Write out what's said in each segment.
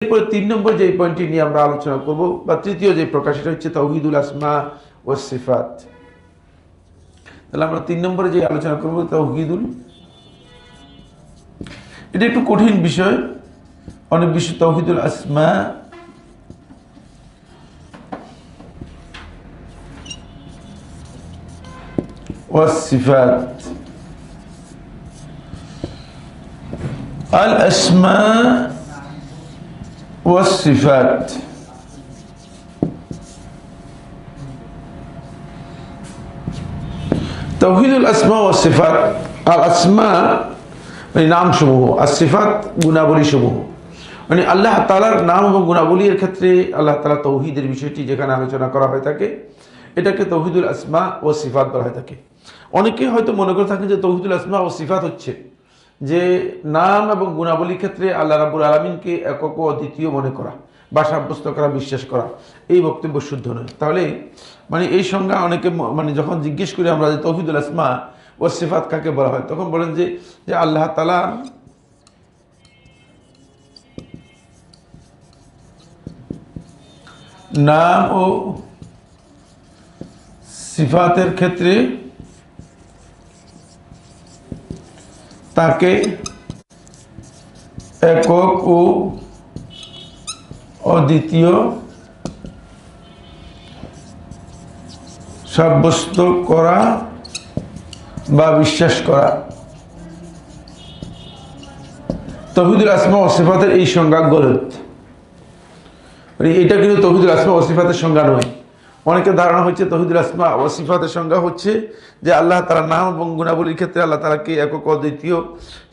এরপরে 3 নম্বর যে পয়েন্টটি নিয়ে আমরা আলোচনা করব বা তৃতীয় যে প্রকাশ সেটা হচ্ছে তাওহীদুল আসমা ওয়াস সিফাত। তাহলে আমরা 3 নম্বরে যে আলোচনা করব তাওহীদুল, এটা একটু কঠিন বিষয়, অনেক বেশি। তাওহীদুল আসমা ওয়াস সিফাত, আল আসমা ওয়াস সিফাত। তাওহীদুল আসমা ওয়াস সিফাত, আল আসমা মানে নাম সমূহ, আর সিফাত গুণাবলী সমূহ, মানে আল্লাহ তাআলার নাম এবং গুণাবলীর ক্ষেত্রে আল্লাহ তাআলা তাওহীদের বিষয়টি যেখানে আলোচনা করা হয়ে থাকে এটাকে তাওহীদুল আসমা ও সিফাত বলা হয়ে থাকে। অনেকে হয়তো মনে করে থাকেন যে তাওহীদুল আসমা ও সিফাত হচ্ছে যে নাম এবং গুণাবলীর ক্ষেত্রে আল্লাহ রাব্বুল আলামিনকে একক ও অদ্বিতীয় মনে করা বা সাব্যস্ত করা, বিশ্বাস করা। এই বক্তব্য শুদ্ধ নয়। তাহলে মানে এই সংজ্ঞা অনেকে মানে যখন জিজ্ঞেস করি আমরা যে তাওহীদুল আসমা ও সিফাত কাকে বলা হয়, তখন বলেন যে আল্লাহ তাআলা নাম ও সিফাতের ক্ষেত্রে তাকে একক ও অদ্বিতীয় সাব্যস্ত করা বা বিশ্বাস করা। তাওহীদুল আসমা ও সিফাতের এই সংজ্ঞা গলত, মানে এটা কিন্তু তাওহীদুল আসমা ও সিফাতের সংজ্ঞা নয়। অনেকের ধারণা হচ্ছে তাওহীদুল আসমা ও সিফাতের সংজ্ঞা হচ্ছে যে আল্লাহ তাআলার নাম এবং গুণাবলীর ক্ষেত্রে আল্লাহ তাআলাকে একক অদ্বিতীয়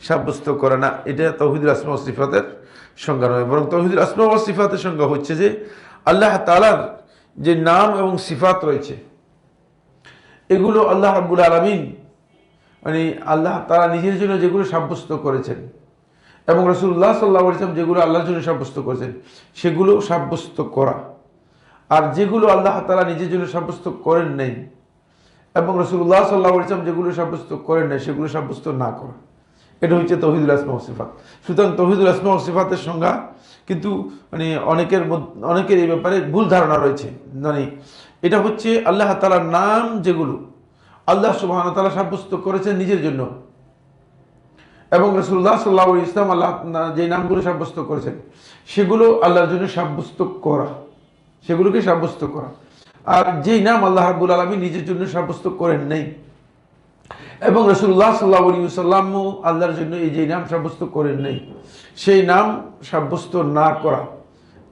সাব্যস্ত করে না, এটা তাওহীদুল আসমা ও সিফাতের সংজ্ঞা নয়। বরং তাওহীদুল আসমা ও সিফাতের সংজ্ঞা হচ্ছে যে আল্লাহ তাআলার যে নাম এবং সিফাত রয়েছে এগুলো আল্লাহ রাব্বুল আলামিন মানে আল্লাহ তাআলা নিজের জন্য যেগুলো সাব্যস্ত করেছেন এবং রাসূলুল্লাহ সাল্লাল্লাহু আলাইহি ওয়াসাল্লাম যেগুলো আল্লাহর জন্য সাব্যস্ত করেছেন সেগুলো সাব্যস্ত করা, আর যেগুলো আল্লাহ তাআলা নিজের জন্য সাব্যস্ত করেন নাই এবং রাসূলুল্লাহ সাল্লাল্লাহু আলাইহি ওয়াসাল্লাম যেগুলো সাব্যস্ত করেন নাই সেগুলো সাব্যস্ত না করা, এটা হচ্ছে তাওহীদুল আসমা ওয়াস সিফাত। সুতরাং তাওহীদুল আসমা ওয়াস সিফাতের সংজ্ঞা কিন্তু মানে অনেকের এই ব্যাপারে ভুল ধারণা রয়েছে। মানে এটা হচ্ছে আল্লাহ তাআলার নাম যেগুলো আল্লাহ সুবহানাহু ওয়া তাআলা সাব্যস্ত করেছেন নিজের জন্য এবং রাসূলুল্লাহ সাল্লাল্লাহু আলাইহি ওয়াসাল্লাম আল্লাহ যে নামগুলো সাব্যস্ত করেছেন সেগুলো আল্লাহর জন্য সাব্যস্ত করা, সেগুলোকে সাব্যস্ত করা। আর যেই নাম আল্লাহ রাব্বুল আলামিন নিজের জন্য সাব্যস্ত করেন নাই এবং রাসূলুল্লাহ সাল্লাল্লাহু আলাইহি ওয়াসাল্লামও আল্লাহর জন্য এই যে নাম সাব্যস্ত করেন নাই সেই নাম সাব্যস্ত না করা।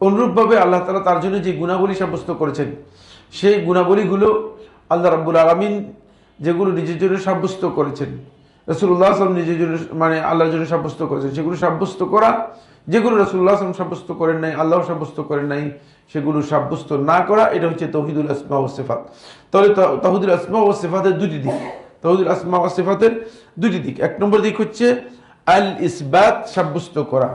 অনুরূপভাবে আল্লাহ তাআলা তার জন্য যে গুণাবলী সাব্যস্ত করেছেন সেই গুণাবলীগুলো আল্লাহ রাব্বুল আলামিন যেগুলো নিজের জন্য সাব্যস্ত করেছেন, রাসূলুল্লাহ সাল্লাল্লাহু আলাইহি ওয়াসাল্লাম নিজের জন্য মানে আল্লাহর জন্য সাব্যস্ত করেছেন সেগুলো সাব্যস্ত করা, যেগুলো রাসূলুল্লাহ সাল্লাল্লাহু আলাইহি ওয়াসাল্লাম সাব্যস্ত করেন নাই, আল্লাহ সাব্যস্ত করেন নাই সেগুলো সাব্যস্ত না করা, এটা হচ্ছে তাওহীদুল আসমা ওয়াস সিফাত। তাহলে তাওহীদুল আসমা ওয়াস সিফাতের দুটি দিক, তাওহীদুল আসমা ওয়াস সিফাতের দুটি দিক। এক নম্বর দিক হচ্ছে আল ইসবাত, সাব্যস্ত করা।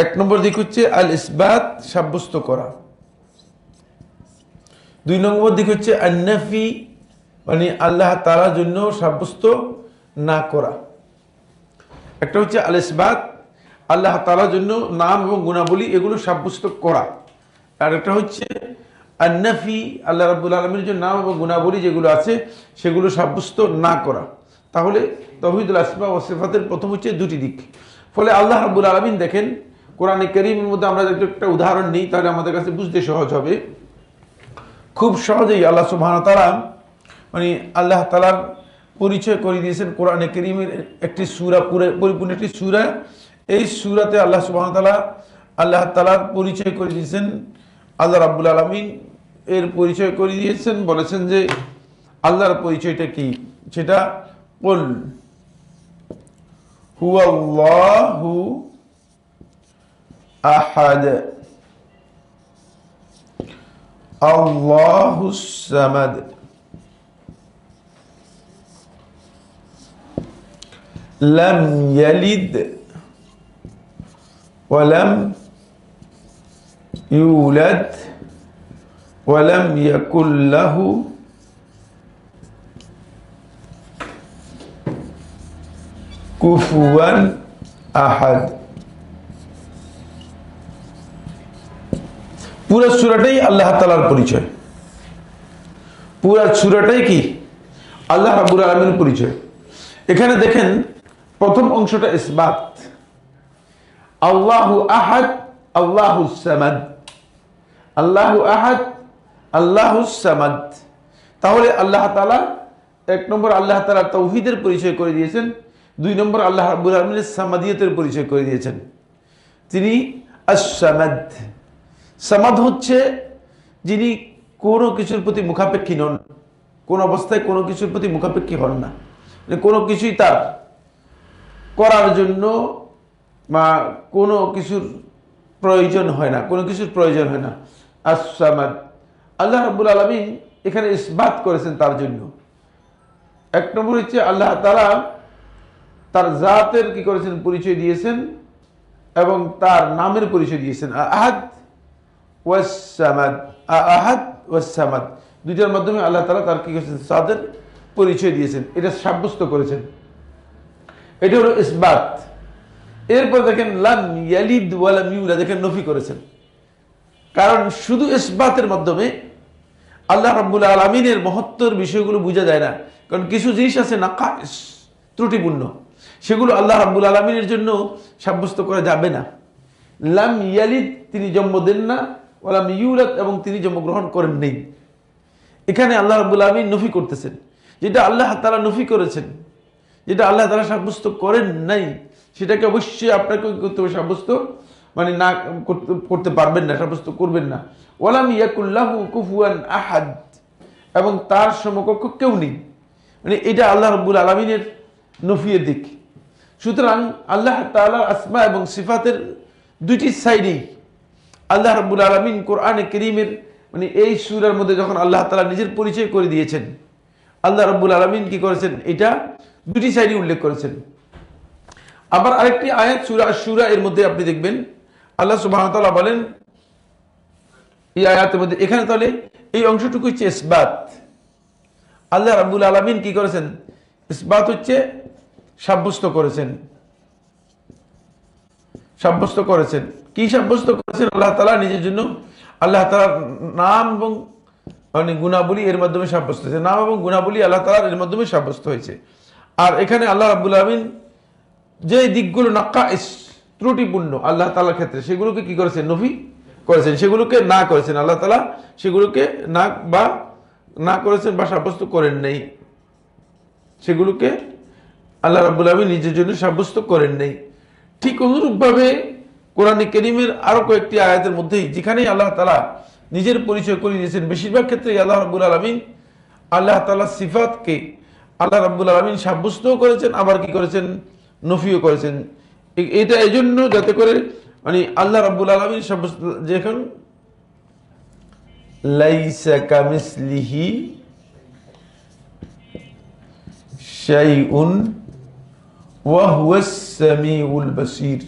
এক নম্বর দিক হচ্ছে আল ইসবাত, সাব্যস্ত করা। দুই নম্বর দিক হচ্ছে আন নাফি, মানে আল্লাহ তাআলার জন্য সাব্যস্ত না করা। একটা হচ্ছে আল ইসবাত, আল্লাহ তাআলার জন্য নাম এবং গুণাবলী এগুলো সাব্যস্ত করা, আর একটা হচ্ছে আন নাফি, আল্লাহ রাব্বুল আলামিনের জন্য নাম এবং গুণাবলী যেগুলো আছে সেগুলো সাব্যস্ত না করা। তাহলে তাওহীদুল আসমা ওয়াস সিফাতের প্রথম হচ্ছে দুটি দিক। ফলে আল্লাহ রাব্বুল আলামিন দেখেন কোরআনে কারীমের মধ্যে আমরা একটা উদাহরণ নিই তাহলে আমাদের কাছে বুঝতে সহজ হবে। খুব সহজেই আল্লাহ সুবহানাহু ওয়া তাআলা মানে আল্লাহ তাআলার পরিচয় করে দিয়েছেন কোরআনে কারীমের একটি সূরা, পরিপূর্ণ একটি সূরা। এই সূরাতে আল্লাহ সুবহানাহু ওয়া তাআলা আল্লাহ তাআলার পরিচয় করে দিয়েছেন, আল্লাহ রাব্বুল আলামিন এর পরিচয় করে দিয়েছেন, বলেছেন যে আল্লাহর পরিচয়টা কি সেটা কুল হুয়াল্লাহু আহাদ আল্লাহুস সামাদ লাম ইয়ালিদ ওয়া লাম ইউলাদ ওয়া লাম ইয়াকুল লাহু কুফুয়ান আহাদ। পুরো সূরাটাই আল্লাহ তাআলার পরিচয়, পুরো সূরাটাই কি আল্লাহ রাব্বুল আলামিনের পরিচয়। এখানে দেখেন প্রথম অংশটা ইসবাত, আল্লাহু আহাদ আল্লাহুস সামাদ, আল্লাহু আহাদ আল্লাহুস সামাদ। তাহলে আল্লাহ তাআলা এক নম্বর আল্লাহ তাআলা তাওহীদের পরিচয় করে দিয়েছেন, দুই নম্বর আল্লাহ রাব্বুল আলামিনের সামাদিয়তের পরিচয় করে দিয়েছেন। তিনি আস-সামাদ, সামাদ হচ্ছে যিনি কোনো কিছুর প্রতি মুখাপেক্ষী নন, কোন অবস্থায় কোনো কিছুর প্রতি মুখাপেক্ষী হন না, মানে কোনো কিছুই তার করার জন্য বা কোনো কিছুর প্রয়োজন হয় না, কোনো কিছুর প্রয়োজন হয় না। আস-সামাদ আল্লাহ রাব্বুল আলামিন এখানে ইসবাত করেছেন তার জন্য। এক নম্বর হচ্ছে আল্লাহ তাআলা তার জাতের কি করেছেন পরিচয় দিয়েছেন এবং তার নামের পরিচয় দিয়েছেন, আহাদ ওয়াস সামাদ, আহাদ ওয়াস সামাদ, দুইটার মাধ্যমে আল্লাহ তাআলা তার কি করেছেন জাতের পরিচয় দিয়েছেন, এটা সাব্যস্ত করেছেন। এটা হলো ইসবাত। এরপর দেখেন লাম ইয়ালিদ ওয়া লাম ইউলাদ, দেখেন নফি করেছেন। কারণ শুধু ইসবাতের মাধ্যমে আল্লাহ রাব্বুল আলামিনের মহত্বর বিষয়গুলো বোঝা যায় না। কারণ কিছু জিনিস আছে নাকাইস, ত্রুটিপূর্ণ, সেগুলো আল্লাহ রাব্বুল আলামিনের জন্য সাব্যস্ত করা যাবে না। লাম ইয়ালিদ, তিনি জন্ম দেন না, ওয়া লাম ইউলাদ, এবং তিনি জন্মগ্রহণ করেন নেই। এখানে আল্লাহ রাব্বুল আলামিন নফি করতেছেন, যেটা আল্লাহ তাআলা নফি করেছেন, যেটা আল্লাহ তাআলা সাব্যস্ত করেন নাই, সেটাকে অবশ্যই আপনাকে করতে হবে সাব্যস্ত, মানে না করতে পারবেন না, সাব্যস্ত করবেন না। ওয়ালাম ইয়াকুল্লাহু কুফুয়ান আহাদ, এবং তার সমকক্ষ কেউ নেই, মানে এটা আল্লাহ রাব্বুল আলামিনের নফিয়ের দিক। সুতরাং আল্লাহ তাআলার আসমা এবং সিফাতের দুইটি সাইডেই আল্লাহ রাব্বুল আলামিন কোরআনে কারীমের মানে এই সূরার মধ্যে যখন আল্লাহ তাআলা নিজের পরিচয় করে দিয়েছেন, আল্লাহ রাব্বুল আলামিন কি করেছেন, এটা দুটি সাইডে উল্লেখ করেছেন। আবার আরেকটি আয়াত সূরা আশ-শূরা এর মধ্যে আপনি দেখবেন আল্লাহ সুবহানাহু ওয়া তাআলা বলেন এই আয়াতের মধ্যে, এখানে তাহলে এই অংশটুকু হচ্ছে ইসবাত। আল্লাহ রাব্বুল আলামিন কি করেছেন, ইসবাত হচ্ছে সাব্যস্ত করেছেন, সাব্যস্ত করেছেন। কি সাব্যস্ত করেছেন আল্লাহ তাআলা নিজের জন্য? আল্লাহ তাআলার নাম এবং মানে গুণাবলী এর মাধ্যমে সাব্যস্ত হয়েছে, নাম এবং গুণাবলী আল্লাহ তাআলার এর মাধ্যমে সাব্যস্ত হয়েছে। আর এখানে আল্লাহ রাব্বুল আলামিন যে দিকগুলো নাকাইস, ত্রুটিপূর্ণ আল্লাহ তাআলার ক্ষেত্রে, সেগুলোকে কি করেছেন, নফি করেছেন, সেগুলোকে না করেছেন। আল্লাহ তাআলা সেগুলোকে না করেছেন বা সাব্যস্ত করেন নাই, সেগুলোকে আল্লাহ রাব্বুল আলামিন নিজের জন্য সাব্যস্ত করেন নাই। ঠিক অনুরূপভাবে কোরআনে কারীমের আরো কয়েকটি আয়াতের মধ্যেই যেখানেই আল্লাহ তাআলা নিজের পরিচয় করে দিয়েছেন, বেশিরভাগ ক্ষেত্রেই আল্লাহ রাব্বুল আলামিন আল্লাহ তাআলার সিফাতকে আল্লাহ রাব্বুল আলামিন সাব্যস্তও করেছেন, আবার কি করেছেন, নফিও করেছেন। এটা এই জন্য যাতে করে মানে আল্লাহ রাব্বুল আলামিন সাব্যস্ত, যখন লাইসা কামিসলিহি শাইউন ওয়া হুয়াস সামিউল বাসীর,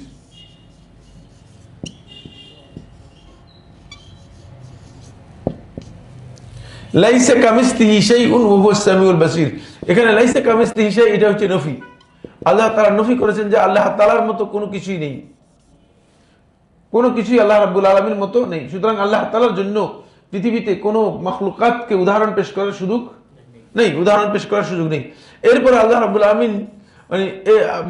লাইসা কামিসলিহি শাইউন ওয়া হুয়াস সামিউল বাসীর। এখানে লাইসা কামিসলিহি শাই, এটা হচ্ছে নফি। আল্লাহ তাআলা নফি করেছেন যে আল্লাহ তাআলার মতো কোনো কিছুই নেই, কোনো কিছুই আল্লাহ রাব্বুল আলামিনের মতো নেই। সুতরাং আল্লাহ তাআলার জন্য পৃথিবীতে কোনো মাখলুকাতকে উদাহরণ পেশ করার সুযোগ নেই, উদাহরণ পেশ করার সুযোগ নেই। এরপরে আল্লাহ রাব্বুল আলামিন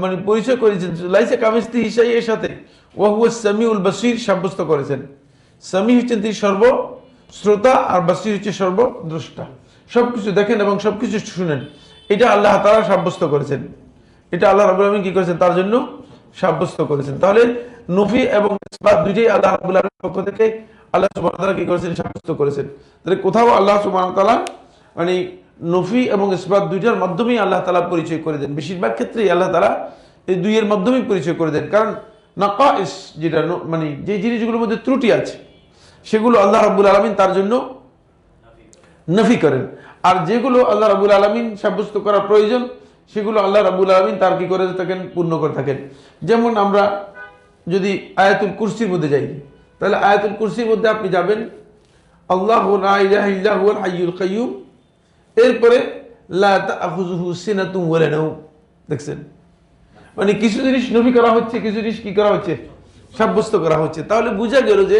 মানে পরিচয় করেছেন লাইসা কামিসলিহি শাই এর সাথে ওয়া হুয়াস সামিউল বাসীর সাব্যস্ত করেছেন। সামি হচ্ছেন তিনি সর্বশ্রোতা, আর বাসীর হচ্ছে সর্বদ্রষ্টা, সবকিছু দেখেন এবং সবকিছু শুনেন। এটা আল্লাহ তাআলা সাব্যস্ত করেছেন, এটা আল্লাহ রাব্বুল আলামিন কি করেছেন, তার জন্য সাব্যস্ত করেছেন। তাহলে নফি এবং ইসবাত দুইটাই আল্লাহ রাব্বুল আলামিনের পক্ষ থেকে আল্লাহ সুবহানাহু ওয়া তাআলা কি করেছেন, সাব্যস্ত করেছেন। তাহলে কোথাও আল্লাহ সুবহানাহু ওয়া তাআলা মানে নফি এবং ইসবাত দুইটার মাধ্যমেই আল্লাহ তাআলা পরিচয় করে দেন। বেশিরভাগ ক্ষেত্রেই আল্লাহ তাআলা এই দুইয়ের মাধ্যমেই পরিচয় করে দেন। কারণ নাকাইস, যেটা মানে যে জিনিসগুলোর মধ্যে ত্রুটি আছে, সেগুলো আল্লাহ রাব্বুল আলামিন তার জন্য নফি করেন। আর যেগুলো আল্লাহ রাব্বুল আলামিন সাব্যস্ত করা প্রয়োজন, সেগুলো আল্লাহ রাব্বুল আলামিন তার কি করে থাকেন, পূর্ণ করে থাকেন। যেমন আমরা যদি আয়াতুল কুরসির মধ্যে যাই, তাহলে আয়াতুল কুরসির মধ্যে আপনি যাবেন আল্লাহু লা ইলাহা ইল্লা হুয়াল হাইয়ুল কাইয়্যুম, এরপরে লা তা'খুযুহু সিনাতুন ওয়া লা নাওম। দেখছেন, মানে কিছু জিনিস নফি করা হচ্ছে, কিছু জিনিস কি করা হচ্ছে, সাব্যস্ত করা হচ্ছে। তাহলে বোঝা গেল যে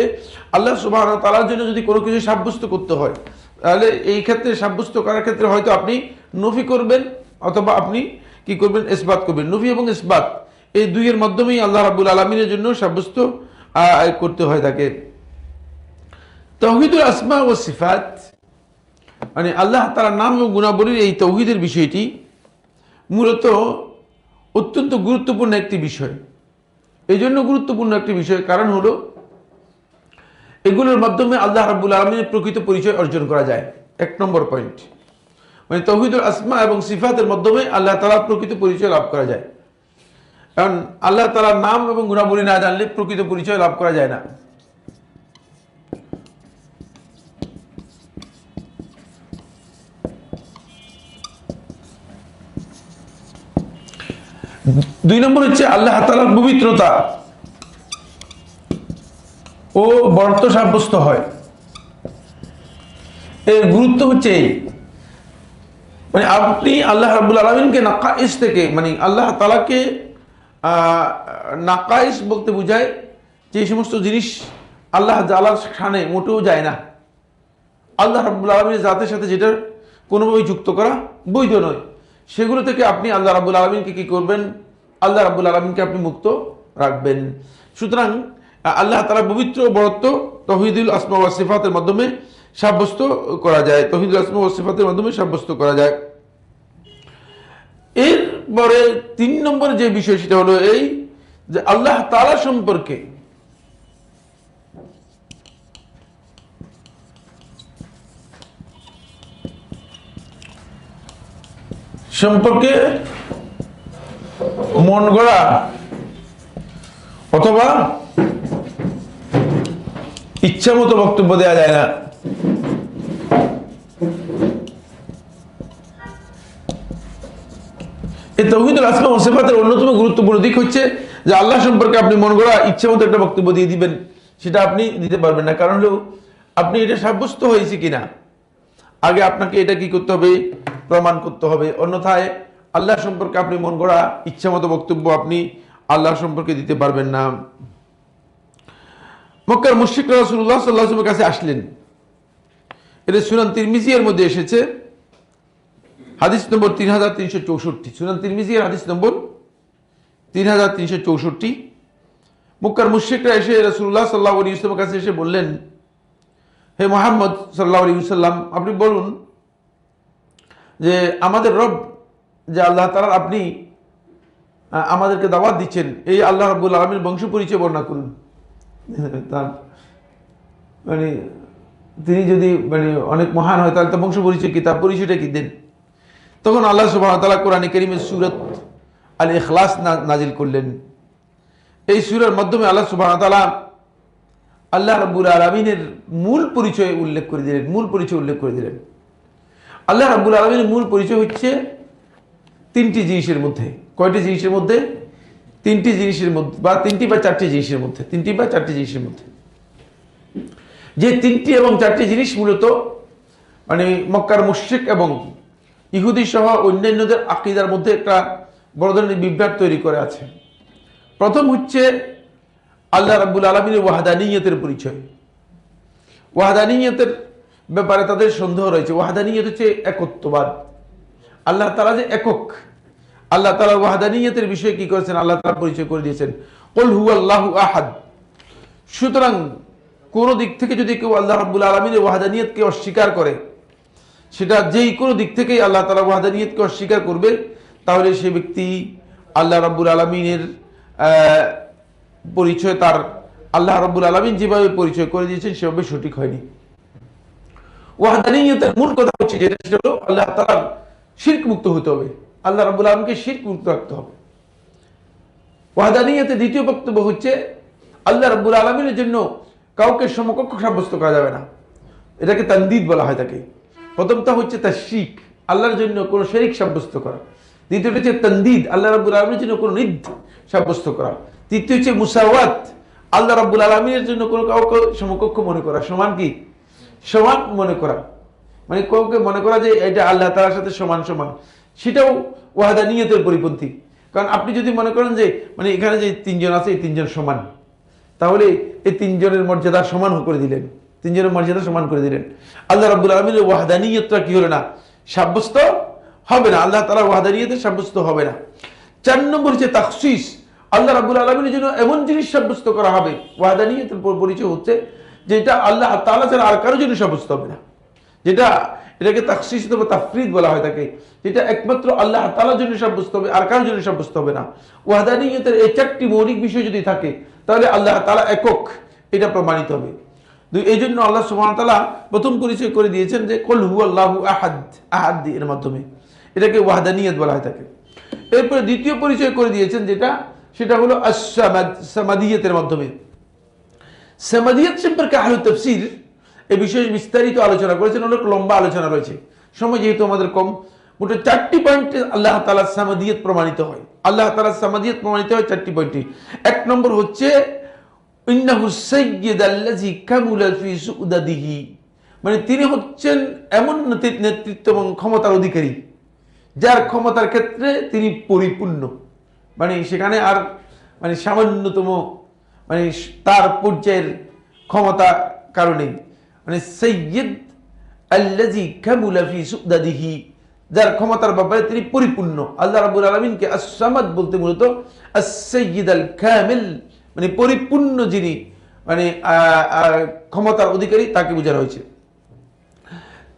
আল্লাহ সুবহানাহু ওয়া তাআলার জন্য যদি কোনো কিছু সাব্যস্ত করতে হয়, তাহলে এই ক্ষেত্রে সাব্যস্ত করার ক্ষেত্রে হয়তো আপনি নফি করবেন অথবা আপনি কি করবেন, ইসবাত করবেন। নফি এবং ইসবাত এই দুইয়ের মাধ্যমেই আল্লাহ রাব্বুল আলামিনের জন্য সাব্যস্ত করতে হয় তাকে। তাওহীদুল আসমা ওয়াস সিফাত মানে আল্লাহ তাআলার নাম ও গুণাবলীর এই তাওহীদের বিষয়টি মূলত অত্যন্ত গুরুত্বপূর্ণ একটি বিষয়। এই জন্য গুরুত্বপূর্ণ একটি বিষয় কারণ হলো এগুলোর মাধ্যমে আল্লাহ রাব্বুল আলামিনের প্রকৃত পরিচয় অর্জন করা যায়। এক নম্বর পয়েন্ট, মানে তাওহীদুল আসমা এবং সিফাতের মাধ্যমে আল্লাহ তাআলার প্রকৃত পরিচয় লাভ করা যায়। কারণ আল্লাহ তাআলার নাম এবং গুণাবলী না জানলে প্রকৃত পরিচয় লাভ করা যায় না। দুই নম্বর হচ্ছে আল্লাহ তাআলার পবিত্রতা ও বরত্ব সাব্যস্ত হয়। এর গুরুত্ব হচ্ছে মানে আপনি আল্লাহ রাব্বুল আলামিনকে নাকাইস থেকে, মানে আল্লাহ তাআলাকে নাকাইস বলতে বোঝায় যে সমস্ত জিনিস আল্লাহ তাআলার শানে মোটেও যায় না, আল্লাহ রাব্বুল আলামিনের জাতের সাথে যেটা কোনোভাবেই যুক্ত করা বৈধ নয়, সেগুলো থেকে আপনি আল্লাহ রাব্বুল আলামিনকে কি করবেন, আল্লাহ রাব্বুল আলামিনকে আপনি মুক্ত রাখবেন। সুতরাং আল্লাহ তাআলার পবিত্র বরত্ব তাওহীদুল আসমা ওয়াস সিফাতের মাধ্যমে সাব্যস্ত করা যায়, তাওহীদুল আসমা ওয়াস সিফাতের মাধ্যমে সাব্যস্ত করা যায়। এরপরে 3 নম্বর যে বিষয় সেটা হলো এই যে আল্লাহ তাআলা সম্পর্কে মন গড়া অথবা ইচ্ছা মতো বক্তব্য দেওয়া যায় না। এই তাওহীদুল আসমা ওয়াস সিফাতের অন্যতম গুরুত্বপূর্ণ দিক হচ্ছে যে আল্লাহ সম্পর্কে আপনি মন গড়া ইচ্ছা মতো একটা বক্তব্য দিয়ে দিবেন, সেটা আপনি দিতে পারবেন না। কারণ হলো আপনি এটা সাব্যস্ত হয়েছে কিনা আগে আপনাকে এটা কি করতে হবে, প্রমাণ করতে হবে। অন্যথায় আল্লাহ সম্পর্কে আপনি মন গড়া ইচ্ছা মতো বক্তব্য আপনি আল্লাহ সম্পর্কে দিতে পারবেন না। মক্কার মুশরিকরা রাসূলুল্লাহ সাল্লাল্লাহু আলাইহি ওয়াসাল্লামের কাছে আসলেন। এটা সুনান তিরমিজি এর মধ্যে এসেছে, হাদিস নম্বর 3364। সুনান তিরমিজি এর হাদিস নম্বর 3364। মক্কার মুশরিকরা এসে রাসূলুল্লাহ সাল্লাল্লাহু আলাইহি ওয়াসাল্লামের কাছে এসে বললেন, হে মুহাম্মদ সাল্লাল্লাহু আলাইহি ওয়াসাল্লাম, আপনি বলুন যে আমাদের রব যে আল্লাহ তাআলা আপনি আমাদেরকে দাওয়াত দিচ্ছেন, এই আল্লাহ রাব্বুল আলামিনের বংশ পরিচয় বর্ণনা করুন। তার মানে তিনি যদি মানে অনেক মহান হয় তাহলে তো বংশ পরিচয় কি, তার পরিচয়টা কি দেন। তখন আল্লাহ সুবহানাহু ওয়া তাআলা কোরআনে কারীমের সূরাত আল ইখলাস নাজিল করলেন। এই সূরার মাধ্যমে আল্লাহ সুবহানাহু ওয়া তাআলা আল্লাহ রাব্বুল আলামিনের মূল পরিচয় উল্লেখ করে দিলেন। আল্লাহ রাব্বুল আলামিনের মূল পরিচয় হচ্ছে 3টি জিনিসের মধ্যে। কয়টি জিনিসের মধ্যে? 3টি জিনিসের মধ্যে, বা 3টি বা 4টি জিনিসের মধ্যে। 3টি বা 4টি জিনিসের মধ্যে, যে 3টি এবং 4টি জিনিস মূলত মানে মক্কার মুশরিক এবং ইহুদি সহ অন্যান্যদের আকীদার মধ্যে একটা বড় ধরনের বিভ্রাট তৈরি করে আছে। প্রথম হচ্ছে আল্লাহ রাব্বুল আলামিনের ওয়াহদানিয়তের পরিচয়। ওয়াহদানিয়তের ব্যাপারে তাদের সন্দেহ রয়েছে। ওয়াহদানিয়ত হচ্ছে একত্ববাদ, আল্লাহ তাআলা যে একক। আল্লাহ তাআলা ওয়াহদানিয়তের বিষয়ে কি করেছেন, আল্লাহ তাআলা পরিচয় করে দিয়েছেন, কুল হুয়াল্লাহু আহাদ। সুতরাং কোন দিক থেকে যদি কেউ আল্লাহ রাব্বুল আলামিনের ওয়াহদানিয়তকে অস্বীকার করে, সেটা যেই কোনো দিক থেকেই আল্লাহ তাআলা ওয়াহদানিয়তকে অস্বীকার করবে, তাহলে সেই ব্যক্তি আল্লাহ রাব্বুল আলামিনের পরিচয় তার আল্লাহ রাব্বুল আলামিন যেভাবে পরিচয় করে দিয়েছেন সেভাবে সঠিক হয়নি। ওয়াহদানিয়তের মূল কথা হচ্ছে যেটা, সেটা হলো আল্লাহ তাআলার শিরক মুক্ত হতে হবে, আল্লাহ রাব্বুল আলামিনকে শিরক মুক্ত রাখতে হবে। ওয়াহদানিয়তের দ্বিতীয় বক্তব্য হচ্ছে আল্লাহ রাব্বুল আলামিনের জন্য কাউকে সমকক্ষ সাব্যস্ত করা যাবে না, এটাকে তানদীদ বলা হয় তাকে। প্রথমটা হচ্ছে তাশরিক, আল্লাহর জন্য কোনো শরীক সাব্যস্ত করা। দ্বিতীয়টা হচ্ছে তানদীদ, আল্লাহ রাব্বুল আলামিনের জন্য কোনো নিদ সাব্যস্ত করা। তৃতীয় হচ্ছে মুসাওয়াত, আল্লাহ রাব্বুল আলামিনের জন্য কোনো কাউকে সমকক্ষ মনে করা। সমান কি? সমান মনে করা, মানে কাউকে মনে করা যে এটা আল্লাহ তাআলার সাথে সমান সমান, সেটাও ওয়াহদানিয়তের পরিপন্থী। কারণ আপনি যদি মনে করেন যে মানে এখানে যে 3 জন আছে এই 3 জন সমান, তাহলে এই তিনজনের মর্যাদা সমান করে দিলেন, তিনজনের মর্যাদা সমান করে দিলেন। আল্লাহ রাব্বুল আলামিনের ওয়াহদানিয়তটা কি হলো না, সাব্যস্ত হবে না, আল্লাহ তাআলার ওয়াহদানিয়তে সাব্যস্ত হবে না। 4 নম্বর হচ্ছে তাখসিস, আল্লাহ রাব্বুল আলামিনের জন্য এমন জিনিস সাব্যস্ত করা হবে, ওয়াহদানিয়তের পরিচয় হচ্ছে যেটা আল্লাহ তাআলা ছাড়া আর কারোর জন্য সাব্যস্ত হবে না, যেটা এটাকে তাখসিস অথবা তাফরিদ বলা হয় থাকে, যেটা একমাত্র আল্লাহ তাআলার জন্য সাব্যস্ত হবে, আর কারোর জন্য সাব্যস্ত হবে না। ওয়াহদানিয়তের এই 4টি মৌলিক বিষয় যদি থাকে তাহলে আল্লাহ তাআলা একক, এটা প্রমাণিত হবে। এই জন্য আল্লাহ সুবহানাহু ওয়া তাআলা প্রথম পরিচয় করে দিয়েছেন যে কুল হুয়াল্লাহু আহাদ, আহাদ এর মাধ্যমে এটাকে ওয়াহদানিয়ত বলা হয় থাকে। এরপরে দ্বিতীয় পরিচয় করে দিয়েছেন সেটা হলো আস-সামাদ, সামাদিয়তের মাধ্যমে। সামাদিয়ত সম্পর্কে আহলে তাফসীর এই বিষয়ে বিস্তারিত আলোচনা করেছেন, অনেক লম্বা আলোচনা রয়েছে, সময় যেহেতু আমাদের কম, মোটে 4টি পয়েন্টে আল্লাহ তাআলার সামাদিয়ত প্রমাণিত হয়। আল্লাহ তাআলার সামাদিয়ত প্রমাণিত হয় 4টি পয়েন্টে। 1 নম্বর হচ্ছে ইন্নাহু সাইয়্যিদ আল্লাযী কামুলা ফি সুদাদিহি, মানে তিনি হচ্ছেন এমন নেতৃত্ব এবং ক্ষমতার অধিকারী যার ক্ষমতার ক্ষেত্রে তিনি পরিপূর্ণ, মানে সেখানে আর মানে সামান্যতম মানে তার পর্যায়ের ক্ষমতা কারণে, মানে সাইয়্যিদ আল্লাযী কামুলা ফি সুদাদিহি, যার ক্ষমতার ব্যাপারে তিনি পরিপূর্ণ। আল্লাহ রাব্বুল আলামিনকে আস-সামাদ বলতে মূলত আস-সাইয়্যিদ আল কামিল, মানে পরিপূর্ণ যিনি মানে ক্ষমতার অধিকারী তাকে বোঝানো হয়েছে।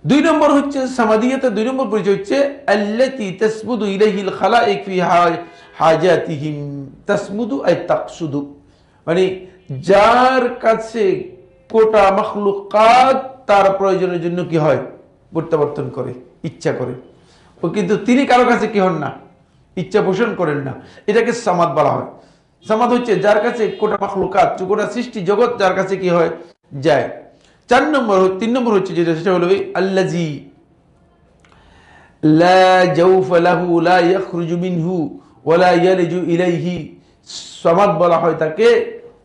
2 নম্বর হচ্ছে সামাদিয়তের 2 নম্বর পরিচয় হচ্ছে আল্লাতী তাসমুদু ইলাইহিল খালাইক ফি হাজাতিহিম, তাসমুদু আই তাকসুদু, মানে যার কাছে গোটা মাখলুকাত তার প্রয়োজনের জন্য কি হয়, প্রত্যাবর্তন করে, ইচ্ছা করে, ও কিন্তু তিনি কারো কাছে কি হন না, ইচ্ছা পোষণ করেন না, এটাকে সামাদ বলা হয়। সামাদ হচ্ছে যার কাছে গোটা মাখলুকাত, গোটা সৃষ্টি জগৎ যার কাছে কি হয়, যায়। 3 নম্বর হচ্ছে যেটা, সেটা হলো আল্লাযী লা জাওফা লাহু লা ইয়াখরুজু মিনহু ওয়া লা ইয়ালিজু ইলাইহি। সামাদ বলা হয় তাকে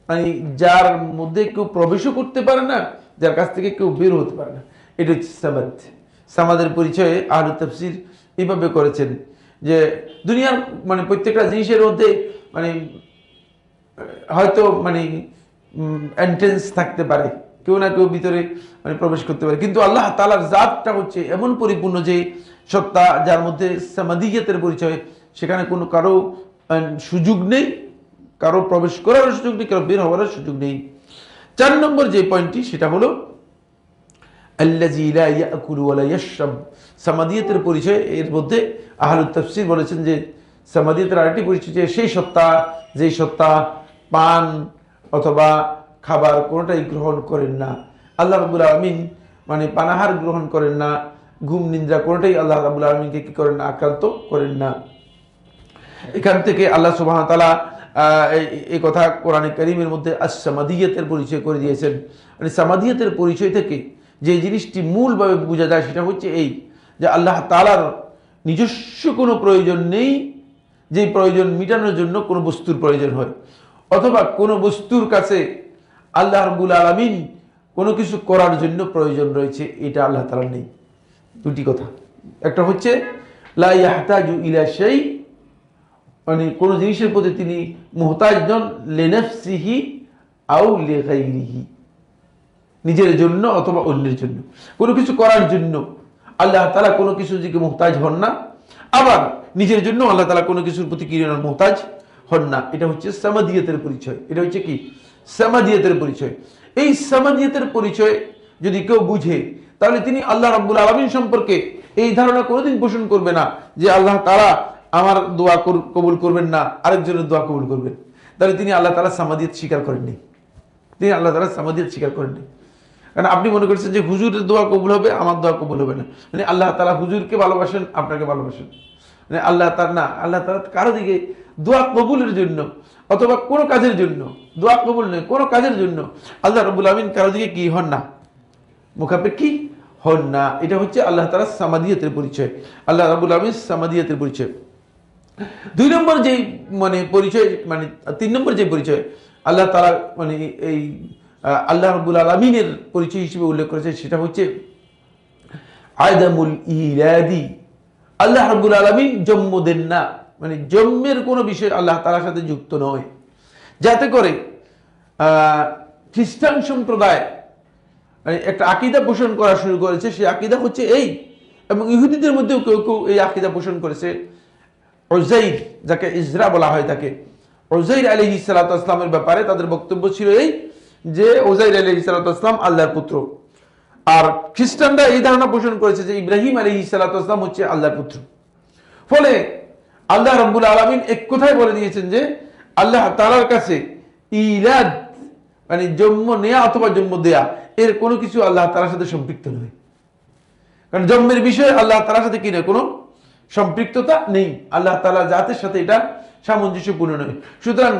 মানে যার মধ্যে কেউ প্রবেশও করতে পারে না, যার কাছ থেকে কেউ বের হতে পারে না, এটা হচ্ছে সামাদ। সামাদের পরিচয়ে আহলে তাফসীর এইভাবে করেছেন যে দুনিয়ার মানে প্রত্যেকটা জিনিসের মধ্যে মানে হয়তো মানে এন্ট্রেন্স থাকতে পারে, কেউ না কেউ ভিতরে মানে প্রবেশ করতে পারে, কিন্তু আল্লাহ তাআলার জাতটা হচ্ছে এমন পরিপূর্ণ যে সত্তা যার মধ্যে সামাদিয়তের পরিচয়, সেখানে কোনো কারো সুযোগ নেই, কারো প্রবেশ করার সুযোগ নেই, কারো বের হওয়ার সুযোগ নেই। 4 নম্বর যে পয়েন্টটি সেটা হলো আল্লাযী লা ইয়াকুলু ওয়া লা ইয়াশরাব। সামাদিয়তের পরিচয় এর মধ্যে আহলে তাফসীর বলেছেন যে সামাদিয়তের আরেকটি পরিচয় যে সেই সত্তা, যেই সত্তা পান অথবা খাবার কোনোটাই গ্রহণ করেন না। আল্লাহ রাব্বুল আলামিন মানে পানাহার গ্রহণ করেন না, ঘুম নিদ্রা কোনোটাই আল্লাহ রাব্বুল আলামিনকে কি করেন না, আক্রান্ত করেন না। এখান থেকে আল্লাহ সুবহানাহু ওয়া তাআলা এই কথা কোরআনে কারীমের মধ্যে আস-সামাদিয়তের পরিচয় করে দিয়েছেন। মানে সামাদিয়তের পরিচয় থেকে যে জিনিসটি মূলভাবে বোঝা যায় সেটা হচ্ছে এই যে আল্লাহ তাআলার নিজস্ব কোনো প্রয়োজন নেই, যে প্রয়োজন মেটানোর জন্য কোনো বস্তুর প্রয়োজন হয়, অথবা কোনো বস্তুর কাছে আল্লাহ রাব্বুল আলামিন কোনো কিছু করার জন্য প্রয়োজন রয়েছে, এটা আল্লাহ তাআলার নেই। 2টি কথা, একটা হচ্ছে লা ইয়াহতাজু ইলা শাই, মানে কোনো জিনিসের প্রতি তিনি মুহতাজ নন, লিনাফসিহি আও লিগাইরিহি, নিজের জন্য অথবা অন্যের জন্য, কোনো কিছু করার জন্য আল্লাহ তাআলা কোনো কিছু দিকে মুহতাজ হন না, আবার নিজের জন্য আল্লাহ তাআলা কোনো কিছুর প্রতি কি মুহতাজ হন না। এটা হচ্ছে সামাদিয়তের পরিচয়। এটা হচ্ছে কি সামাদিয়তের পরিচয়। এই সামাদিয়তের পরিচয় যদি কেউ বুঝে তাহলে তিনি আল্লাহ রাব্বুল আলামিন সম্পর্কে এই ধারণা কোনোদিন পোষণ করবে না যে আল্লাহ তাআলা আমার দোয়া কবুল করবেন না, আরেকজনের দোয়া কবুল করবেন। তাহলে তিনি আল্লাহ তাআলা সামাদিয়ত স্বীকার করেননি, তিনি আল্লাহ তাআলা সামাদিয়ত স্বীকার করেননি। কারণ আপনি মনে করছেন যে হুজুরের দোয়া কবুল হবে, আমার দোয়া কবুল হবে না, মানে আল্লাহ তাআলা হুজুরকে ভালোবাসেন, আপনাকে ভালোবাসেন, মানে আল্লাহ তাআলা না, আল্লাহ তাআলা কারো দিকে দোয়া কবুলের জন্য অথবা কোনো কাজের জন্য, দোয়া কবুল নয় কোনো কাজের জন্য আল্লাহ রাব্বুল আলামিন কারো দিকে কি হন না, মুখাপেক্ষী হন না। এটা হচ্ছে আল্লাহ তাআলা সামাদিয়তের পরিচয়, আল্লাহ রাব্বুল আলামিন সামাদিয়তের পরিচয়। 2 নম্বর যেই মানে পরিচয়, মানে 3 নম্বর যে পরিচয় আল্লাহ তাআলা মানে এই আল্লাহ রাব্বুল আলামিনের পরিচয় হিসেবে উল্লেখ করেছে সেটা হচ্ছে আদামুল ইলাদি। আল্লাহ রাব্বুল আলামিন জন্ম দেন না, মানে জন্মের কোনো বিষয় আল্লাহ তাআলার সাথে যুক্ত নয়, যাতে করে খ্রিস্টান সম্প্রদায় একটা আকীদা পোষণ করা শুরু করেছে। সেই আকীদা হচ্ছে এই, এবং ইহুদিদের মধ্যেও কেউ কেউ এই আকীদা পোষণ করেছে। উযাইর, যাকে ইজরা বলা হয়, তাকে উযাইর আলাইহিস সালাতু ওয়াস সালামের ব্যাপারে তাদের বক্তব্য ছিল এই যে উযাইর আলাইহিস সালাতু ওয়াস সালাম আল্লাহর পুত্র। আর খ্রিস্টানরা এই ধারণা পোষণ করেছে যে ইব্রাহিম আলাইহিস সালাতু ওয়াস সালাম হচ্ছে আল্লাহর পুত্র। ফলে আল্লাহ রাব্বুল আলামিন এক কথায় বলে দিয়েছেন যে আল্লাহ তাআলার কাছে ইলাদ মানে জন্ম নেয়া অথবা জন্ম দেয়া এর কোনো কিছু আল্লাহ তাআলার সাথে সম্পৃক্ত নয়। কারণ জন্মের বিষয়ে আল্লাহ তাআলার সাথে কি না কোনো সম্পৃক্ততা নেই, আল্লাহ তাআলা জাতের সাথে এটা সামঞ্জস্যপূর্ণ নয়। সুতরাং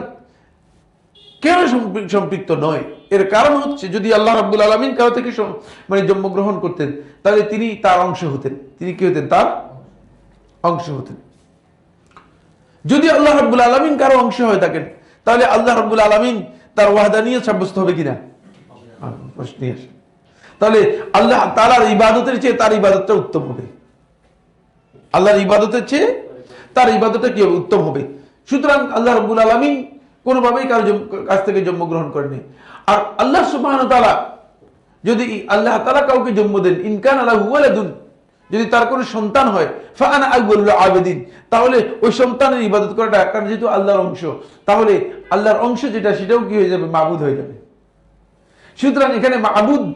কেন সম্পৃক্ত নয়, এর কারণ হচ্ছে যদি আল্লাহ রাব্বুল আলামিন কারো থেকে মানে জন্মগ্রহণ করতেন তাহলে তিনি তার অংশ হতেন, তিনি কি হতেন? তার অংশ হতেন। যদি আল্লাহ রাব্বুল আলামিন কারো অংশ হয়ে থাকেন তাহলে আল্লাহ রাব্বুল আলামিন তার ওয়াহদানিয়ত সাব্যস্ত হবে কিনা? প্রশ্নই আসে। তাহলে আল্লাহ তাআলার ইবাদতের চেয়ে তার ইবাদতটা উত্তম হবে, আল্লাহর ইবাদতের চেয়ে তার ইবাদতটা কি হবে? উত্তম হবে। সুতরাং আল্লাহ রাব্বুল আলামিন কোনোভাবেই কারো কাছ থেকে জন্মগ্রহণ করেনি। আর আল্লাহ সুবহানাহু ওয়া তাআলা যদি আল্লাহ তাআলা কাউকে জন্ম দেন, ইন কানা লাহু ওয়ালাদুন, যদি তার কোনো সন্তান হয়, ফা আনা আউয়ালুল আবিদিন, তাহলে ওই সন্তানের ইবাদত করাটা, কারণ যেহেতু আল্লাহর অংশ, তাহলে আল্লাহর অংশ যেটা সেটাও কি হয়ে যাবে? মাবুদ হয়ে যাবে। সুতরাং এখানে মাবুদ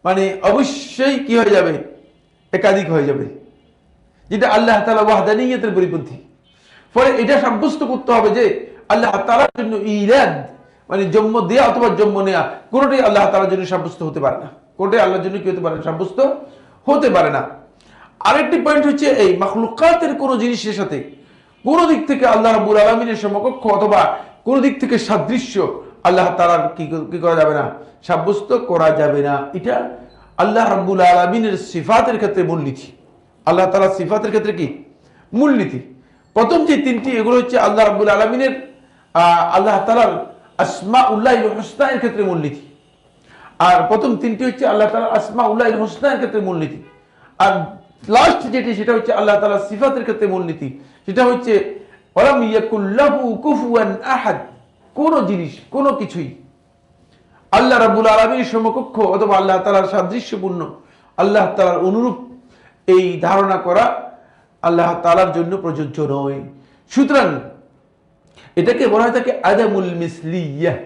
মানে অবশ্যই কি হয়ে যাবে? একাধিক হয়ে যাবে, যেটা আল্লাহ তাআলা ওয়াহদানিয়তের পরিপন্থী। ফলে এটা সাব্যস্ত করতে হবে যে আল্লাহ তাআলার জন্য ইলাদ মানে জন্ম দেয়া অথবা জন্ম নেয়া কোনোটাই আল্লাহ তাআলার জন্য সাব্যস্ত হতে পারে না, কোনোটাই আল্লাহর জন্য কি হতে পারে? সাব্যস্ত হতে পারে না। আরেকটি পয়েন্ট হচ্ছে এই মাখলুকাতের কোন জিনিসের সাথে কোন দিক থেকে আল্লাহ রাব্বুল আলামিনের সমকক্ষ অথবা কোন দিক থেকে সাদৃশ্য আল্লাহ তাআলার কি করা যাবে না? সাব্যস্ত করা যাবে না। এটা আল্লাহ রাব্বুল আলামিনের সিফাতের ক্ষেত্রে মূলনীতি, আল্লাহ তাআলার সিফাতের ক্ষেত্রে কি মূলনীতি। প্রথম যে তিনটি এগুলো হচ্ছে আল্লাহ রাব্বুল আলামিনের আল্লাহ তাআলার আসমাউল্লাহিল হুসনা এর ক্ষেত্রে মূলনীতি। আর প্রথম তিনটি হচ্ছে আল্লাহ তাআলার আসমাউল্লাহিল হুসনা এর ক্ষেত্রে মূলনীতি। আর লাস্ট যেটি সেটা হচ্ছে আল্লাহ তাআলার সিফাতের ক্ষেত্রে মূলনীতি, সেটা হচ্ছে ওয়ালাম ইয়াকুল লাহু কুফুয়ান আহাদ। কোন জিনিস কোন কিছুই আল্লাহ রাব্বুল আলামিনের সমকক্ষ অথবা আল্লাহ তাআলার সাদৃশ্যপূর্ণ, আল্লাহ তাআলার অনুরূপ এই ধারণা করা আল্লাহ তাআলার জন্য প্রযোজ্য নয়। সুতরাং এটাকে বলা হয় থাকে আদামুল মিসলিয়াহ।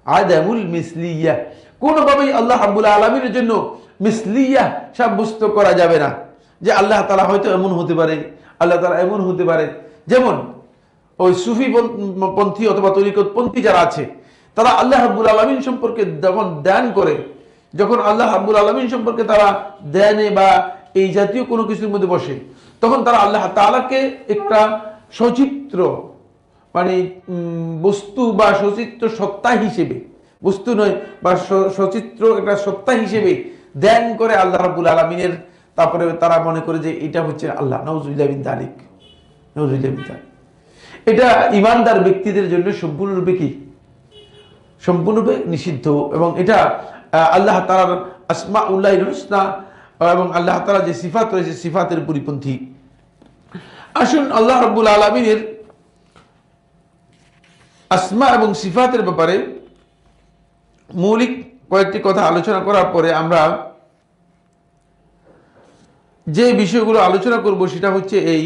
আদামুল মিসলিয়াহ, কোনোভাবেই আল্লাহ রাব্বুল আলামিনের জন্য মিসলিয়াহ সাব্যস্ত করা যাবে না যে আল্লাহ তাআলা হয়তো এমন হতে পারে, আল্লাহ তাআলা এমন হতে পারে। যেমন ওই সুফি পন্থী অথবা তরিকত পন্থী যারা আছে তারা আল্লাহ রাব্বুল আলামিন সম্পর্কে যখন ধ্যান করে, যখন আল্লাহ রাব্বুল আলামিন সম্পর্কে তারা ধ্যানে বা এই জাতীয় কোনো কিছুর মধ্যে বসে, তখন তারা আল্লাহ তাআলাকে একটা সচিত্র মানে বস্তু বা সচিত্র সত্তা হিসেবে, বস্তু নয় বা সচিত্র একটা সত্তা হিসেবে ধ্যান করে আল্লাহ রাব্বুল আলামিনের। তারপরে তারা মনে করে যে এটা হচ্ছে আল্লাহ। নাউযুবিল্লাহি মিন যালিক, নাউযুবিল্লাহি মিন যালিক। এটা ঈমানদার ব্যক্তিদের জন্য সম্পূর্ণরূপে কি? সম্পূর্ণরূপে নিষিদ্ধ। এবং এটা আল্লাহ তাআলার আসমাউল্লাহিল হুসনা এবং আল্লাহ তাআলার যে সিফাত রয়েছে সিফাতের পরিপন্থী। আসুন আল্লাহ রাব্বুল আলামিনের আসমা এবং সিফাতের ব্যাপারে মৌলিক কয়েকটি কথা আলোচনা করার পরে আমরা যে বিষয়গুলো আলোচনা করব সেটা হচ্ছে এই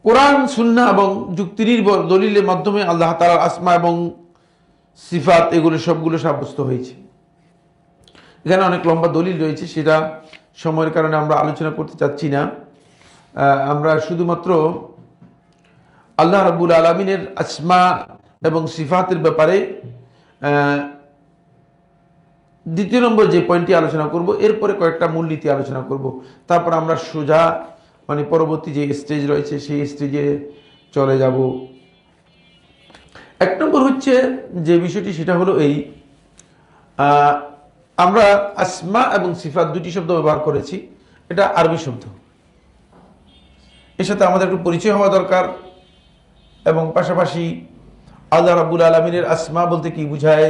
কোরআন, সুন্নাহ এবং যুক্তিনির্ভর দলিলের মাধ্যমে আল্লাহ তাআলার আসমা এবং সিফাত এগুলো সবগুলো সাব্যস্ত হয়েছে। এখানে অনেক লম্বা দলিল রয়েছে, সেটা সময়ের কারণে আমরা আলোচনা করতে চাচ্ছি না। আমরা শুধুমাত্র আল্লাহ রাব্বুল আলামিনের আসমা এবং সিফাতের ব্যাপারে দ্বিতীয় নম্বর যে পয়েন্টটি আলোচনা করব, এরপরে কয়েকটা মূলনীতি আলোচনা করব। তারপর আমরা সোজা মানে পরবর্তী যে স্টেজ রয়েছে সেই স্টেজে চলে যাব। এক নম্বর হচ্ছে যে বিষয়টি সেটা হলো এই আমরা আসমা এবং সিফাত দুটি শব্দ ব্যবহার করেছি, এটা আরবি শব্দ। এর সাথে আমাদের একটু পরিচয় হওয়া দরকার এবং পাশাপাশি আল্লাহ রাব্বুল আলামিনের আসমা বলতে কি বোঝায়,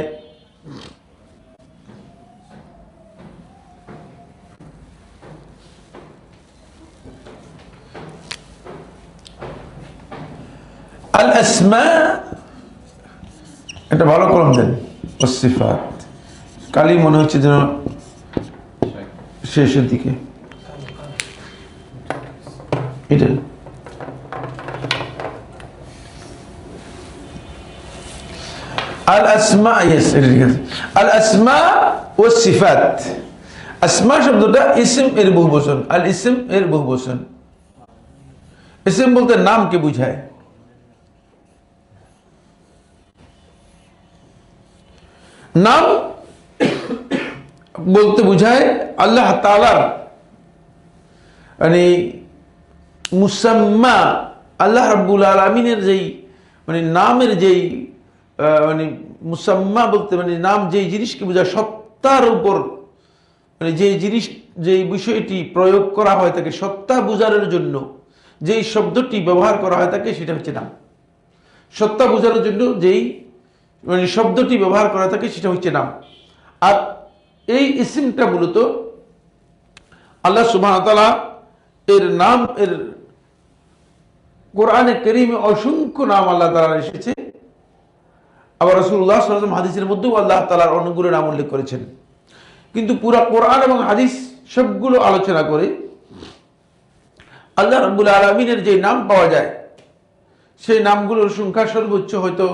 আল আসমা একটা ভালো কলম দেন। ওয়াসিফাত কালি মনে হচ্ছে যেন শেষের দিকে। এটা আল আসমা, ইয়েস এটা ঠিক আছে। আল আসমা ওয়াস সিফাত। আসমা শব্দটা ইসম এর বহুবচন, আল ইসম এর বহুবচন। ইসম বলতে নামকে বুঝায়। নাম বলতে বুঝায় আল্লাহ তাআলার মানে মুসাম্মা, আল্লাহ রাব্বুল আলামিনের যেই মানে নামের যেই মানে মুসাম্মা বলতে মানে নাম যেই জিনিসকে বোঝায় সত্তার উপর, মানে যেই জিনিস যেই বিষয়টি প্রয়োগ করা হয় তাকে সত্তা বোঝানোর জন্য যেই শব্দটি ব্যবহার করা হয় তাকে সেটা হচ্ছে নাম। সত্তা বোঝানোর জন্য যেই মানে শব্দটি ব্যবহার করা থাকে সেটা হচ্ছে নাম। আর এই ইসিমটা মূলত আল্লাহ সুবহানাহু ওয়া তাআলা এর নাম, এর কোরআনে কারীমে অসংখ্য নাম আল্লাহ তাআলা এসেছে। আবার রাসূলুল্লাহ সাল্লাল্লাহু আলাইহি ওয়াসাল্লাম হাদিসের মধ্যেও আল্লাহ তাআলার অনেকগুলো নাম উল্লেখ করেছেন। কিন্তু পুরা কোরআন এবং হাদিস সবগুলো আলোচনা করে আল্লাহ রাব্বুল আলামিনের যে নাম পাওয়া যায় সেই নামগুলোর সংখ্যা সর্বোচ্চ হয়তো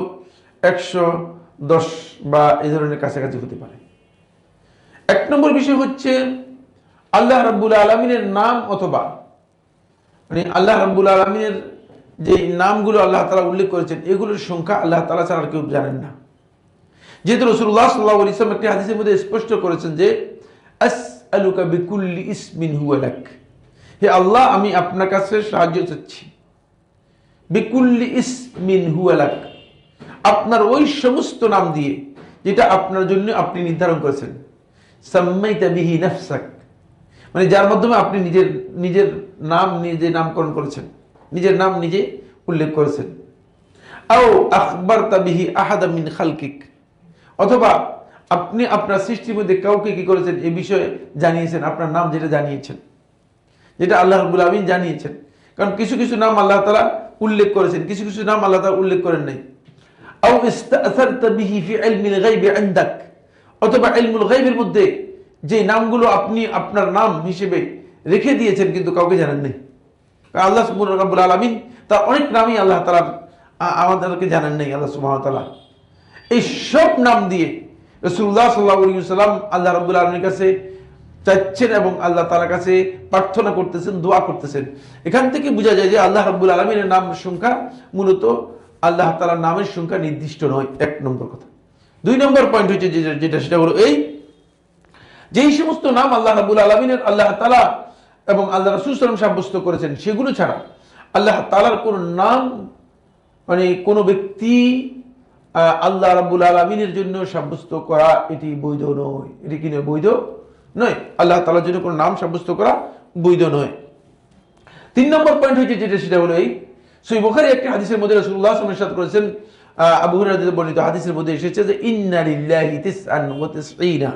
110 বা এই ধরনের কাছাকাছি হতে পারে। এক নম্বর বিষয় হচ্ছে আল্লাহ রাব্বুল আলামিনের নাম অথবা মানে আল্লাহ রাব্বুল আলামিনের যে নামগুলো আল্লাহ তাআলা উল্লেখ করেছেন এগুলোর সংখ্যা আল্লাহ তাআলা ছাড়া আর কেউ জানেন না। যেহেতু রাসূলুল্লাহ সাল্লাল্লাহু আলাইহি ওয়াসাল্লাম একটি হাদিসের মধ্যে স্পষ্ট করেছেন যে আসআলুকা বিকুল্লি ইসমিন হুয়া লাক, হে আল্লাহ আমি আপনার কাছে সাহায্য চাচ্ছি। বিকুল্লি ইসমিন হুয়া লাক, আপনার ওই সমস্ত নাম দিয়ে যেটা আপনার জন্য আপনি নির্ধারণ করেছেন। সাম্মাইতা বিহি নাফসাক, মানে যার মাধ্যমে আপনি নিজের নাম নিজে নামকরণ করেছেন, নিজের নাম নিজে উল্লেখ করেছেন। আও আখবারতা বিহি আহাদা মিন খালকিক, অথবা আপনি আপনার সৃষ্টির মধ্যে কাউকে কি করেছেন এই বিষয়ে জানিয়েছেন, আপনার নাম যেটা জানিয়েছেন, যেটা আল্লাহ রাব্বুল আলামিন জানিয়েছেন। কারণ কিছু কিছু নাম আল্লাহ তাআলা উল্লেখ করেছেন, কিছু কিছু নাম আল্লাহ তাআলা উল্লেখ করেন নাই। আও ইস্তাআসারতা বিহি ফি ইলমিল গায়বি ইনদাক, অথবা ইলমুল গায়বের মধ্যে যে নামগুলো আপনি আপনার নাম হিসেবে রেখে দিয়েছেন কিন্তু কাউকে জানেন নাই। আল্লাহ সুবহানাহু রাব্বুল আলামিন তার অনেক নামই আল্লাহ তাআলা আমাদেরকে জানেন নাই। আল্লাহ সুবহানাহু ওয়া তাআলা এই সব নাম দিয়ে রাসূলুল্লাহ সাল্লাল্লাহু আলাইহি ওয়াসাল্লাম আল্লাহ রাব্বুল আলামিনের কাছে চাচ্ছেন এবং আল্লাহ তাআলার কাছে প্রার্থনা করতেছেন, দোয়া করতেছেন। এখান থেকে বোঝা যায় যে আল্লাহ রাব্বুল আলামিনের নাম সংখ্যা মূলত আল্লাহ তাআলার নামের সংখ্যা নির্দিষ্ট নয়, এক নম্বর কথা। দুই নম্বর পয়েন্ট হচ্ছে যেটা সেটা হলো এই যেই সমস্ত নাম আল্লাহ রাব্বুল আলামিনের আল্লাহ তাআলা এবং আল্লাহ রাসূল সাল্লাল্লাহু আলাইহি ওয়াসাল্লাম সাব্যস্ত করেছেন সেগুলো ছাড়া আল্লাহ তাআলার কোন নাম মানে কোন ব্যক্তি আল্লাহ রাব্বুল আলামিনের জন্য সাব্যস্ত করা এটি বৈধ নয়। এটি কি নয়? বৈধ নয়। আল্লাহ তাআলার জন্য কোন নাম সাব্যস্ত করা বৈধ নয়। তিন নম্বর পয়েন্ট হচ্ছে যেটা সেটা হলো এই সহিহ বুখারী একটি হাদিসের মধ্যে রাসূলুল্লাহ সাল্লাল্লাহু আলাইহি ওয়াসাল্লাম ইরশাদ করেছেন, আবু হুরায়রা থেকে বর্ণিত হাদিসের মধ্যে এসেছে যে ইন্না লিল্লাহি তিসআন ওয়া তিসঈনা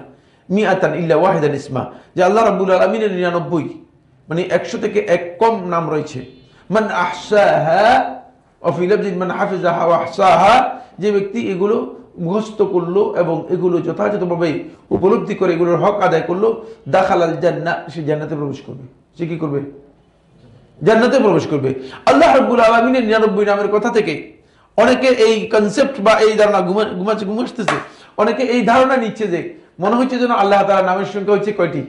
মিআতান ইল্লা ওয়াহিদান ইসমা, যে আল্লাহ রাব্বুল আলামিনের 99 মানে 100 থেকে এক কম নাম রয়েছে। মান আহসাহা ওয়া ফি লাফজিন মান হাফিজাহা ওয়া আহসাহা, যে ব্যক্তি এগুলো মুখস্থ করলো এবং এগুলো যথাযথভাবে উপলব্ধি করে এগুলোর হক আদায় করলো, দাখালাল জান্নাহ, সে জান্নাতে প্রবেশ করবে। সে কি করবে? জান্নাতে প্রবেশ করবে। আল্লাহ রাব্বুল আলামিনের 99 নামের কথা থেকে অনেকে এই কনসেপ্ট বা এই ধারণা ঘুমাচ্ছে, অনেকে এই ধারণা নিচ্ছে যে মনে হচ্ছে যেন আল্লাহ তাআলার নামের সংখ্যা হচ্ছে কয়টি?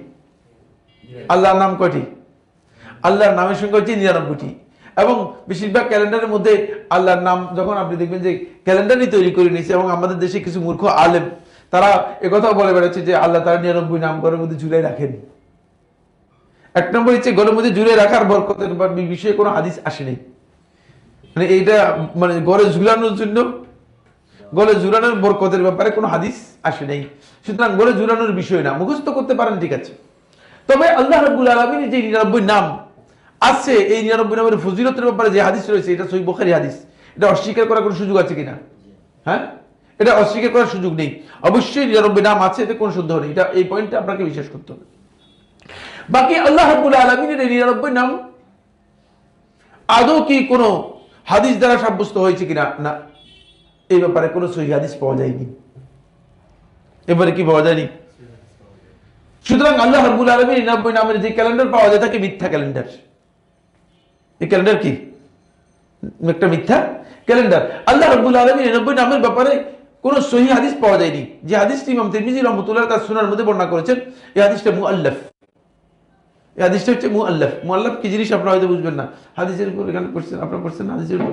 আল্লাহর নাম কয়টি? আল্লাহর নামের সংখ্যা হচ্ছে 99টি। এবং বেশিরভাগ ক্যালেন্ডারের মধ্যে আল্লাহর নাম যখন আপনি দেখবেন যে ক্যালেন্ডারই তৈরি করে নিয়েছে, এবং আমাদের দেশে কিছু মূর্খ আলেম তারা একথাও বলে বেড়াচ্ছে যে আল্লাহ তাআলা 99 নাম ঘরের মধ্যে ঝুলাই রাখেন। এক নম্বর হচ্ছে ঘরের মধ্যে ঝুলে রাখার বরকতের বিষয়ে কোনো হাদিস আসেনি। মানে এইটা মানে ঘরে ঝুলানোর জন্য, ঘরে ঝুলানোর বরকতের ব্যাপারে কোনো হাদিস আসে নাই। সুতরাং ঘরে ঝুলানোর বিষয় না, মুখস্থ করতে পারেন ঠিক আছে। তবে আল্লাহ রাব্বুল আলামিনের যে 99 নাম আছে, এই 99 নামের ফজিলতের ব্যাপারে যে হাদিস রয়েছে এটা সহিহ বুখারী হাদিস। এটা অস্বীকার করার কোনো সুযোগ আছে কিনা? হ্যাঁ, এটা অস্বীকার করার সুযোগ নেই। অবশ্যই 99 নাম আছে, এতে কোনো সন্দেহ নেই। এটা এই পয়েন্টটা আপনাকে বিশ্বাস করতে হবে। বাকি আল্লাহ রাব্বুল আলামিনের এই 99 নাম আদৌ কি কোনো হাদিস দ্বারা সাব্যস্ত হয়েছে কিনা? না। এই ব্যাপারে কোনো সহিহ হাদিস পাওয়া যায়নি। এবারে কি পাওয়া যায়নি? সুতরাং আল্লাহ রাব্বুল আলামিন 99 নামের যে ক্যালেন্ডার পাওয়া যায় তাকে মিথ্যা ক্যালেন্ডার। এই ক্যালেন্ডার কি? একটা মিথ্যা ক্যালেন্ডার। আল্লাহ রাব্বুল আলামিন 99 নামের ব্যাপারে কোন সহিহ হাদিস পাওয়া যায়নি। যে হাদিসটি ইমাম তিরমিজি রাহমাতুল্লাহ তার সুনানের মধ্যে বর্ণনা করেছেন, এই হাদিসটা মুআল্লাফ। এই হাদিসটা হচ্ছে মুআল্লাফ। মুআল্লাফ কি জিনিস আপনারা হয়তো বুঝবেন না। হাদিসের উপর এখানে পড়ছেন, আপনারা পড়ছেন না হাদিসের উপর?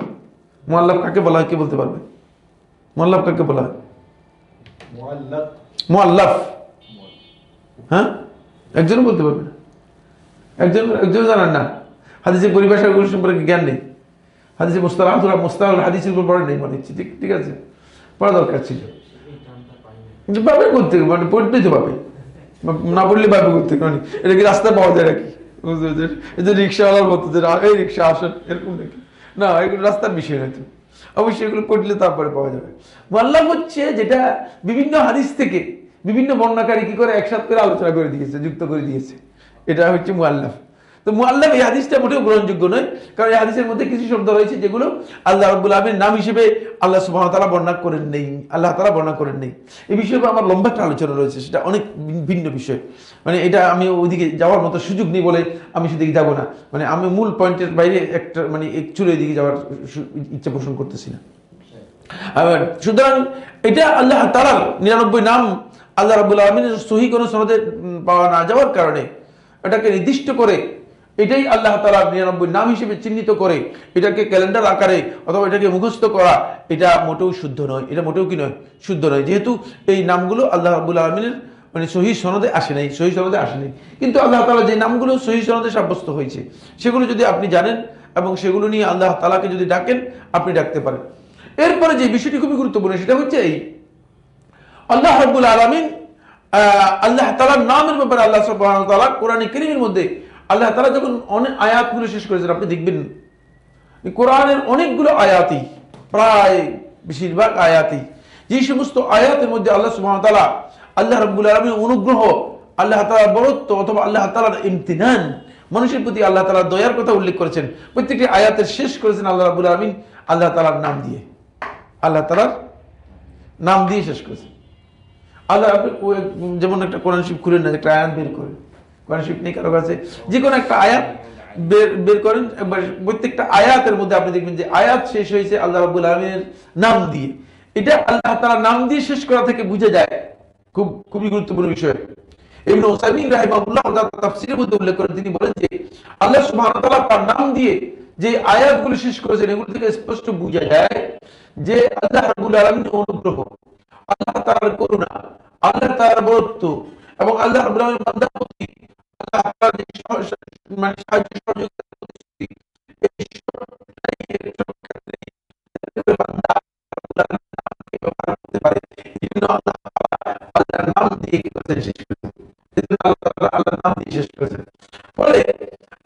মুআল্লাফ কাকে বলা হয় কে বলতে পারবে? মুআল্লাফ কাকে বলা হয়? মুআল্লাফ, হ্যাঁ, একজনও বলতে পারবে না। একজন জানেন না, হাদিসের পরিভাষাগুলো সম্পর্কে জ্ঞান নেই। হাদিসে মুস্তালাহুল হাদিসের উপর পড়ে নেই মনে হচ্ছে। ঠিক আছে, পড়া দরকার ছিল, কিন্তু পাবে করতে, মানে পড়তেই তো পাবে, না পড়লে পাবে করতে। মানে এটা কি রাস্তায় পাওয়া যায় নাকি? বুঝতে এই যে রিক্সাওয়ালার মতো যে এই রিক্সা আসেন এরকম নাকি? না, এগুলো রাস্তার বিষয় নয়। তো অবশ্যই এগুলো পড়লে তারপরে পাওয়া যাবে। মুআল্লাফ হচ্ছে যেটা বিভিন্ন হাদিস থেকে বিভিন্ন বর্ণনাকারী কি করে একসাথে করে আলোচনা করে দিয়েছে, যুক্ত করে দিয়েছে, এটা হচ্ছে মুআল্লাফ। তো মুআল্লাফ এই হাদিসটা মোটেও গ্রহণযোগ্য নয়, কারণ এই হাদিসের মধ্যে কিছু শব্দ রয়েছে যেগুলো আল্লাহ রাব্বুল আলামিনের নাম হিসেবে আল্লাহ সুবহানাহু ওয়া তাআলা বর্ণনা করেন নেই, আল্লাহ তাআলা বর্ণনা করেন নেই। এই বিষয়ে আমার লম্বা একটা আলোচনা রয়েছে, সেটা অনেক ভিন্ন বিষয়। মানে এটা আমি ওইদিকে যাওয়ার মতো সুযোগ নেই বলে আমি সেদিকে যাব না। মানে আমি মূল পয়েন্টের বাইরে একটা মানে একচুয়ালি এদিকে যাওয়ার ইচ্ছা পোষণ করতেছি না। সুতরাং এটা আল্লাহ তাআলার 99 নাম আল্লাহ রাব্বুল আলামিনের সহিহ কোনো সনদে পাওয়া না যাওয়ার কারণে এটাকে নির্দিষ্ট করে, এটাই আল্লাহ তাআলার 99 নাম হিসেবে চিহ্নিত করে এটাকে ক্যালেন্ডার আকারে অথবা এটাকে মুখস্থ করা, এটা মোটেও শুদ্ধ নয়। এটা মোটেও কি নয়? শুদ্ধ নয়। যেহেতু এই নামগুলো আল্লাহ রাব্বুল আলামিনের মানে সহিহ সনদে আসে নাই, সহিহ সনদে আসে নাই। কিন্তু আল্লাহ তাআলা যে নামগুলো সহিহ সনদে সাব্যস্ত হয়েছে সেগুলো যদি আপনি জানেন এবং সেগুলো নিয়ে আল্লাহ তাআলাকে যদি ডাকেন, আপনি ডাকতে পারেন। এরপরে যে বিষয়টি খুবই গুরুত্বপূর্ণ সেটা হচ্ছে এই আল্লাহ রাব্বুল আলামিন আল্লাহ তাআলার নামের ব্যাপারে আল্লাহ সুবহানাহু ওয়া তাআলা কোরআনে কারীমের মধ্যে আল্লাহ তাআলা যখন অনেক আয়াতগুলো শেষ করেছেন, আপনি দেখবেন কোরআনের অনেকগুলো আয়াতই, প্রায় বেশিরভাগ আয়াতই, যে সমস্ত আয়াতের মধ্যে আল্লাহ সুবহানাহু ওয়া তাআলা আল্লাহ রাব্বুল আলামিনের অনুগ্রহ, আল্লাহ তাআলার বরত্ব অথবা আল্লাহ তাআলার ইমতিনান, মানুষের প্রতি আল্লাহ তাআলার দয়ার কথা উল্লেখ করেছেন, প্রত্যেকটি আয়াতের শেষ করেছেন আল্লাহ রাব্বুল আলামিন আল্লাহ তাআলার নাম দিয়ে। আল্লাহ তাআলার নাম দিয়ে শেষ করেছেন। আল্লাহ যেমন একটা কোরআন শরীফ খুলেন না, একটা আয়াত বের করেন, কোরআন শরীফ নেই কারো কাছে, যে কোনো একটা আয়াত বের করেন, প্রত্যেকটা আয়াতের মধ্যে আপনি দেখবেন যে আয়াত শেষ হয়েছে আল্লাহ রাব্বুল আলামিনের নাম দিয়ে। এটা আল্লাহ তাআলার নাম দিয়ে শেষ করা থেকে বুঝে যায়, খুবই গুরুত্বপূর্ণ বিষয়। ইবনে উসাইমিন রাহিমাহুল্লাহ তাফসীরের মধ্যে উল্লেখ করেন, তিনি বলেন যে আল্লাহ সুবহানাহু ওয়া তাআলা তার নাম দিয়ে যে আয়াতগুলো শেষ করেছেন এগুলো থেকে স্পষ্ট বোঝা যায় যে আল্লাহ রাব্বুল আলামিনের অনুগ্রহ, আল্লাহ তাআলার করুণা, আল্লাহ তাআলার বরত্ব এবং আল্লাহ রাব্বুল আলামিনের বান্দার প্রতি আল্লাহ তাআলার যে মানে সাহায্য সহযোগিতা বান্দা ব্যবহার করতে পারে। এজন্য আল্লাহ আল্লাহর নাম দিয়ে কি করেছেন? শেষ করেছেন। এজন্য আল্লাহর নাম দিয়ে শেষ করেছেন। ফলে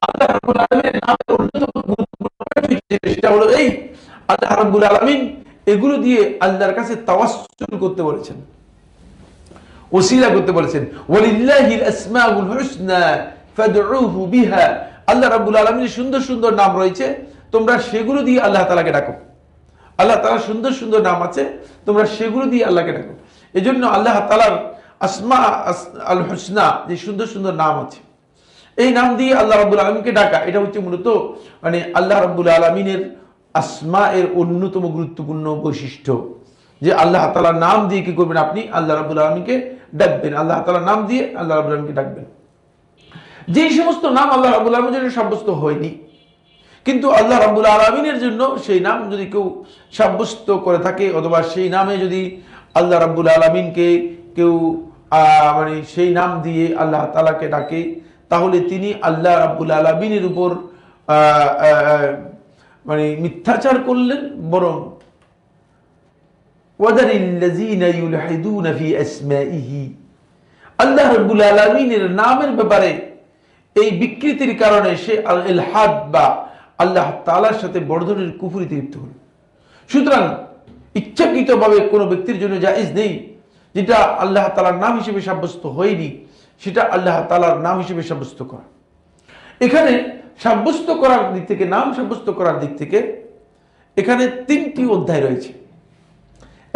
আল্লাহ রাব্বুল আলামিনের নামের অন্যতম গুরুত্বপূর্ণ সেটা হলো এই আল্লাহ রাব্বুল আলামিন এগুলো দিয়ে আল্লাহর কাছে তাওয়াসসুল করতে বলেছেন, ওসিলা করতে বলেছেন। ওয়ালিল্লাহিল আসমাউল হুসনা ফাদউহু বিহা, আল্লাহ রাব্বুল আলামিনের সুন্দর সুন্দর নাম রয়েছে, তোমরা সেগুলো দিয়ে আল্লাহ তাআলাকে ডাকো। আল্লাহ তাআলার সুন্দর সুন্দর নাম আছে, তোমরা সেগুলো দিয়ে আল্লাহকে ডাকো। এজন্য আল্লাহ তাআলার আসমা আল হুসনা, যে সুন্দর সুন্দর নাম আছে, এই নাম দিয়ে আল্লাহ রাব্বুল আলামিনকে ডাকা, এটা হচ্ছে মূলত মানে আল্লাহ রাব্বুল আলামিনের আসমা এর অন্যতম গুরুত্বপূর্ণ বৈশিষ্ট্য, যে আল্লাহ তাআলার নাম দিয়ে কি করবেন? আপনি আল্লাহ রাব্বুল আলামিনকে ডাকবেন, আল্লাহ তাআলার নাম দিয়ে আল্লাহ রাব্বুল আলামিনকে ডাকবেন। যে সমস্ত নাম আল্লাহ রাব্বুল আলামিনের জন্য সাব্যস্ত হয়নি, কিন্তু আল্লাহ রাব্বুল আলামিনের জন্য সেই নাম যদি কেউ সাব্যস্ত করে থাকে অথবা সেই নামে যদি আল্লাহ রাব্বুল আলামিনকে কেউ মানে সেই নাম দিয়ে আল্লাহ তাআলাকে ডাকে, তাহলে তিনি আল্লাহ রাব্বুল আলামিনের উপর মানে মিথ্যাচার করলেন। বরং ওয়াদারিল্লাযীনা ইউলহিদুনা ফি আসমাইহি, আল্লাহ রাব্বুল আলামিনের নামের ব্যাপারে এই বিকৃতির কারণে সে আল ইলহাদ বা আল্লাহ তাআলার সাথে বড় ধরনের কুফরিতে লিপ্ত হল। সুতরাং ইচ্ছাকৃতভাবে কোনো ব্যক্তির জন্য জায়েজ নেই যেটা আল্লাহ তাআলার নাম হিসেবে সাব্যস্ত হয়নি সেটা আল্লাহ তাআলার নাম হিসেবে সাব্যস্ত করা। এখানে সাব্যস্ত করার দিক থেকে, নাম সাব্যস্ত করার দিক থেকে এখানে 3টি অধ্যায় রয়েছে।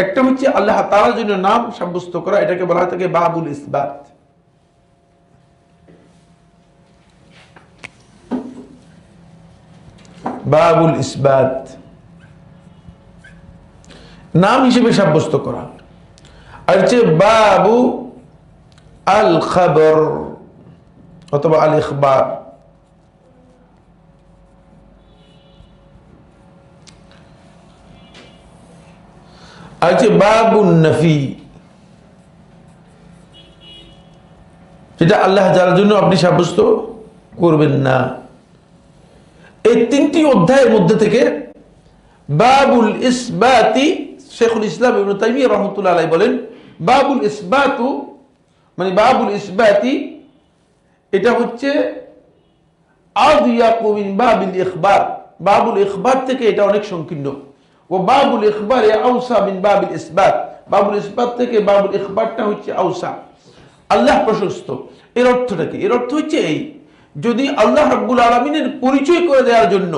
একটা হচ্ছে আল্লাহ তাআলার জন্য নাম সাব্যস্ত করা, এটাকে বলা হয় থাকে বাবুল ইসবাত। বাবুল ইসবাত নাম হিসেবে সাব্যস্ত করা। আর হচ্ছে বাবু আল খবর অথবা আল ইখবার। আর হচ্ছে বাবুন নফি, যেটা আল্লাহ তাআলার জন্য আপনি সাব্যস্ত করবেন না। এই তিনটি অধ্যায়ের মধ্যে থেকে বাবুল ইসবাতি, শেখুল ইসলাম ইবনে তাইমিয়া রাহমাতুল্লাহ আলাইহি বলেন বাবুল ইসবাতু মানে বাবুল ইসবাতি এটা হচ্ছে আযয়াকু মিন বাবিল ইখবার। বাবুল ইখবার থেকে এটা অনেক সংকীর্ণ। ও বাবুল ইখবার আওসা মিন বাবিল ইসবাত। বাবুল ইসবাত থেকে বাবুল ইখবারটা হচ্ছে আওসা, আল্লাহ প্রশস্ত। এর অর্থটা কি? এর অর্থ হচ্ছে এই, যদি আল্লাহ রাব্বুল আলামিনের পরিচয় করে দেওয়ার জন্য,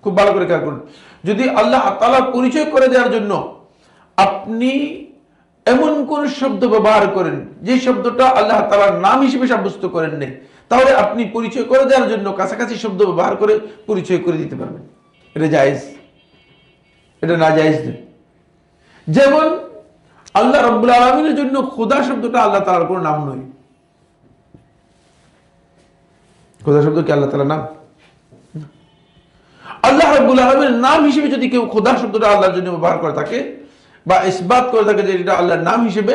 খুব ভালো করে খেয়াল করুন, যদি আল্লাহ তাআলার পরিচয় করে দেওয়ার জন্য আপনি এমন কোন শব্দ ব্যবহার করেন যে শব্দটা আল্লাহ তাআলার নাম হিসেবে সাব্যস্ত করেন নাই, তাহলে আপনি পরিচয় করে দেওয়ার জন্য কাছাকাছি শব্দ ব্যবহার করে পরিচয় করে দিতে পারবেন। এটা জায়েজ, এটা না জায়েজ নয়। যেমন আল্লাহ রাব্বুল আলামিনের জন্য খোদা শব্দটা আল্লাহ তাআলার কোনো নাম নয়। খোদা শব্দ কি আল্লাহ তাআলার নাম? আল্লাহ রাব্বুল আলামিনের নাম হিসেবে যদি কেউ খোদা শব্দটা আল্লাহর জন্য ব্যবহার করে থাকে বা ইসবাত করে থাকে যে এটা আল্লাহর নাম হিসেবে,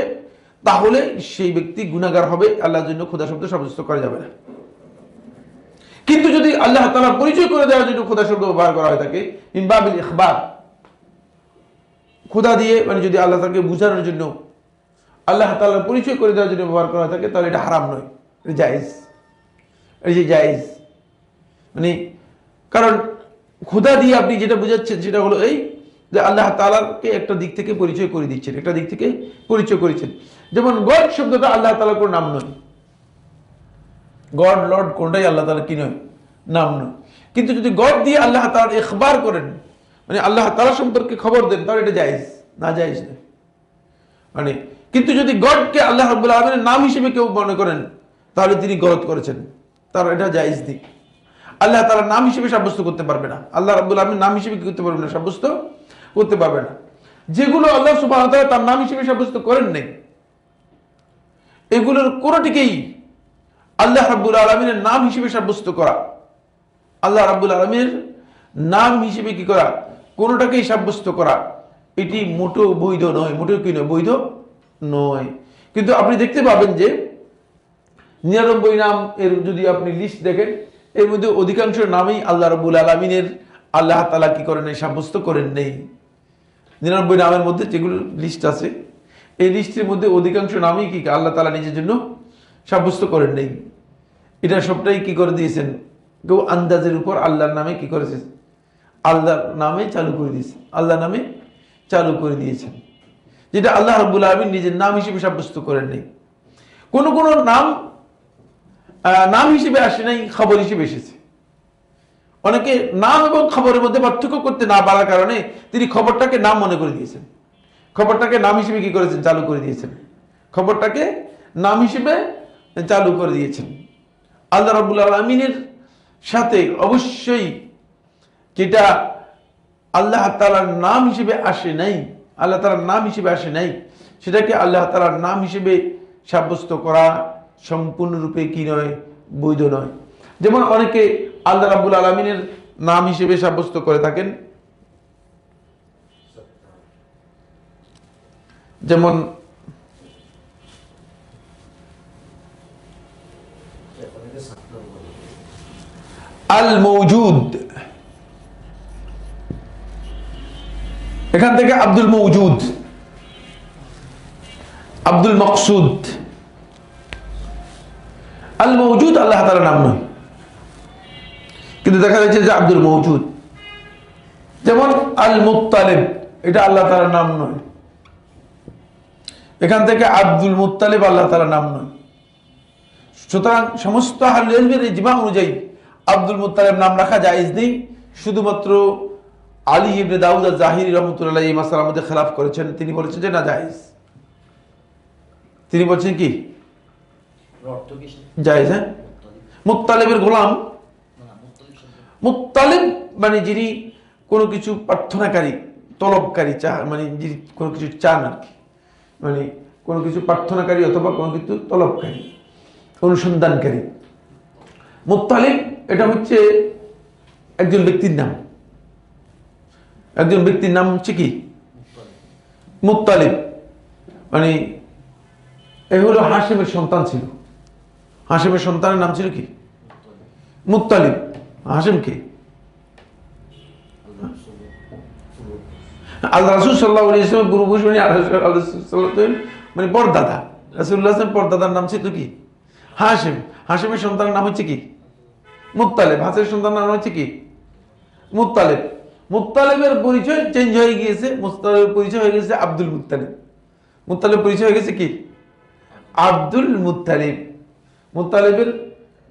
তাহলে সেই ব্যক্তি গুনাহগার হবে, আল্লাহর জন্য খোদা শব্দ সাব্যস্ত করা যাবে না। কিন্তু যদি আল্লাহ তাআলার পরিচয় করে দেওয়ার জন্য খোদা শব্দ ব্যবহার করা হয় থাকে মিন বাবিল ইখবার, খোদা দিয়ে মানে যদি আল্লাহ তাআলাকে বোঝানোর জন্য আল্লাহ তাআলার পরিচয় করে দেওয়ার জন্য ব্যবহার করা থাকে, তাহলে এটা হারাম নয়, এটা জায়েজ। এই যে জায়েজ মানে, কারণ খোদা দিয়ে আপনি যেটা বুঝাচ্ছেন সেটা হলো এই যে আল্লাহ তাআলাকে একটা দিক থেকে পরিচয় করে দিচ্ছেন, একটা দিক থেকে পরিচয় করেছেন। যেমন গড শব্দটা আল্লাহ তাআলার কোনো নাম নয়, গড লর্ড কোনটাই আল্লাহ তাআলার কি নয়, নাম নয়। কিন্তু যদি গড দিয়ে আল্লাহ তাআলার ইখবার করেন মানে আল্লাহ তাআলা সম্পর্কে খবর দেন, তাহলে এটা জায়েজ, না জায়েজ নয়। মানে কিন্তু যদি গডকে আল্লাহ রাব্বুল আলামিনের নাম হিসেবে কেউ মনে করেন, তাহলে তিনি গলত করেছেন, তার এটা জায়েজ নেই। আল্লাহ তাআলার নাম হিসেবে সাব্যস্ত করতে পারবে না, আল্লাহ রাব্বুল আলামিনের নাম হিসেবে কি করতে পারবে না, সাব্যস্ত করতে পারবে না। যেগুলো আল্লাহ সুবহানাহু ওয়া তাআলা তার নাম হিসেবে সাব্যস্ত করেন নাই, এগুলোর কোনটিকেই আল্লাহ রাব্বুল আলামিনের নাম হিসেবে সাব্যস্ত করা, আল্লাহ রাব্বুল আলামিনের নাম হিসেবে কি করা, কোনটাকেই সাব্যস্ত করা, এটি মোটেও বৈধ নয়, মোটেও কি নয়, বৈধ নয়। কিন্তু আপনি দেখতে পাবেন যে 99 নাম এর যদি আপনি লিস্ট দেখেন, এর মধ্যে অধিকাংশ নামই আল্লাহ রাব্বুল আলামিনের আল্লাহ তাআলা কি করেন নাই, সাব্যস্ত করেন নেই। 99 নামের মধ্যে যেগুলো লিস্ট আছে, এই লিস্টের মধ্যে অধিকাংশ নামই কি আল্লাহ তাআলা নিজের জন্য সাব্যস্ত করেন নেই। এটা সবটাই কি করে দিয়েছেন, কেউ আন্দাজের উপর আল্লাহর নামে কি করেছে, আল্লাহর নামে চালু করে দিয়েছে, আল্লাহ নামে চালু করে দিয়েছেন, যেটা আল্লাহ রাব্বুল আলামিন নিজের নাম হিসেবে সাব্যস্ত করেন নেই। কোন কোন নাম নাম হিসেবে আসে নাই, খবর হিসেবে এসেছে। অনেকে নাম এবং খবরের মধ্যে পার্থক্য করতে না পারার কারণে তিনি খবরটাকে নাম মনে করে দিয়েছেন, খবরটাকে নাম হিসেবে কি করেছেন, চালু করে দিয়েছেন, খবরটাকে নাম হিসেবে চালু করে দিয়েছেন। আল্লাহ রাব্বুল আলামিনের সাথে অবশ্যই যেটা আল্লাহ তাআলার নাম হিসেবে আসে নাই, আল্লাহ তাআলার নাম হিসেবে আসে নাই, সেটাকে আল্লাহ তাআলার নাম হিসেবে সাব্যস্ত করা সম্পূর্ণরূপে কি নয়, বৈধ নয়। যেমন অনেকে আল্লাহ রাব্বুল আলামিনের নাম হিসেবে সাব্যস্ত করে থাকেন, যেমন আল মওজুদ, এখান থেকে আব্দুল মওজুদ, আব্দুল মকসুদ। আল মওজুদ আল্লাহ তাআলার নাম নয়, কিন্তু দেখা যাচ্ছে যে আব্দুল মওজুদ। যেমন আল মুত্তালিব, এটা আল্লাহ তাআলার নাম নয়, এখান থেকে আব্দুল মুত্তালিব আল্লাহ তাআলার নাম নয়। সুতরাং সমস্ত আহলে ইলমের ইজমা অনুযায়ী আব্দুল মুত্তালিব নাম রাখা জায়েজ নেই, শুধুমাত্র আলী ইবনে দাউদ আয-যাহিরি রাহমাতুল্লাহ এই মাসআলার মধ্যে খেলাফ করেছেন, তিনি বলেছেন যে না জায়েজ। তিনি বলছেন কি জায়েজ। হ্যাঁ, মুত্তালিবের গোলাম, মুত্তালিব মানে যিনি কোনো কিছু প্রার্থনাকারী, তলবকারী, মানে যিনি কোনো কিছু চান আর কি, মানে কোনো কিছু প্রার্থনাকারী অথবা কোনো কিছু তলবকারী, অনুসন্ধানকারী। মুত্তালিব এটা হচ্ছে একজন ব্যক্তির নাম। একজন ব্যক্তির নাম হচ্ছে কি মুত্তালিব। মানে এই হলো হাশিমের সন্তান ছিল, হাশিমের সন্তানের নাম ছিল কি মুত্তালিব। হাশিম কে? আল্লাহ রাসূল সাল্লাল্লাহু আলাইহি ওয়াসাল্লাম গুরু বংশী, মানে পরদাদা রাসূলুল্লাহ পরদাদার নাম ছিল কি হাশিম। হাশিমের সন্তানের নাম হচ্ছে কি মুত্তালিব। হাশিমের সন্তানের নাম হচ্ছে কি মুত্তালিব। মুত্তালিবের পরিচয় চেঞ্জ হয়ে গিয়েছে, মুত্তালিবের পরিচয় হয়ে গেছে আব্দুল মুত্তালিব। মুত্তালিব পরিচয় হয়ে গেছে কি আব্দুল মুত্তালিব। মুত্তালিবের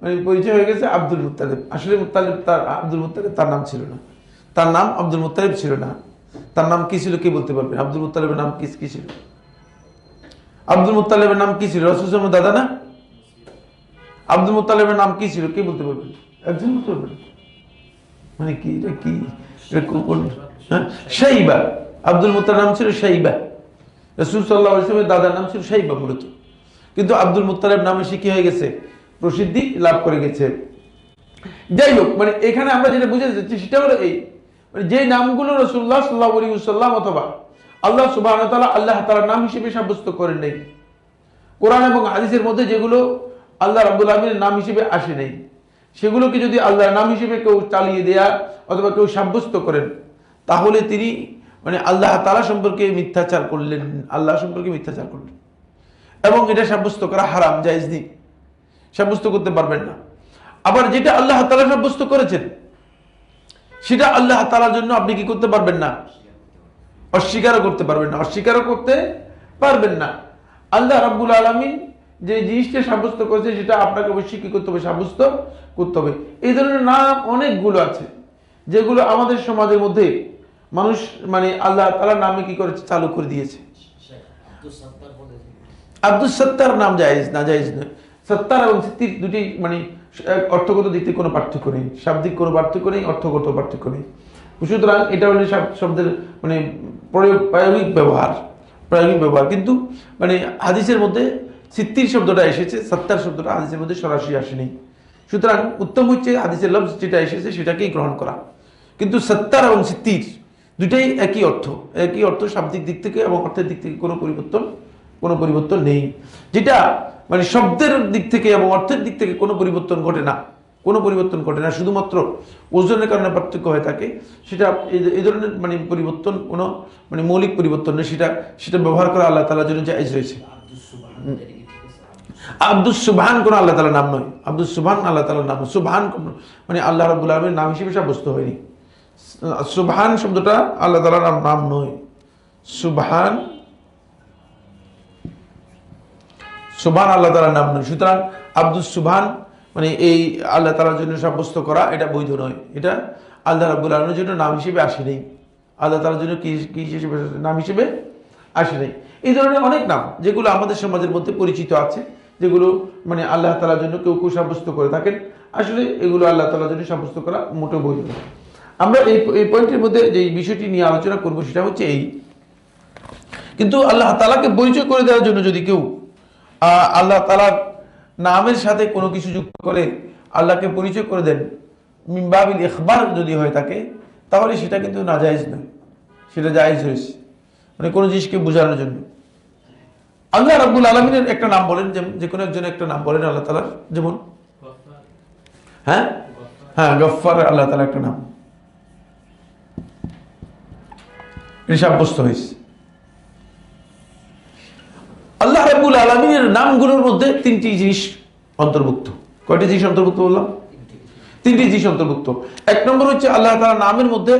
মানে পরিচয় হয়ে গেছে আব্দুল মুত্তালিব। আসলে মুত্তালিব তার আব্দুল মুত্তালিব তার নাম ছিল না, তার নাম আব্দুল মুত্তালিব ছিল না। তার নাম কি ছিল কে বলতে পারবেন? আব্দুল মুত্তালিবের নাম কি ছিল? আব্দুল মুত্তালিবের নাম কি ছিল? রাসূল সাল্লাল্লাহু দাদা না? আব্দুল মুত্তালিবের নাম কি ছিল কে বলতে পারবেন? একজন বলতে পারবেন? মানে কি এটা কি শাইবা। আব্দুল মুত্তালিব নাম ছিল শাইবা। রাসূল সাল্লাল্লাহু আলাইহি ওয়াসাল্লামের দাদার নাম ছিল শাইবা মূলত, কিন্তু আব্দুল মুত্তালিব নামে সে কি হয়ে গেছে প্রসিদ্ধি লাভ করে গেছে। যাই হোক, মানে এখানে আমরা যেটা বুঝতে যাচ্ছি সেটা হলো এই, মানে যে নামগুলো রাসূলুল্লাহ সাল্লাল্লাহু আলাইহি ওয়াসাল্লাম অথবা আল্লাহ সুবহানাহু ওয়া তাআলা আল্লাহ তাআলার নাম হিসেবে সাব্যস্ত করেন নাই, কোরআন এবং হাদিসের মধ্যে যেগুলো আল্লাহ রাব্বুল আলামিনের নাম হিসেবে আসে নাই, সেগুলোকে যদি আল্লাহর নাম হিসেবে কেউ চালিয়ে দেয়া অথবা কেউ সাব্যস্ত করেন, তাহলে তিনি মানে আল্লাহ তাআলা সম্পর্কে মিথ্যাচার করলেন, আল্লাহ সম্পর্কে মিথ্যাচার করলেন। এবং এটা সাব্যস্ত করা হারাম, জায়েজ নেই, সাব্যস্ত করতে পারবেন না। আবার যেটা আল্লাহ তাআলা সাব্যস্ত করেছেন সেটা আল্লাহ তাআলার জন্য আপনি কি করতে পারবেন না? অস্বীকারও করতে পারবেন না, অস্বীকারও করতে পারবেন না। আল্লাহ রাব্বুল আলামিন যে জিনিসটা সাব্যস্ত করেছে সেটা আপনাকে অবশ্যই কি করতে হবে? সাব্যস্ত করতে হবে। এই ধরনের নাম অনেকগুলো আছে যেগুলো আমাদের সমাজের মধ্যে মানুষ মানে আল্লাহ তাআলার নামে কি করেছে? চালু করে দিয়েছে। আব্দুল সত্তার নাম জায়েজ না, জায়েজ নয়। সত্তার এবং সিত্তির দুটি মানে অর্থগত দিক থেকে কোনো পার্থক্য নেই, শাব্দিক কোনো পার্থক্য নেই, অর্থগত পার্থক্য নেই। সুতরাং এটা হলো শব্দের মানে প্রায়োগিক ব্যবহার। কিন্তু মানে হাদিসের মধ্যে সিত্তির শব্দটা এসেছে, সত্তার শব্দটা হাদিসের মধ্যে সরাসরি আসেনি। সুতরাং উত্তম হচ্ছে হাদিসের লফজ যেটা এসেছে সেটাকেই গ্রহণ করা। কিন্তু সত্তার এবং সিত্তির দুটাই একই অর্থ শাব্দিক দিক থেকে এবং অর্থের দিক থেকে কোনো পরিবর্তন নেই। যেটা মানে শব্দের দিক থেকে এবং অর্থের দিক থেকে কোনো পরিবর্তন ঘটে না, শুধুমাত্র ওজনের কারণে পার্থক্য হয়ে থাকে। সেটা এই ধরনের মানে পরিবর্তন কোনো মানে মৌলিক পরিবর্তন নেই, সেটা ব্যবহার করা আল্লাহ তাআলার জন্য জায়েজ রয়েছে। আব্দুস সুবহান কোন আল্লাহ তাআলার নাম নয়, আব্দুস সুবহান আল্লাহ তাআলার নাম। সুবহান মানে আল্লাহ রাব্বুল আলামিনের নাম হিসেবে সাব্যস্ত হয়নি। সুবহান শব্দটা আল্লাহ তাআলার নাম নয়। সুবহান আল্লাহ তাআলার নাম নয়। সুতরাং আব্দুস সুবহান মানে এই আল্লাহ তাআলার জন্য সাব্যস্ত করা এটা বৈধ নয়। এটা আল্লাহ রাব্বুল আলামিনের জন্য নাম হিসেবে আসে নাই, আল্লাহ তাআলার জন্য কি হিসেবে নাম হিসেবে আসে নাই। এই ধরনের অনেক নাম যেগুলো আমাদের সমাজের মধ্যে পরিচিত আছে, যেগুলো মানে আল্লাহ তাআলার জন্য কেউ সাব্যস্ত করে থাকেন, আসলে এগুলো আল্লাহ তাআলার জন্য সাব্যস্ত করা মোটেও বৈধ নয়। আমরা এই পয়েন্টের মধ্যে যে বিষয়টি নিয়ে আলোচনা করব সেটা হচ্ছে এই, কিন্তু আল্লাহ তাআলাকে পরিচয় করে দেওয়ার জন্য যদি কেউ আল্লাহ তাআলার নামের সাথে কোনো কিছু যুক্ত করে আল্লাহকে পরিচয় করে দেন, মিন বাবিল ইখবার যদি হয়ে থাকে, তাহলে সেটা কিন্তু নাজায়েজ নয়, সেটা জায়েজ রয়েছে, মানে কোনো জিনিসকে বোঝানোর জন্য। আল্লাহ রাব্বুল আলামিনের একটা নাম বলেন, যে কোনো একজন একটা নাম বলেন আল্লাহ তাআলার, যেমন হ্যাঁ গফফার আল্লাহ তাআলার একটা নাম, এটা সাব্যস্ত হয়েছে। আল্লাহ রাব্বুল আলামিনের নামগুলোর মধ্যে তিনটি জিনিস অন্তর্ভুক্ত। কয়টি জিনিস অন্তর্ভুক্ত বললাম? তিনটি জিনিস অন্তর্ভুক্ত। এক নম্বর হচ্ছে আল্লাহ তাআলার নামের মধ্যে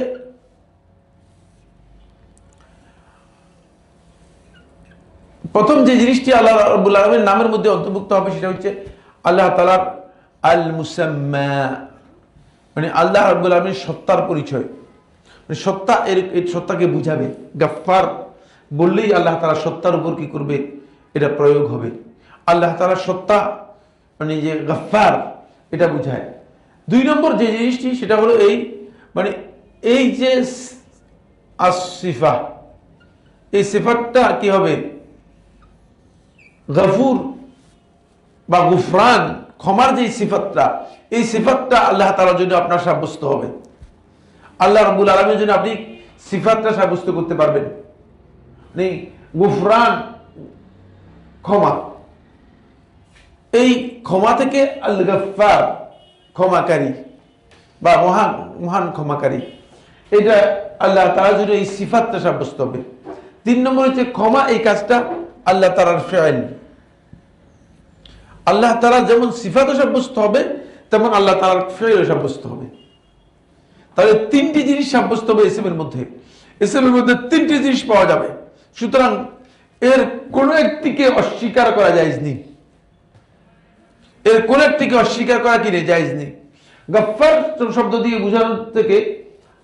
প্রথম যে জিনিসটি আল্লাহ রাব্বুল আলামিনের নামের মধ্যে অন্তর্ভুক্ত হবে সেটা হচ্ছে আল্লাহ তাআলার আল মুসাম্মা, মানে আল্লাহ রাব্বুল আলামিনের সত্তার পরিচয়। সত্তা, এর সত্তাকে বুঝাবে। গাফফার বললেই আল্লাহ তাআলা সত্তার উপর কি করবে, এটা প্রয়োগ হবে। আল্লাহ তাআলা সত্তা মানে যে গাফফার, এটা বুঝায়। 2 নম্বর যে জিনিসটি সেটা হলো এই মানে এই যে আসিফা, এই সিফাতটা কি হবে, গফুর বা গুফরান, ক্ষমার যে সিফাতটা, এই সিফাতটা আল্লাহ তাআলার জন্য আপনার সাব্যস্ত হবে। আল্লাহ রাব্বুল আলামিনের জন্য আপনি সিফাতটা সাব্যস্ত করতে পারবেন। গুফরান ক্ষমা, এই ক্ষমা থেকে আল গফফার ক্ষমাকারী বা মহান ক্ষমাকারী, এটা আল্লাহ তাআলার জন্য এই সিফাতটা সাব্যস্ত হবে। 3 নম্বর হচ্ছে ক্ষমা, এই কাজটা আল্লাহ তাআলার ফেয়েল। আল্লাহ তাআলা যেমন সিফাতও সাব্যস্ত হবে, তেমন আল্লাহ তাআলার ফেয়েলও সাব্যস্ত হবে। তাহলে 3টি জিনিস সাব্যস্ত হবে ইসমের মধ্যে। ইসমের মধ্যে 3টি জিনিস পাওয়া যাবে, সুতরাং এর কোন একটিকে অস্বীকার করা জায়েজ নেই। এর কোন একটিকে অস্বীকার করা কি নেই, জায়েজ নেই। গফফার শব্দ দিয়ে বোঝানোর থেকে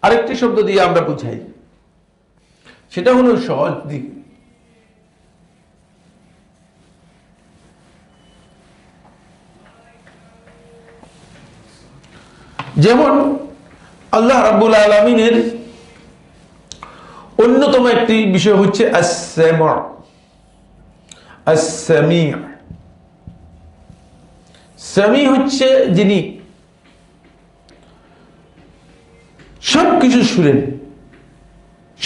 আরেকটি শব্দ দিয়ে আমরা বুঝাই, সেটা হলো সহজ দিক। যেমন আল্লাহ রাব্বুল আলামিনের অন্যতম একটি বিষয় হচ্ছে আস-সামি', আস-সামি'। সামি হচ্ছে যিনি সবকিছু শুনেন,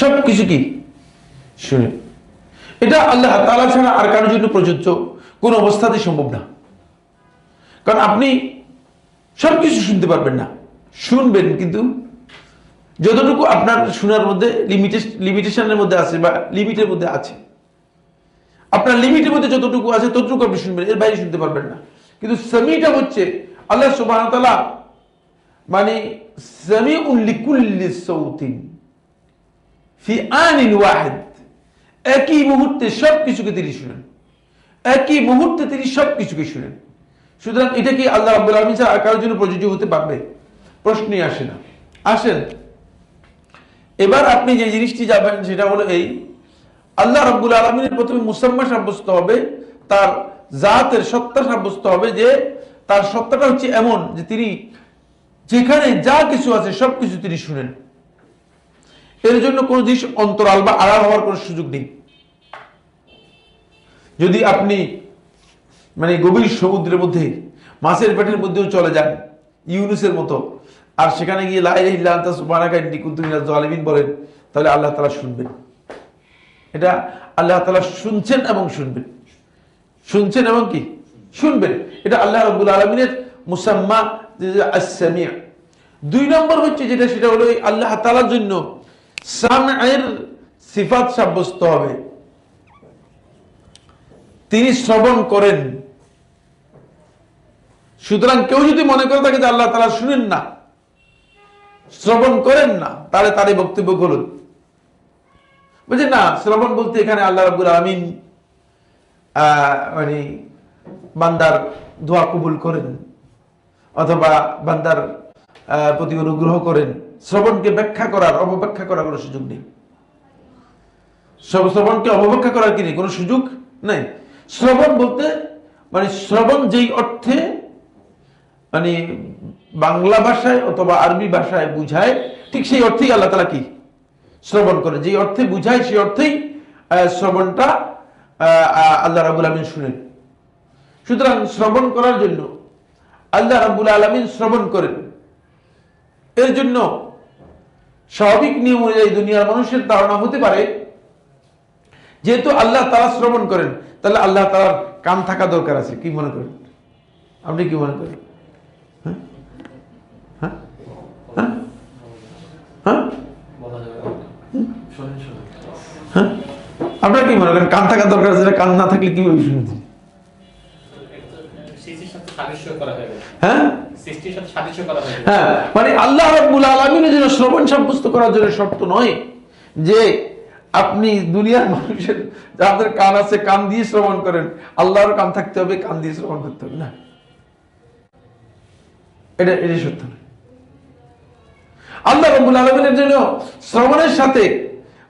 সবকিছু কি শুনেন। এটা আল্লাহ তাআলা ছাড়া আর কারোর জন্য প্রযোজ্য কোন অবস্থাতেই সম্ভব না। কারণ আপনি সবকিছু শুনতে পারবেন না, শুনবেন কিন্তু যতটুকু আপনার শোনার মধ্যে লিমিটেশনের মধ্যে আছে বা লিমিটের মধ্যে আছে, আপনার লিমিটের মধ্যে যতটুকু আছে ততটুকু আপনি শুনবেন, এর বাইরে শুনতে পারবেন না। কিন্তু সামিটা হচ্ছে আল্লাহ সুবহানাহু ওয়া তাআলা মানে সামিউন লিকুল্লি সাউতিন ফি আনিন ওয়াহিদ, একই মুহূর্তে সবকিছুকে তিনি শুনেন, একই মুহূর্তে তিনি সবকিছুকে শুনেন। সুতরাং এটা কি আল্লাহ রাব্বুল আলামিন ছাড়া আর কারোর জন্য প্রযোজ্য হতে পারবে? প্রশ্নই আসে না। আসেন এবার আপনি যে জিনিসটি যাবেন সেটা হলো এই, আল্লাহ রাব্বুল আলামিনের প্রথমে মুসাম্মা সাব্যস্ত হবে, তার জাতের সত্তা সাব্যস্ত হবে, যে তার সত্তাটা হচ্ছে এমন যে তিনি যেখানে যা কিছু আছে সবকিছু তিনি শুনেন। এর জন্য কোন জিনিস অন্তরাল বা আড়াল হওয়ার কোন সুযোগ নেই। যদি আপনি মানে গভীর সমুদ্রের মধ্যে মাছের পেটের মধ্যেও চলে যান ইউনুসের মতো, আর সেখানে গিয়ে লা ইলাহা ইল্লা আনতা সুবহানাকা ইন্নী কুনতু মিনাজ জালিমিন বলেন, তাহলে আল্লাহ তাআলা শুনবেন। এটা আল্লাহ তাআলা শুনছেন এবং শুনবেন, শুনছেন এবং কি শুনবেন। এটা আল্লাহ রাব্বুল আলামিনের মুসাম্মা আস-সামি'। 2 নম্বর হচ্ছে যেটা, সেটা হলো আল্লাহ তাআলার জন্য সাম'এর সিফাত সাব্যস্ত হবে। তিনি শ্রবণ করেন। সুতরাং কেউ যদি মনে করে থাকে যে আল্লাহ তাআলা শুনেন না, শ্রবণ করেন না, তাহলে তার এই বক্তব্য গলত। বুঝলেন না? শ্রবণ বলতে এখানে আল্লাহ রাব্বুল আলামিন মানে বান্দার দোয়া কবুল করেন অথবা বান্দার প্রতি অনুগ্রহ করেন, শ্রবণকে ব্যাখ্যা করার অপব্যাখ্যা করার কোনো সুযোগ নেই। শ্রবণকে অপব্যাখ্যা করার কি নেই, কোনো সুযোগ নেই। শ্রবণ বলতে মানে শ্রবণ যেই অর্থে মানে বাংলা ভাষায় অথবা আরবি ভাষায় বুঝায়, ঠিক সেই অর্থেই আল্লাহ তাআলা কি শ্রবণ করে, যে অর্থে বুঝায় সেই অর্থেই শ্রবণটা আল্লাহ রাব্বুল আলামিন শুনেন। সুতরাং শ্রবণ করার জন্য আল্লাহ রাব্বুল আলামিন শ্রবণ করেন। এর জন্য স্বাভাবিক নিয়ম অনুযায়ী দুনিয়ার মানুষের ধারণা হতে পারে যেহেতু আল্লাহ তাআলা শ্রবণ করেন, তাহলে আল্লাহ তাআলার কান থাকা দরকার আছে। কি মনে করেন আপনি, কি মনে করেন? হ্যাঁ হ্যাঁ হ্যাঁ হ্যাঁ হ্যাঁ আপনারা কি মনে করেন কান থাকা দরকার আছে? কান না থাকলে কিভাবে শুনতে? হ্যাঁ হ্যাঁ, মানে আল্লাহ রাব্বুল আলামিনের জন্য শ্রবণ সাব্যস্ত করার জন্য শর্ত নয় যে আপনি দুনিয়ার মানুষের যাদের কান আছে কান দিয়ে শ্রবণ করেন, আল্লাহর কান থাকতে হবে, কান দিয়ে শ্রবণ করতে হবে না। এটা সত্য না। আল্লাহ রাব্বুল আলামিনের জন্য শ্রবণের সাথে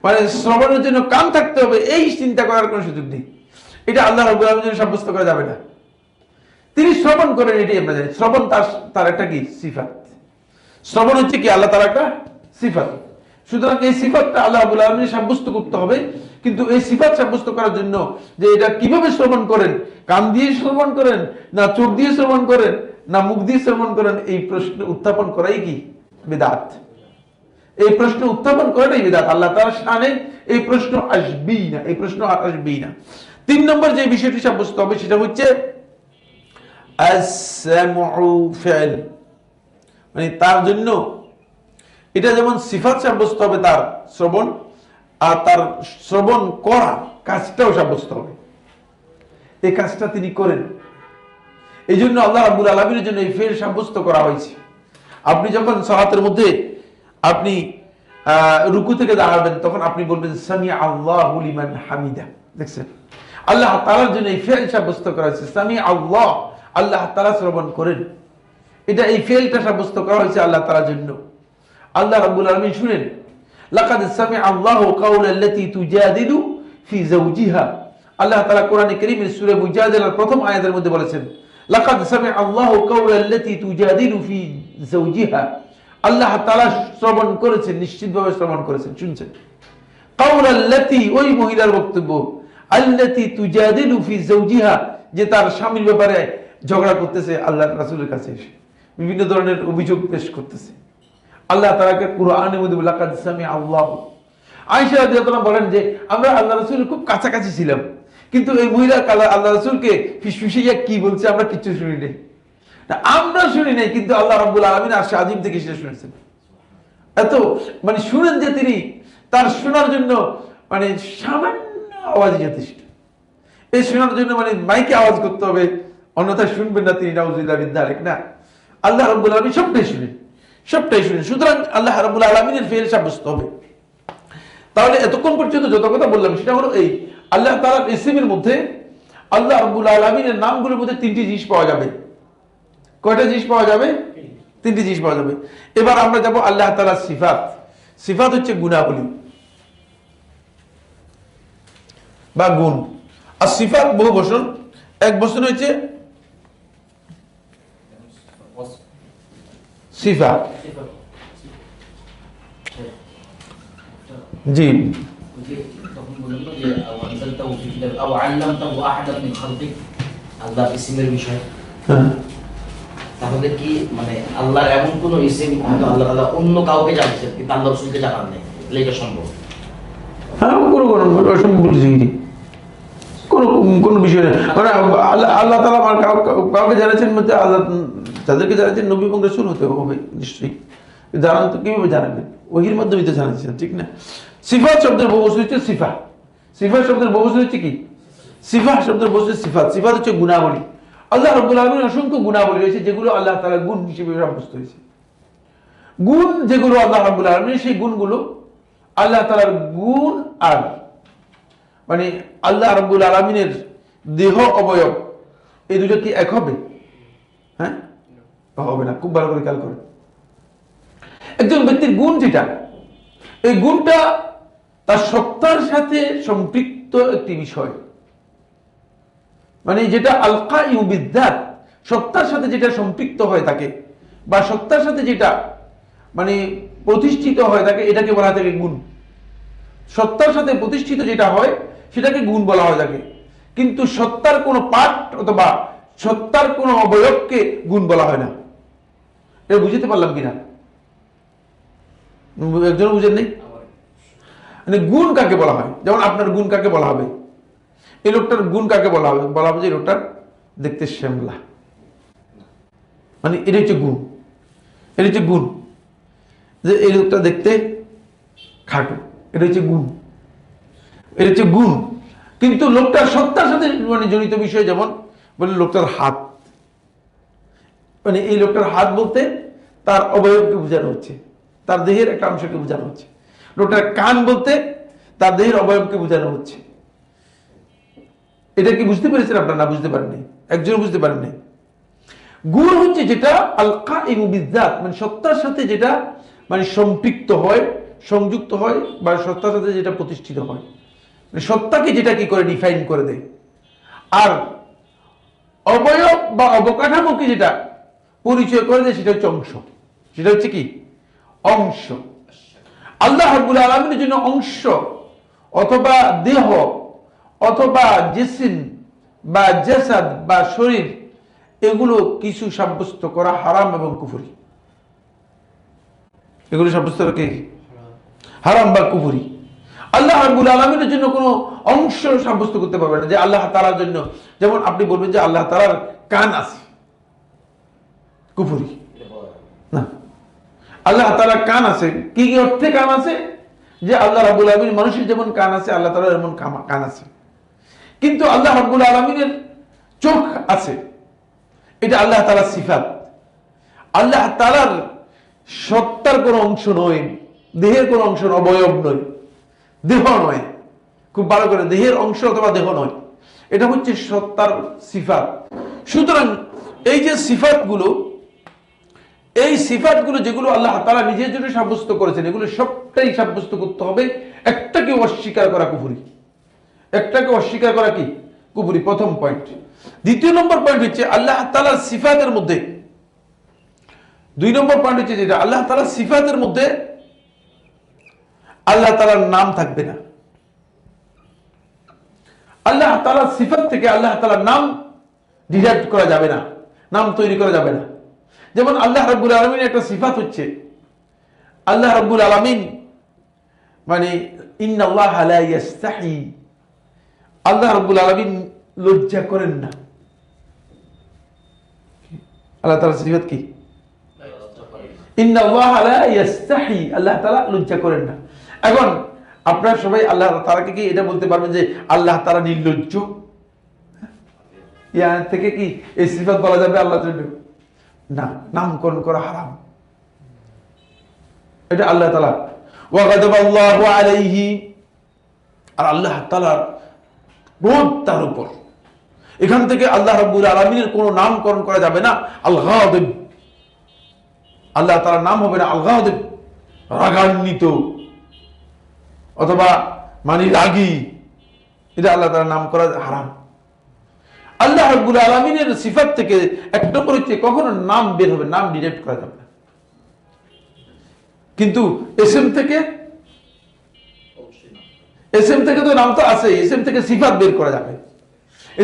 মানে শ্রবণের জন্য কান থাকতে হবে, এই চিন্তা করার কোনো সুযোগ নেই। এটা আল্লাহ রাব্বুল আলামিনের জন্য সাব্যস্ত করা যাবে না। তিনি শ্রবণ করেন, এটাই আমরা জানি। শ্রবণ তার একটা কি সিফাত। শ্রবণ হচ্ছে কি আল্লাহ তাআলার একটা সিফাত। সুতরাং এই সিফাতটা আল্লাহ রাব্বুল আলামিন সাব্যস্ত করতে হবে। কিন্তু এই সিফাত সাব্যস্ত করার জন্য যে এটা কিভাবে শ্রবণ করেন, কান দিয়ে শ্রবণ করেন না চোখ দিয়ে শ্রবণ করেন না মুখ দিয়ে শ্রবণ করেন, এই প্রশ্ন উত্থাপন করাই কি বিদআত। এই প্রশ্ন উত্থাপন করাটাই বিদআত। আল্লাহ তাআলার শানে এই প্রশ্ন আসবেই না, এই প্রশ্ন আসবেই না। 3 নম্বর যে বিষয়টি সাব্যস্ত হবে সেটা হচ্ছে আস-সামউ ফি'ল, মানে তার জন্য এটা যেমন সিফাত সাব্যস্ত হবে তার শ্রবণ, আর তার শ্রবণ করা কাজটাও সাব্যস্ত হবে, এই কাজটা তিনি করেন। এই জন্য আল্লাহ রাব্বুল আলামিনের জন্য এই ফেল সাব্যস্ত করা হয়েছে। আপনি যখন সালাতের মধ্যে আপনি রুকু থেকে দাঁড়াবেন তখন আপনি বলবেন সামিআ আল্লাহু লিমান হামিদা। দেখছেন, আল্লাহ তাআলার জন্য এই ফেল সাব্যস্ত করা হয়েছে। সামিআ আল্লাহ, আল্লাহ তাআলা শ্রবণ করেন, এটা এই ফেলটা সাব্যস্ত করা হয়েছে আল্লাহ তাআলার জন্য। আল্লাহ রাব্বুল আলামিন শুনেন, লাকাদ সামিআ আল্লাহু কাওলাল্লাতী তুজাদিলু ফি যাওজিহা। আল্লাহ তাআলা কোরআনে কারীমের সূরা মুজাদালার প্রথম আয়াতের মধ্যে বলেছেন, লাকাদ সামিআ আল্লাহু কাওলাল্লাতী তুজাদিলু ফি যাওজিহা। আল্লাহ তাআলা শ্রবণ করেছেন, নিশ্চিতভাবে শ্রবণ করেছেন, শুনছেন। কাওলাল্লাতী, ওই মহিলার বক্তব্য, আল্লাতী তুজাদিলু ফি যাওজিহা, যে তার স্বামীর ব্যাপারে ঝগড়া করতেছে আল্লাহর রাসূলের কাছে এসে বিভিন্ন ধরনের অভিযোগ পেশ করতেছে। আল্লাহ তাআলাকে কুরআনের মধ্যে লাকাদ সামিআ আল্লাহ। আয়েশা রাদিয়াল্লাহু আনহা বলেন যে আমরা আল্লাহর রাসূলের খুব কাছাকাছি ছিলাম, কিন্তু এই মহিলা আল্লাহ রাসূলকে ফিসফিসাইয়া কি বলছে আমরা কিচ্ছু শুনি নাই। না, আমরা শুনি নাই, কিন্তু আল্লাহ রাব্বুল আলামিন আরশে আজিম থেকে সেটা শুনেছেন। এত মানে শুনেন যে তিনি, তার শোনার জন্য মানে সামান্য আওয়াজই যথেষ্ট। এই শোনার জন্য মানে মাইকে আওয়াজ করতে হবে, অন্যথায় শুনবেন না তিনি, নাউযুবিল্লাহ মিন যালিক। না, আল্লাহ রাব্বুল আলামিন সবটাই শুনেন, সবটাই শুনেন। সুতরাং আল্লাহ রাব্বুল আলামিনের ফেল সাব্যস্ত হবে। তাহলে এতক্ষণ পর্যন্ত যত কথা বললাম সেটা হলো এই, আল্লাহ তাআলার ইসমের মধ্যে আল্লাহ রাব্বুল আলামিনের নামগুলোর মধ্যে 3টি জিনিস পাওয়া যাবে। কয়টা জিনিস পাওয়া যাবে? 3টি জিনিস পাওয়া যাবে। এবার আমরা যাব আল্লাহ তাআলার সিফাত। সিফাত হচ্ছে গুণাবলী বা গুণ। আর সিফাত বহু বচন, এক বচন হচ্ছে সিফাত। জি, তখন বললেন যে ওয়ানজালতাহু ফি কিতাব আও আল্লামতাহু আহাদান মিন খালকিক, আল্লাহর ইসমের বিষয়। তাহলে কি মানে আল্লাহর এমন কোন ইসম হয়তো আল্লাহ তাআলা অন্য কাউকে জানতেন কিন্তু আল্লাহ রাসূলকে জানান নাই, এটা সম্ভব? হ্যাঁ, কোন বিষয় নেই। মানে আল্লাহ তাআলা আমার কাউকে জানাচ্ছেন, মধ্যে আল্লাহ যাদেরকে জানাচ্ছেন নবী এবং রাসূল হতে হবে নিশ্চয়ই। জানান তো কিভাবে জানাবেন? ওহীর মাধ্যমে তো জানাচ্ছেন, ঠিক না? সিফাত শব্দের বহুবচন হচ্ছে সিফা। সিফা শব্দের বহুবচন হচ্ছে কি? সিফা শব্দের বহুবচন সিফাত। সিফাত হচ্ছে গুণাবলী। আল্লাহ রাব্বুল আলামিনের অসংখ্য গুণাবলী রয়েছে যেগুলো আল্লাহ তাআলা গুণ হিসেবে সাব্যস্ত হয়েছে। গুণ যেগুলো আল্লাহ রাব্বুল আলামিনের, সেই গুণগুলো আল্লাহ তাআলার গুণ আর মানে আল্লাহ রাব্বুল আলামিনের দেহ অবয়ব, এই দুটো কি এক হবে? হ্যাঁ, হবে না। খুব ভালো করে খেয়াল করেন, একজন ব্যক্তির গুণ যেটা, এই গুণটা তার সত্তার সাথে সম্পৃক্ত একটি বিষয়। মানে যেটা আল কাইয়ু বিদ্যাত, সত্তার সাথে যেটা সম্পৃক্ত হয় থাকে বা সত্তার সাথে যেটা মানে প্রতিষ্ঠিত হয় থাকে, এটাকে বলা হয় থাকে গুণ। সত্তার সাথে প্রতিষ্ঠিত যেটা হয় সেটাকে গুণ বলা হয় থাকে। কিন্তু সত্তার কোনো পার্ট অথবা সত্তার কোনো অবয়বকে গুণ বলা হয় না। এটা বুঝতে পারলাম কিনা? একজন বুঝেন নেই? মানে গুণ কাকে বলা হয়? যেমন আপনার গুণ কাকে বলা হবে? এই লোকটার গুণ কাকে বলা হবে? বলা হবে যে এই লোকটার দেখতে শ্যামলা, মানে এটা হচ্ছে গুণ। এটা হচ্ছে গুণ যে এই লোকটা দেখতে খাটো, এটা হচ্ছে গুণ। এটা হচ্ছে গুণ। কিন্তু লোকটার সত্তার সাথে মানে জড়িত বিষয়, যেমন বলে লোকটার হাত, মানে এই লোকটার হাত বলতে তার অবয়বকে বোঝানো হচ্ছে, তার দেহের একটা অংশকে বোঝানো হচ্ছে। লোকটার কান বলতে তার দেহের অবয়বকে বোঝানো হচ্ছে। এটা কি বুঝতে পেরেছেন আপনারা? না, বুঝতে পারেননি, একজন বুঝতে পারেননি। গুণ হচ্ছে যেটা আল কাইয়ু বিদ্যাত, মানে সত্তার সাথে যেটা মানে সম্পৃক্ত হয়, সংযুক্ত হয়, বা সত্তার সাথে যেটা প্রতিষ্ঠিত হয়, মানে সত্তাকে যেটা কি করে ডিফাইন করে দেয়। আর অবয়ব বা অবকাঠামোকে যেটা পরিচয় করে দেয় সেটা হচ্ছে অংশ। সেটা হচ্ছে কি? অংশ। আল্লাহ রাব্বুল আলামিনের জন্য অংশ অথবা দেহ অথবা জিসিম বা জাসাদ বা শরীর, এগুলো কিছু সাব্যস্ত করা হারাম এবং কুফরি। এগুলো সাব্যস্ত করা কি? হারাম বা কুফরি। আল্লাহ রাব্বুল আলামিনের জন্য কোনো অংশ সাব্যস্ত করতে পারবে না। যে আল্লাহ তাআলার জন্য, যেমন আপনি বলবেন যে আল্লাহ তাআলার কান আছে, কুফরি না। আল্লাহ তাআলার কান আছে, কি কি অর্থে কান আছে? যে আল্লাহ রাব্বুল আলামিন মানুষের যেমন কান আছে, আল্লাহ তাআলার এমন কান আছে। কিন্তু আল্লাহ রাব্বুল আলামিনের চোখ আছে, এটা আল্লাহ তাআলার সিফাত। আল্লাহ তাআলার সত্তার কোনো অংশ নয়, দেহের কোনো অংশ, অবয়ব নয়, দেহ নয়। খুব ভালো করে, দেহের অংশ অথবা দেহ নয়, এটা হচ্ছে সত্তার সিফাত। সুতরাং এই যে সিফাতগুলো, এই সিফাতগুলো যেগুলো আল্লাহ তাআলা নিজের জন্য সাব্যস্ত করেছেন, এগুলো সবটাই সাব্যস্ত করতে হবে। একটাকে অস্বীকার করা কুফরি, একটাকে অস্বীকার করা কি? কুফরি। প্রথম পয়েন্ট। দ্বিতীয় নম্বর পয়েন্ট হচ্ছে আল্লাহ তাআলার সিফাতের মধ্যে, 2 নম্বর পয়েন্ট হচ্ছে যেটা আল্লাহ তাআলার সিফাতের মধ্যে আল্লাহ তাআলার নাম থাকবে না। আল্লাহ তাআলার সিফাত থেকে আল্লাহ তাআলার নাম ডিরাইভ করা যাবে না, নাম তৈরি করা যাবে না। যেমন আল্লাহ রাব্বুল আলামিনের একটা সিফাত হচ্ছে, আল্লাহ রাব্বুল আলামিন মানে ইন্নাল্লাহা লা ইয়াস্তাহি, আল্লাহ রাব্বুল আলামিন লজ্জা করেন না। আল্লাহ তাআলার সিফাত কি? ইন্নাল্লাহা লা ইয়াস্তাহি, আল্লাহ তাআলা লজ্জা করেন না। এখন আপনারা সবাই আল্লাহ তাআলাকে কি এটা বলতে পারবেন যে আল্লাহ তাআলা নির্লজ্জ? ইয়া থেকে কি এই সিফাত বলা যাবে আল্লাহর জন্য? না, নামকরণ করা হারাম। এটা আল্লাহ তাআলা ওয়া গাদাবাল্লাহু আলাইহি, আর আল্লাহ তাআলার ক্রোধ তার উপর। এখান থেকে আল্লাহ রাব্বুল আলামিনের কোনো নামকরণ করা যাবে না আল গাদিব। আল্লাহ তাআলার নাম হবে না আল গাদিব, রাগান্বিত অথবা মানে রাগী। এটা আল্লাহ তাআলার নাম করা হারাম। আল্লাহ রাব্বুল আলামিনের সিফাত থেকে এক নম্বর হচ্ছে কখনো নাম বের হবে, নাম ডিরেক্ট করা যাবে না। কিন্তু এসএম থেকে, এসএম থেকে তো নাম তো আছে, এসএম থেকে সিফাত বের করা যাবে,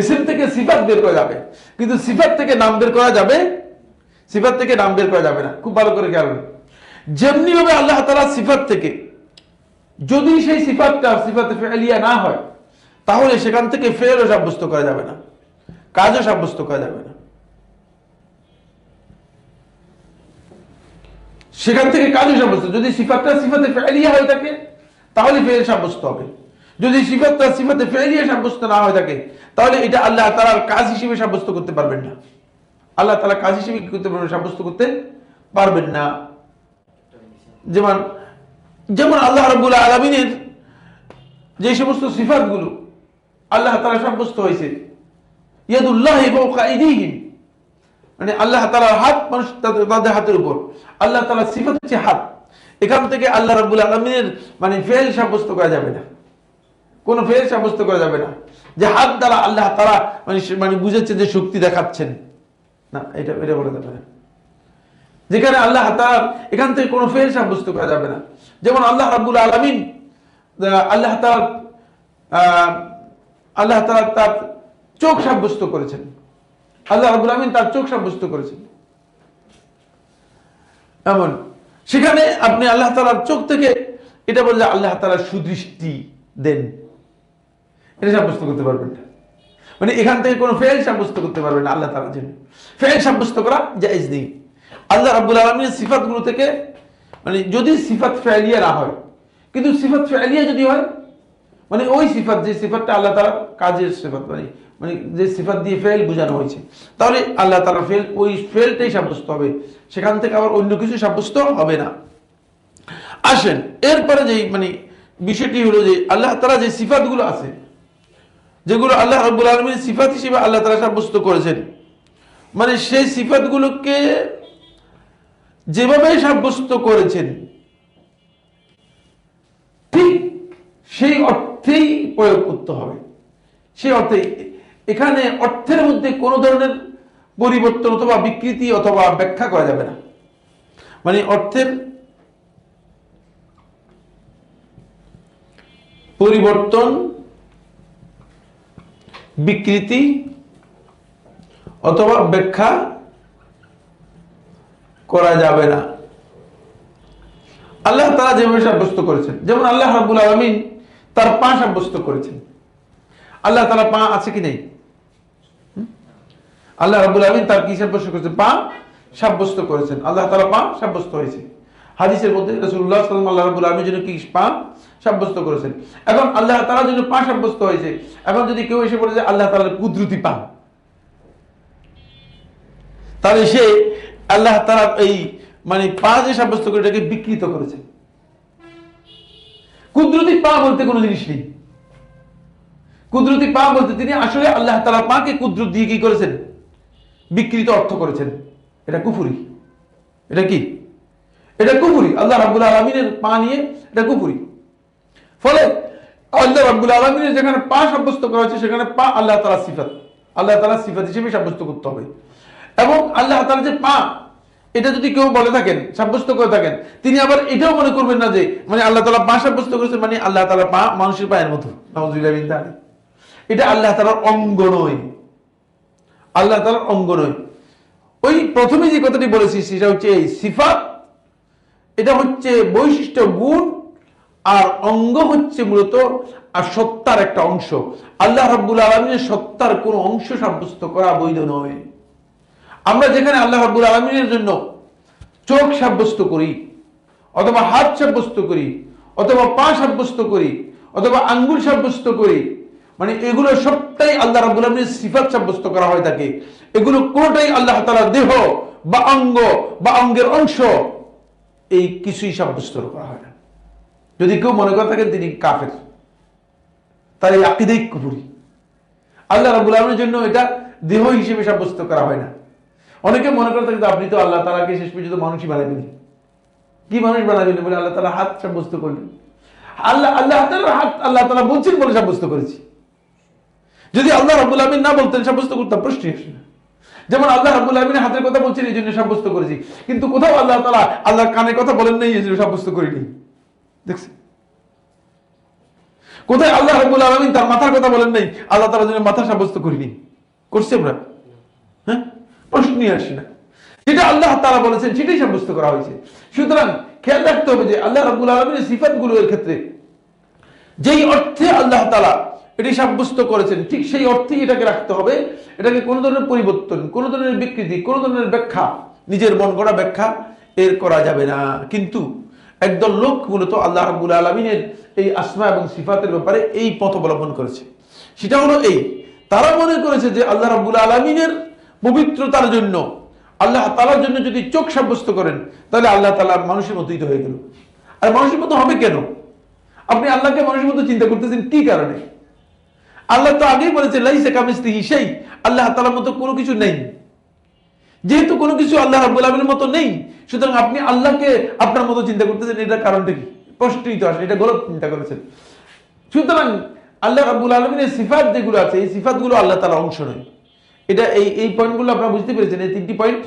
এসএম থেকে সিফাত বের করা যাবে, কিন্তু সিফাত থেকে নাম বের করা যাবে, সিফাত থেকে নাম বের করা যাবে না। খুব ভালো করে খেয়াল করুন। যেমনি ভাবে আল্লাহ তাআলা সিফাত থেকে যদি সেই সিফাতটা সিফাতে ফেলিয়া না হয়, তাহলে সেখান থেকে ফেলও সাব্যস্ত করা যাবে না, কাজও সাব্যস্ত করা যাবে না। সেখান থেকে কাজও সাব্যস্ত, যদি সিফাতটা সিফাতে ফেলিয়া হয়ে থাকে তাহলে ফেল সাব্যস্ত হবে। যদি সিফাতটা সিফাতে ফেলিয়া সাব্যস্ত না হয়ে থাকে, তাহলে এটা আল্লাহ তাআলার কাজ হিসেবে সাব্যস্ত করতে পারবেন না। আল্লাহ তাআলা কাজ হিসেবে কি করতে পারবেন? সাব্যস্ত করতে পারবেন না। যেমন যেমন আল্লাহ রাব্বুল আলামিনের যে সমস্ত সিফাতগুলো আল্লাহ তাআলা সাব্যস্ত হয়েছে, ইয়াদুল্লাহি ফাওকা আইদিহিম, মানে আল্লাহ তাআলার হাত মানুষ তাদের হাতের উপর, আল্লাহ তাআলার সিফাত হচ্ছে হাত। এখান থেকে আল্লাহ রাব্বুল আলামিনের মানে ফেল সাব্যস্ত করা যাবে না, কোনো ফেল সাব্যস্ত করা যাবে না যে হাত দ্বারা আল্লাহ তাআলা মানে বুঝাচ্ছেন যে শক্তি দেখাচ্ছেন, না, এটা এটা বলা যাবে না। যেখানে আল্লাহ তাআলা এখান থেকে কোনো ফেল সাব্যস্ত করা যাবে না। যেমন আল্লাহ রাব্বুল আলামিন আল্লাহ তাআলা তার চোখ সাব্যস্ত করেছেন, আল্লাহ রাব্বুল আলামিন তার চোখ সাব্যস্ত করেছেন। এমন সেখানে আপনি আল্লাহ তাআলার চোখ থেকে এটা বললে আল্লাহ তাআলা সুদৃষ্টি দেন, এটা সাব্যস্ত করতে পারবেন না। মানে এখান থেকে কোনো ফেল সাব্যস্ত করতে পারবেন না আল্লাহ তাআলার জন্য। ফেল সাব্যস্ত করা জায়েজ নেই। আল্লাহ রাব্বুল আলামিনের সিফাতগুলো থেকে মানে যদি সিফাত ফেলিয়া না হয়, কিন্তু সিফাত ফেলিয়া যদি হয়, মানে ওই সিফাত যে সিফাতটা আল্লাহ তাআলার কাজের সিফাত, মানে যে সিফাত দিয়ে ফেল বোঝানো হয়েছে, তাহলে আল্লাহ তাআলার ফেল ওই ফেলটাই সাব্যস্ত হবে, সেখান থেকে আবার অন্য কিছু সাব্যস্ত হবে না। আসেন এরপরে যেই মানে বিষয়টি হলো যে আল্লাহ তাআলা যে সিফাতগুলো আছে, যেগুলো আল্লাহ রাব্বুল আলামিনের সিফাত হিসেবে আল্লাহ তাআলা সাব্যস্ত করেছেন, মানে সেই সিফাতগুলোকে যেভাবে সাব্যস্ত করেছেন সেই অর্থেই প্রয়োগ করতে হবে। সেই অর্থে এখানে অর্থের মধ্যে কোনো ধরনের পরিবর্তন অথবা বিকৃতি অথবা ব্যাখ্যা করা যাবে না। মানে অর্থের পরিবর্তন, বিকৃতি অথবা ব্যাখ্যা করা যাবে না। আল্লাহ তাআলা যেভাবে সাব্যস্ত করেছেন, যেমন আল্লাহ রাব্বুল আলামিন তার পা সাব্যস্ত করেছেন। আল্লাহ তাআলা পা আছে কি নেই? আল্লাহ রাব্বুল আলামিন তার কি সাব্যস্ত করেছেন? পা সাব্যস্ত করেছেন। আল্লাহ তাআলা পা সাব্যস্ত হয়েছে। হাদিসের মধ্যে রাসূলুল্লাহ সাল্লাল্লাহু আলাইহি ওয়াসাল্লাম আল্লাহ রাব্বুল আলামিনের জন্য কি পা সাব্যস্ত করেছেন। এখন আল্লাহ তাআলার জন্য পা সাব্যস্ত হয়েছে। এখন যদি কেউ এসে বলে যে আল্লাহ তাআলার কুদরতি পা, তাহলে সে আল্লাহ তাআলা এই মানে পা যে সাব্যস্ত করে এটাকে বিকৃত করেছেন। কুদরতি পা বলতে কোনো জিনিস নেই। কুদরতি পা বলতে তিনি আসলে আল্লাহ তাআলা পাকে কুদরত দিয়ে কি করেছেন? বিকৃত অর্থ করেছেন। এটা কুফরি। এটা কি? এটা কুফরি। আল্লাহ রাব্বুল আলামিনের পা নিয়ে এটা কুফরি। ফলে আল্লাহ রাব্বুল আলামিনের যেখানে পা সাব্যস্ত করা হয়েছে সেখানে পা আল্লাহ তাআলার সিফাত, আল্লাহ তাআলার সিফাত হিসেবে সাব্যস্ত করতে হবে। এবং আল্লাহ তাআলার যে পা, এটা যদি কেউ বলে থাকেন, সাব্যস্ত করে থাকেন, তিনি আবার এটাও মনে করবেন না যে মানে আল্লাহ তাআলা পা সাব্যস্ত করেছেন মানে আল্লাহ তাআলার পা মানুষের পায়ের মতো। নাউযুবিল্লাহি মিন যালিক। এটা আল্লাহ তাআলার অঙ্গ নয়। আল্লাহ তাআলার অঙ্গ নয়। ওই প্রথমে যে কথাটি বলেছি সেটা হচ্ছে এই সিফাত, এটা হচ্ছে বৈশিষ্ট্য, গুণ, আর অঙ্গ হচ্ছে মূলত আর সত্তার একটা অংশ। আল্লাহ রাব্বুল আলামিনের সত্তার কোনো অংশ সাব্যস্ত করা বৈধ নয়। আমরা যেখানে আল্লাহ রাব্বুল আলামিনের জন্য চোখ সাব্যস্ত করি অথবা হাত সাব্যস্ত করি অথবা পা সাব্যস্ত করি অথবা আঙ্গুল সাব্যস্ত করি, মানে এগুলো সবটাই আল্লাহ রাব্বুল আলামিনের সিফাত সাব্যস্ত করা হয় থাকে। এগুলো কোনটাই আল্লাহ তাআলার দেহ বা অঙ্গ বা অঙ্গের অংশ এই কিছুই সাব্যস্ত করা হয় না। যদি কেউ মনে করে থাকেন তিনি কাফের, তার এই আকীদাই কুফরি। আল্লাহ রাব্বুল আলামিনের জন্য এটা দেহ হিসেবে সাব্যস্ত করা হয় না। অনেকে মনে করে থাকে আপনি তো আল্লাহ তাআলাকে শেষ পর্যন্ত মানুষই বানাবেন। কি মানুষ বানাবেন বলে আল্লাহ তাআলা হাত সাব্যস্ত করলেন। আল্লাহ তাআলার হাত আল্লাহ তাআলা বলছেন বলে সাব্যস্ত করেছি। যদি আল্লাহ রাব্বুল আলামিন না বলতেন সাব্যস্ত করতাম, প্রশ্নই আসে না। যেমন আল্লাহ রাব্বুল আলামিনের হাতের কথা বলছেন এই জন্য সাব্যস্ত করেছি, কিন্তু কোথাও আল্লাহ তাআলা আল্লাহর কানের কথা বলেন নাই এই জন্য সাব্যস্ত করিনি। দেখছেন? কোথায় আল্লাহ রাব্বুল আলামিন তার মাথার কথা বলেন নাই, আল্লাহ তাআলার জন্য মাথা সাব্যস্ত করিনি। করছি আমরা? হ্যাঁ, প্রশ্নই আসে না। যেটা আল্লাহ তাআলা বলেছেন সেটাই সাব্যস্ত করা হয়েছে। সুতরাং খেয়াল রাখতে হবে যে আল্লাহ রাব্বুল আলামিনের সিফাতগুলোর ক্ষেত্রে যেই অর্থে আল্লাহ তাআলা এটি সাব্যস্ত করেছেন ঠিক সেই অর্থেই এটাকে রাখতে হবে। এটাকে কোনো ধরনের পরিবর্তন, কোনো ধরনের বিকৃতি, কোনো ধরনের ব্যাখ্যা, নিজের মন গড়া ব্যাখ্যা এর করা যাবে না। কিন্তু একদল লোক মূলত আল্লাহ রাব্বুল আলামিনের এই আসমা এবং সিফাতের ব্যাপারে এই পথ অবলম্বন করেছে। সেটা হলো এই, তারা মনে করেছে যে আল্লাহ রাব্বুল আলামিনের পবিত্রতার জন্য আল্লাহ তাআলার জন্য যদি চোখ সাব্যস্ত করেন তাহলে আল্লাহ তাআলা মানুষের মতোই তো হয়ে গেল। আর মানুষের মতো হবে কেন? আপনি আল্লাহকে মানুষের মতো চিন্তা করতেছেন কি কারণে? আল্লাহ তো আগেই বলেছে লাইসা কামিসলিহি শাই, আল্লাহ তাআলার মতো কোনো কিছু নেই। যেহেতু কোনো কিছু আল্লাহ রাব্বুল আলামিনের মতো নেই, সুতরাং আপনি আল্লাহকে আপনার মতো চিন্তা করতেছেন, এটার কারণটা কি? প্রশ্নই তো আসে, এটা গলত চিন্তা করেছেন। সুতরাং আল্লাহ রাব্বুল আলামিনের সিফাত যেগুলো আছে এই সিফাতগুলো আল্লাহ তাআলার অংশ নয়। এটা এই পয়েন্টগুলো আপনারা বুঝতে পেরেছেন, এই তিনটি পয়েন্ট।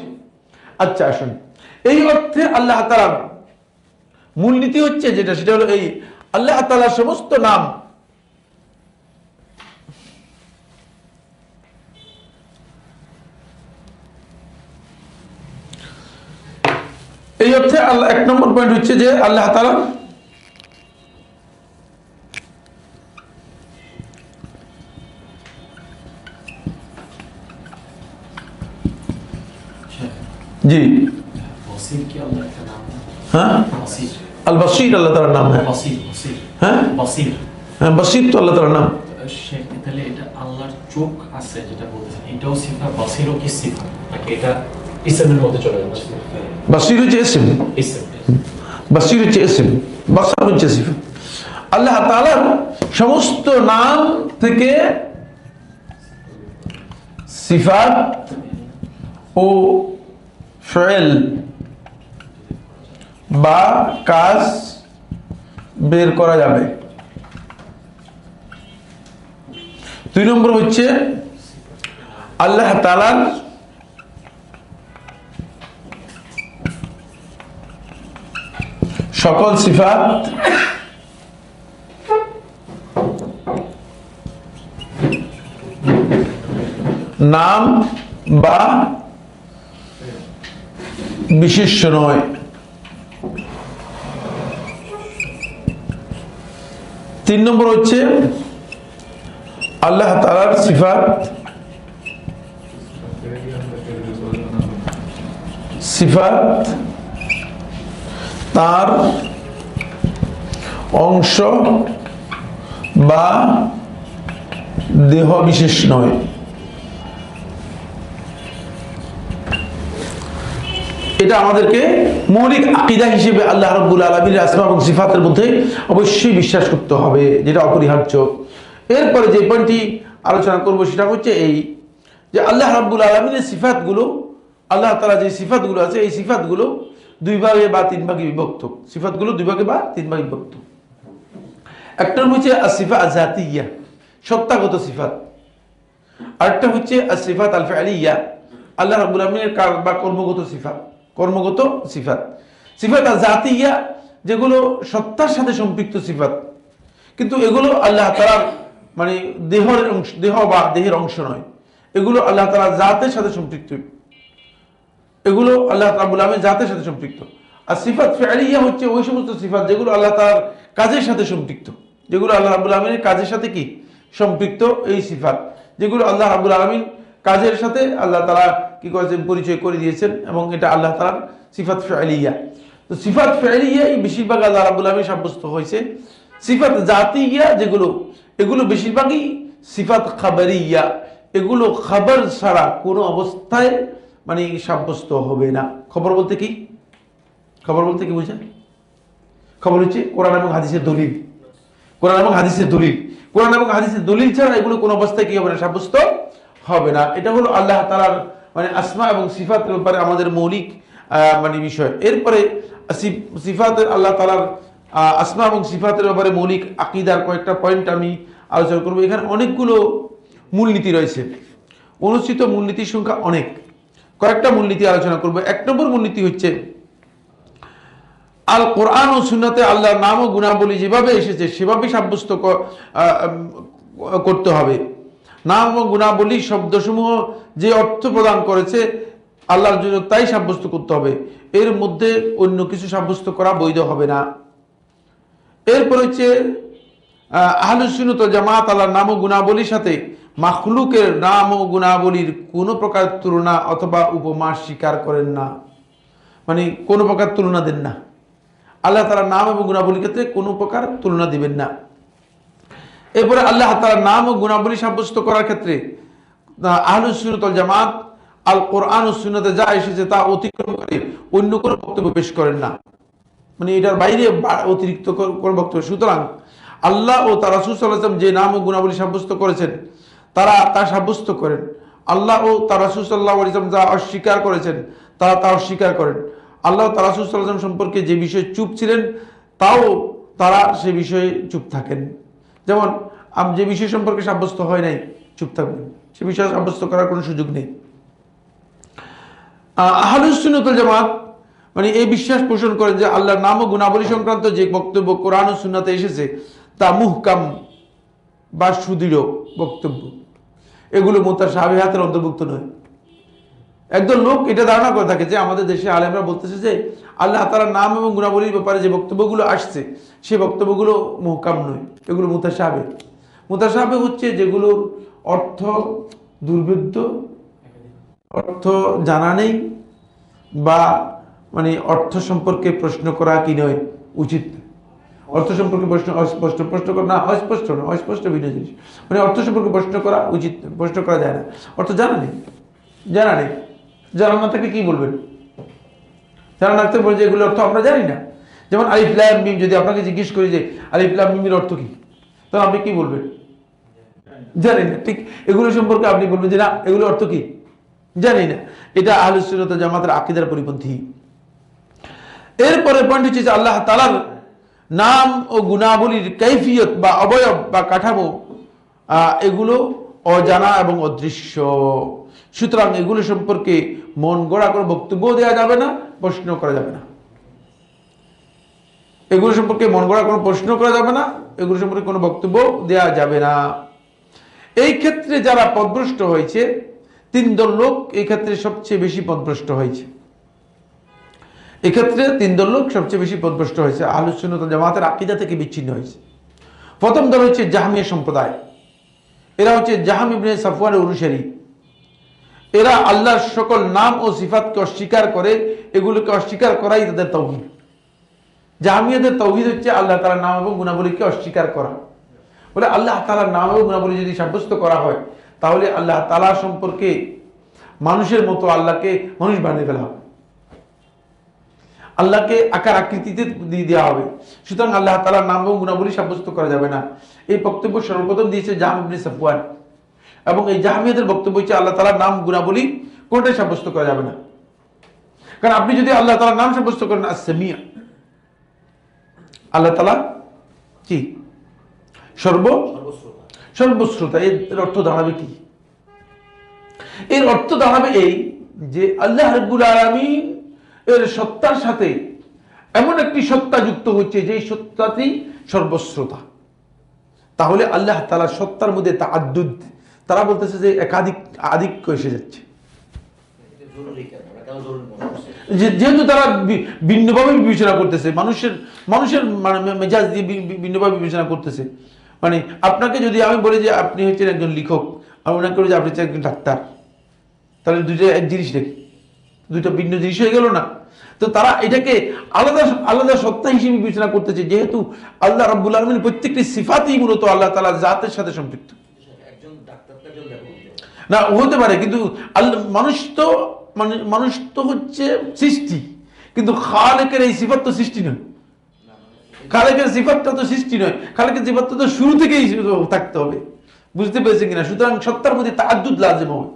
আচ্ছা আসুন, এই অর্থে আল্লাহ তাআলার মূলনীতি হচ্ছে যেটা, সেটা হলো এই আল্লাহ তাআলার সমস্ত নাম এই অর্থে আল্লাহ এক নম্বর পয়েন্ট হচ্ছে যে আল্লাহ তাআলা জি বসির কি আল্লাহর একটা নাম? হ্যাঁ, বসির, আল বসির আল্লাহ তাআলার নাম। হ্যাঁ বসির, বসির, হ্যাঁ বসির। হ্যাঁ, বসির তো আল্লাহ তাআলার নাম। শেখ, তাহলে এটা আল্লাহর চোখ আছে যেটা বলছেন, এটাও সিফা, বসিরও কি সিফা নাকি এটা ইসমের মধ্যে চলে যাবে? বসির হচ্ছে ইসম, ইসম। বসির হচ্ছে ইসম, বসর হচ্ছে সিফাত। আল্লাহ তাআলার সমস্ত নাম থেকে সিফাত ও ফেল বা কাজ বের করা যাবে। 2 নম্বর হচ্ছে আল্লাহ তাআলার সকল সিফাত নাম বা বিশেষ্য নয়। 3 নম্বর হচ্ছে আল্লাহ তাআলার সিফাত তার অংশ বা দেহ বিশেষ নয়। এটা আমাদেরকে মৌলিক আকীদা হিসেবে আল্লাহ রাব্বুল আলামিনের আসমা এবং সিফাতের মধ্যে অবশ্যই বিশ্বাস করতে হবে, যেটা অপরিহার্য। এরপরে যে পয়েন্টটি আলোচনা করব সেটা হচ্ছে এই যে আল্লাহ রাব্বুল আলামিনের সিফাতগুলো, আল্লাহ তাআলা যে সিফাতগুলো আছে এই সিফাতগুলো 2 ভাগে বা 3 ভাগে বিভক্ত। সিফাতগুলো 2 ভাগে বা 3 ভাগে বিভক্ত। একটা হচ্ছে আসিফা আযাতিয়্যা, সত্তাগত সিফাত। আরেকটা হচ্ছে আসিফাত আল ফা'লিয়্যা, আল্লাহ রাব্বুল আলামিনের বা কর্মগত সিফাত। কর্মগত সিফাত। সিফাত আযাতিয়্যা যেগুলো সত্তার সাথে সম্পৃক্ত সিফাত, কিন্তু এগুলো আল্লাহ তাআলার মানে দেহের অংশ, দেহ বা দেহের অংশ নয়। এগুলো আল্লাহ তাআলার জাতের সাথে সম্পৃক্ত। এগুলো আল্লাহ রাব্বুল আলামিনের জাতের সাথে সম্পৃক্ত। আর সিফাত ফা'লিয়্যা হচ্ছে ওই সমস্ত সিফাত যেগুলো আল্লাহ তাআলার কাজের সাথে সম্পৃক্ত। যেগুলো আল্লাহ রাব্বুল আলামিনের কাজের সাথে কি সম্পৃক্ত, এই সিফাত যেগুলো আল্লাহ রাব্বুল আলামিন কাজের সাথে আল্লাহ তাআলা কি করেছেন, পরিচয় করে দিয়েছেন, এবং এটা আল্লাহ তাআলার সিফাত ফা'লিয়্যা। তো সিফাত ফা'লিয়্যা বেশিরভাগ আল্লাহ রাব্বুল আলামিন সাব্যস্ত হয়েছে। সিফাত জাতিয়্যা যেগুলো, এগুলো বেশিরভাগই সিফাত খাবারিয়্যা, এগুলো খবর ছাড়া কোনো অবস্থায় মানে সাব্যস্ত হবে না। খবর বলতে কি? খবর বলতে কি বোঝায়? খবর হচ্ছে কোরআন এবং হাদিসের দলিল। কোরআন এবং হাদিসের দলিল, কোরআন এবং হাদিসের দলিল ছাড়া এগুলো কোনো অবস্থায় কি হবে না, সাব্যস্ত হবে না। এটা হলো আল্লাহ তাআলার মানে আসমা এবং সিফাতের ব্যাপারে আমাদের মৌলিক মানে বিষয়। এরপরে সিফাতের আল্লাহ তাআলার আসমা এবং সিফাতের ব্যাপারে মৌলিক আকীদার কয়েকটা পয়েন্ট আমি আলোচনা করব। এখানে অনেকগুলো মূলনীতি রয়েছে, অনুষ্ঠিত মূলনীতির সংখ্যা অনেক। কয়েকটা মূলনীতি আলোচনা করব। 1 নম্বর মূলনীতি হচ্ছে আল কোরআন ও সুন্নাতে আল্লাহর নাম ও গুণাবলী যেভাবে এসেছে সেভাবে সাব্যস্ত করতে হবে। নাম ও গুণাবলী শব্দসমূহ যে অর্থ প্রদান করেছে আল্লাহর জন্য তাই সাব্যস্ত করতে হবে, এর মধ্যে অন্য কিছু সাব্যস্ত করা বৈধ হবে না। এরপর হচ্ছে আহলুস সুন্নাত ওয়াল জামাত আল্লাহর নাম ও গুণাবলীর সাথে মাখলুকের নাম ও গুণাবলীর কোনো প্রকার তুলনা অথবা উপমা স্বীকার করেন না, মানে কোনো প্রকার তুলনা দেন না। আল্লাহ তাআলার নাম এবং গুণাবলীর ক্ষেত্রে কোনো প্রকার তুলনা দিবেন না। এরপরে আল্লাহ তাআলার নাম ও গুণাবলী সাব্যস্ত করার ক্ষেত্রে আহলুস সুন্নাত ওয়াল জামাত আল কোরআন ও সুন্নাতে যা এসেছে তা অতিক্রম করে অন্য কোনো বক্তব্য পেশ করেন না, মানে এটার বাইরে অতিরিক্ত কোনো বক্তব্য। সুতরাং আল্লাহ ও তার রাসূল সাল্লাল্লাহু আলাইহি ওয়াসাল্লাম যে নাম ও গুণাবলী সাব্যস্ত করেছেন তারা তা সাব্যস্ত করেন। আল্লাহ ও তার রাসূল সাল্লাল্লাহু আলাইহি ওয়াসাল্লাম যা অস্বীকার করেছেন তারা তা অস্বীকার করেন। আল্লাহ ও তার রাসূল সাল্লাল্লাহু আলাইহি ওয়াসাল্লাম সম্পর্কে যে বিষয়ে চুপ ছিলেন তাও তারা সে বিষয়ে চুপ থাকেন। যেমন যে বিষয় সম্পর্কে সাব্যস্ত হয় নাই চুপ থাকবেন, সে বিষয়ে সাব্যস্ত করার কোনো সুযোগ নেই। আহলুস সুন্নাত ওয়াল জামাত মানে এই বিশ্বাস পোষণ করেন যে আল্লাহর নাম ও গুণাবলী সংক্রান্ত যে বক্তব্য কোরআন ও সুন্নাতে এসেছে তা মুহকাম বা সুদৃঢ় বক্তব্য, এগুলো মুতাশাবিহাতের অন্তর্ভুক্ত নয়। একদল লোক এটা ধারণা করে থাকে যে আমাদের দেশে আলেমরা বলতেছে যে আল্লাহ তাআলার নাম এবং গুণাবলীর ব্যাপারে যে বক্তব্যগুলো আসছে সে বক্তব্যগুলো মুহকাম নয়, এগুলো মুতাশাবিহ। মুতাশাবিহ হচ্ছে যেগুলোর অর্থ দুর্ভেদ্য, অর্থ জানা নেই, বা মানে অর্থ সম্পর্কে প্রশ্ন করা কি নয় উচিত। অর্থ সম্পর্কে প্রশ্ন প্রশ্ন করা না, অস্পষ্ট না, অস্পষ্ট ভিন্ন জিনিস। মানে অর্থ সম্পর্কে প্রশ্ন করা উচিত, প্রশ্ন করা যায় না। অর্থ জানা নেই, জানা নেই, জানা না থাকলে কি বলবেন? জানা না থাকতে বলে যে এগুলো অর্থ আমরা জানি না। যেমন আলিফ লাম মিম, যদি আপনাকে জিজ্ঞেস করি যে আলিফ লাম মিমের অর্থ কি, তখন আপনি কি বলবেন? জানি না। ঠিক এগুলো সম্পর্কে আপনি বলবেন যে না, এগুলো অর্থ কি জানি না। এটা আহলুস সুন্নাত ওয়াল জামাতের আকীদার পরিপন্থী। এরপরে পয়েন্ট হচ্ছে যে আল্লাহ তাআলার নাম ও গুণাবলীর কাইফিয়ত বা অবয়ব বা কাঠামো এগুলো অজানা এবং অদৃশ্য। সুতরাং এগুলো সম্পর্কে মন গড়া করে বক্তব্য দেওয়া যাবে না, প্রশ্ন করা যাবে না। এগুলো সম্পর্কে মন গড়া কোনো প্রশ্ন করা যাবে না, এগুলো সম্পর্কে কোনো বক্তব্য দেওয়া যাবে না। এই ক্ষেত্রে যারা পথভ্রষ্ট হয়েছে, 3 দল লোক এই ক্ষেত্রে সবচেয়ে বেশি পথভ্রষ্ট হয়েছে। এক্ষেত্রে 3 দল লোক সবচেয়ে বেশি পথভ্রষ্ট হয়েছে, আহলুস সুন্নাত ওয়াল জামাতের আকীদা থেকে বিচ্ছিন্ন হয়েছে। প্রথম দল হচ্ছে জাহমিয়া সম্প্রদায়। এরা হচ্ছে জাহম ইবনে সাফওয়ানের অনুসারী। এরা আল্লাহর সকল নাম ও সিফাতকে অস্বীকার করে, এগুলোকে অস্বীকার করাই তাদের তাওহীদ। জাহমিয়াদের তাওহীদ হচ্ছে আল্লাহ তাআলার নাম এবং গুণাবলীকে অস্বীকার করা। বলে আল্লাহ তাআলার নাম এবং গুণাবলী যদি সাব্যস্ত করা হয়, তাহলে আল্লাহ তাআলা সম্পর্কে মানুষের মতো আল্লাহকে মানুষ বানিয়ে ফেলা হবে, আল্লাহকে আকার আকৃতিতে দিয়ে দেওয়া হবে। সুতরাং আল্লাহ তাআলার নাম এবং গুণাবলী সাব্যস্ত করা যাবে না। এই বক্তব্য সর্বপ্রথম দিয়েছে জাহম ইবনে সাফওয়ান, এবং এই জাহমিয়াদের বক্তব্য হচ্ছে আল্লাহ তাআলার নাম গুণাবলী কোনটাই সাব্যস্ত করা যাবে না। কারণ আপনি যদি আল্লাহ তাআলার নাম সাব্যস্ত করেন আস-সামিয়া, আল্লাহ তাআলা কি সর্বশ্রোতা, এর অর্থ দাঁড়াবে কি? এর অর্থ দাঁড়াবে এই যে আল্লাহ রাব্বুল আলামিন এর সত্তার সাথে এমন একটি সত্তা যুক্ত হচ্ছে যে সত্তাটি সর্বশ্রোতা। তাহলে আল্লাহ তাআলার সত্তার মধ্যে তাআদ্দুদ, তারা বলতেছে যে আধিক্য এসে যাচ্ছে। যেহেতু তারা ভিন্নভাবে বিবেচনা করতেছে, মানুষের মেজাজ দিয়ে ভিন্নভাবে বিবেচনা করতেছে। মানে আপনাকে যদি আমি বলি যে আপনি হচ্ছেন একজন লেখক, আমি মনে করি যে আপনি হচ্ছেন একজন ডাক্তার, তাহলে দুইটা এক জিনিস নাকি? দুইটা ভিন্ন জিনিস হয়ে গেল না? তো তারা এটাকে আলাদা আলাদা সত্তা হিসেবে বিবেচনা করতেছে, যেহেতু আল্লাহ রাব্বুল আলামিন প্রত্যেকটি সিফাতই মূলত আল্লাহ তাআলার জাতের সাথে সম্পৃক্ত। না হতে পারে, কিন্তু মানুষ তো হচ্ছে সৃষ্টি, কিন্তু খালেকের এই সিফাত তো সৃষ্টি নয়। খালেকের সিফাতটা তো সৃষ্টি নয়, খালেকের সিফাতটা তো শুরু থেকেই থাকতে হবে। বুঝতে পেরেছেন কিনা? সুতরাং সত্তার মধ্যে তাআদ্দুদ লাজিম হয়।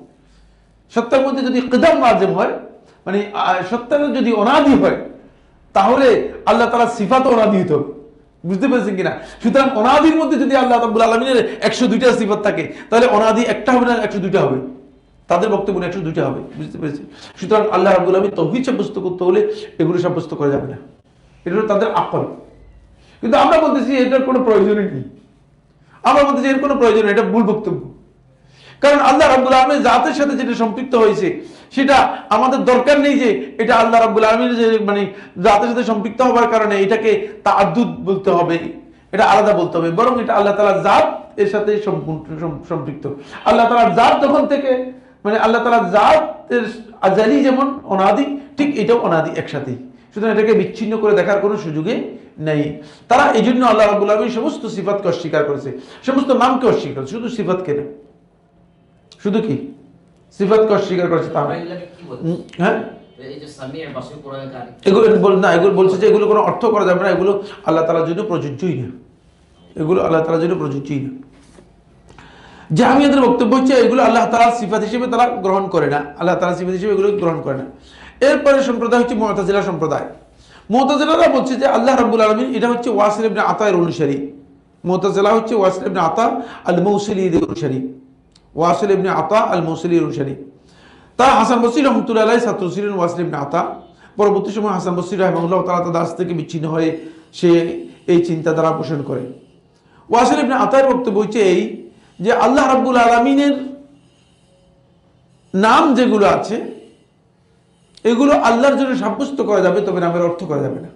সত্তার মধ্যে যদি কিদাম লাজিম হয়, মানে সত্তার যদি অনাদি হয়, তাহলে আল্লাহ তাআলার সিফাতও অনাদি হতে হবে। বুঝতে পেরেছেন কিনা? সুতরাং অনাদির মধ্যে যদি আল্লাহ রাব্বুল আলামিনের 102টা সিফাত থাকে, তাহলে অনাদি একটা হবে না 102টা হবে। তাদের বক্তব্য 102টা হবে। বুঝতে পেরেছেন? সুতরাং আল্লাহ রাব্বুল আলামিন তাওহীদ সাব্যস্ত করতে হলে এগুলো সাব্যস্ত করা যাবে না। এটা হলো তাদের আকল। কিন্তু আমরা বলতেছি এটার কোনো প্রয়োজনই নেই। আমরা বলতেছি এর কোনো প্রয়োজন নেই, এটা ভুল বক্তব্য। কারণ আল্লাহ রাব্বুল আলামিনের জাতের সাথে যেটা সম্পৃক্ত হয়েছে, সেটা আমাদের দরকার নেই যে এটা আল্লাহ রাব্বুল আলামিনের যে মানে জাতের সাথে সম্পৃক্ত হওয়ার কারণে এটাকে তাআদ্দুদ বলতে হবে, এটা আলাদা বলতে হবে। বরং এটা আল্লাহ তাআলার জাত এর সাথে সম্পৃক্ত। আল্লাহ তাআলার জাত যখন থেকে মানে আল্লাহ তাআলার জাতের আজালি যেমন অনাদি, ঠিক এটাও অনাদি একসাথেই। সুতরাং এটাকে বিচ্ছিন্ন করে দেখার কোনো সুযোগই নেই। তারা এই জন্য আল্লাহ রাব্বুল আলামিন সমস্ত সিফাতকে অস্বীকার করেছে, সমস্ত নামকে অস্বীকার করেছে, শুধু সিফাতকে না। শুধু কি সিফাতকে অস্বীকার করেছে তা না। হ্যাঁ, এগুলো বলছে যে এগুলো কোনো অর্থ করা যাবে না, এগুলো আল্লাহ তাআলার জন্য প্রযোজ্যই না, এগুলো আল্লাহ তাআলার জন্য প্রযোজ্যই না। জাহমিয়াদের বক্তব্য হচ্ছে এগুলো আল্লাহ তাআলার সিফাত হিসেবে তারা গ্রহণ করে না, আল্লাহ তাআলার সিফাত হিসেবে এগুলো গ্রহণ করে না। এরপরে সম্প্রদায় হচ্ছে মুতাজিলা সম্প্রদায়। মুতাজিলারা বলছে যে আল্লাহ রাব্বুল আলামিন এটা হচ্ছে ওয়াসিল ইবনে আতা এর অনুসারী। মুতাজিলা হচ্ছে ওয়াসিল ইবনে আতা আল মৌসিলি এর অনুসারী, ওয়াসিল ইবনে আতা আল মৌসিলি এর অনুসারী। তারা হাসান বসরি রাহমাতুল্লাহ আলাইহি ছাত্র ছিলেন ওয়াসিল ইবনে আতা। পরবর্তী সময় হাসান বসরি রাহিমাহুল্লাহ তাআলা তার দাস থেকে বিচ্ছিন্ন হয়ে সে এই চিন্তাধারা পোষণ করে। ওয়াসিল ইবনে আতার বক্তব্য হচ্ছে এই যে আল্লাহ রাব্বুল আলামিনের নাম যেগুলো আছে এগুলো আল্লাহর জন্য সাব্যস্ত করা যাবে, তবে নামের অর্থ করা যাবে না।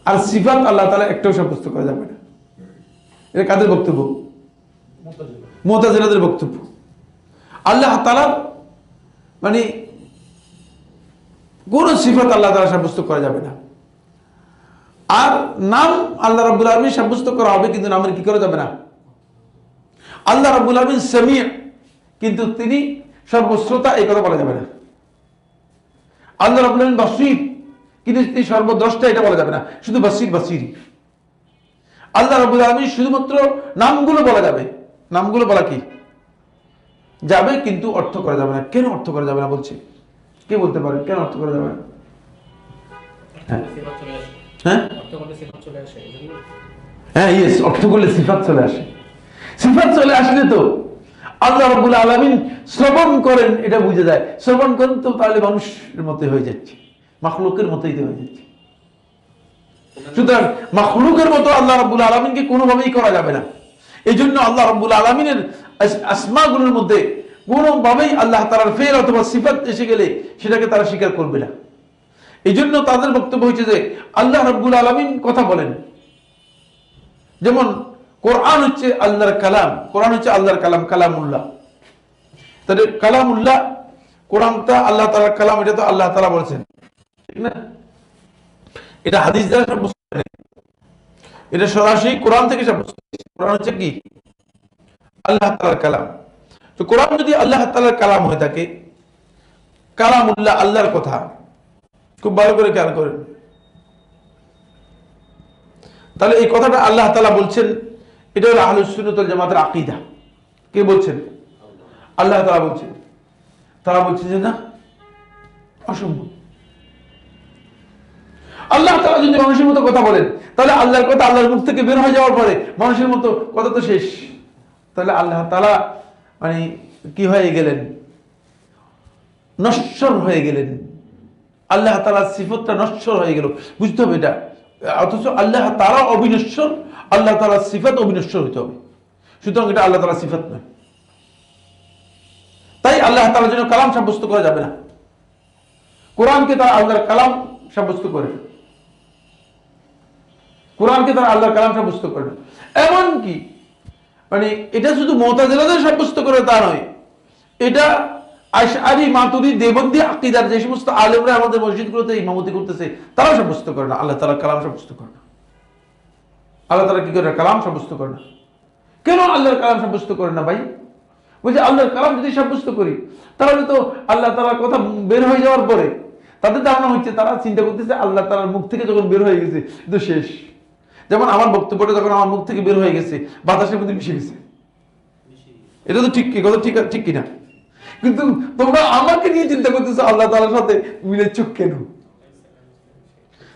আর সিফাত আল্লাহ তাআলা একটাও সাব্যস্ত করা যাবে না। এটা কাদের বক্তব্য? মুতাজিলাদের বক্তব্য। আল্লাহ তাআলা মানে কোন সিফাত আল্লাহ তাআলা সাব্যস্ত করা যাবে না। আর নাম আল্লাহ রাব্বুল আলামিন সাব্যস্ত করা হবে, কিন্তু নামের কি করা যাবে না। আল্লাহ রাব্বুল আলামিন সামিয়া, কিন্তু তিনি সর্বশ্রোতা, এই কথা বলা যাবে না। আল্লাহ রাব্বুল আলামিন বাসীর, কিন্তু তিনি সর্বদ্রষ্টা, এটা বলা যাবে না। শুধু বাসীর। আল্লাহ রাব্বুল আলামিন শুধুমাত্র নামগুলো বলা যাবে, নামগুলো বলা কি যাবে, কিন্তু অর্থ করা যাবে না। কেন অর্থ করা যাবে না বলছে? কে বলতে পারে কেন অর্থ করা যাবে না? হ্যাঁ, ইয়েস, অর্থ করলে সিফাত চলে আসে। সিফাত চলে আসলে তো আল্লাহ রাব্বুল আলামিন শ্রবণ করেন, এটা বুঝে যায়। শ্রবণ করেন তো তাহলে মানুষের মতোই হয়ে যাচ্ছে, মাখলুকের মতোই তো হয়ে যাচ্ছে। সুতরাং মাখলুকের মতো আল্লাহ রাব্বুল আলামিনকে কোনোভাবেই করা যাবে না। এই জন্য আল্লাহ রাব্বুল আলামিনের আসমাগুলোর মধ্যে কোনোভাবেই আল্লাহ তাআলার ফেল অথবা সিফাত এসে গেলে সেটাকে তারা স্বীকার করবে না। এই জন্য তাদের বক্তব্য হচ্ছে যে আল্লাহ রাব্বুল আলামিন কথা বলেন, যেমন কোরআন হচ্ছে আল্লাহর কালাম, কোরআন হচ্ছে আল্লাহর কালাম, কালামুল্লাহ। তাহলে কালামুল্লাহ, কোরআনটা আল্লাহ তাআলার কালাম, এটা তো আল্লাহ তাআলা বলেছেন, ঠিক না? এটা হাদিস দ্বারা সাব্যস্ত নেই, এটা সরাসরি কোরআন থেকে সাব্যস্ত। কোরআন হচ্ছে কি? আল্লাহ তাআলার কালাম। তো কোরআন যদি আল্লাহ তাআলার কালাম হয়ে থাকে, কালামুল্লাহ আল্লাহর কথা, খুব ভালো করে খেয়াল করেন, তাহলে এই কথাটা আল্লাহ তাআলা বলছেন, এটা হলো আহলুস সুন্নাত ওয়াল জামাতের আকীদা। কে বলছেন? আল্লাহ তাআলা বলছেন। তারা বলছে যে না, অসম্ভব। আল্লাহ তাআলা যদি মানুষের মতো কথা বলেন, তাহলে আল্লাহর কথা আল্লাহর মুখ থেকে বের হয়ে যাওয়ার পরে মানুষের মতো কথা তো শেষ। তাহলে আল্লাহ তাআলা মানে কি হয়ে গেলেন? নশ্বর হয়ে গেলেন। আল্লাহ তাআলার সিফতটা নশ্বর হয়ে গেল, বুঝতে হবে এটা। অথচ আল্লাহ তাআলা অবিনশ্বর, আল্লাহ তাআলার সিফত অবিনশ্বর হতে হবে। সুতরাং এটা আল্লাহ তাআলার সিফত নয়। তাই আল্লাহ তাআলার জন্য কালাম সাব্যস্ত করা যাবে না। কোরআনকে তারা আল্লাহর কালাম সাব্যস্ত করে, কোরআনকে তারা আল্লাহর কালাম সাব্যস্ত করে। এমনকি মানে এটা শুধু মুতাজিলাদের সাব্যস্ত করে তা নয়, এটা আশআরী, মাতুরিদী, দেওবন্দি আকীদার যে সমস্ত আলেমরা আমাদের মসজিদগুলোতে ইমামতি করতেছে তারাও সাব্যস্ত করে না, আল্লাহ তাআলার কালাম সাব্যস্ত করে না। আল্লাহ তাআলা কি করে? কালাম সাব্যস্ত করে না। কেন আল্লাহর কালাম সাব্যস্ত করে না ভাই? বলছে আল্লাহর কালাম যদি সাব্যস্ত করি তাহলে তো আল্লাহ তাআলার কথা বের হয়ে যাওয়ার পরে তাদের ধারণা হচ্ছে, তারা চিন্তা করতেছে আল্লাহ তাআলার মুখ থেকে যখন বের হয়ে গেছে তো শেষ। যেমন আমার বক্তব্যটা যখন আমার মুখ থেকে বের হয়ে গেছে, বাতাসের মধ্যে মিশে গেছে। এটা তো ঠিক, কথা ঠিক ঠিক কিনা? কিন্তু তোমরা আমাকে নিয়ে চিন্তা করতেছো আল্লাহ তাআলার সাথে মিলেছ কেন?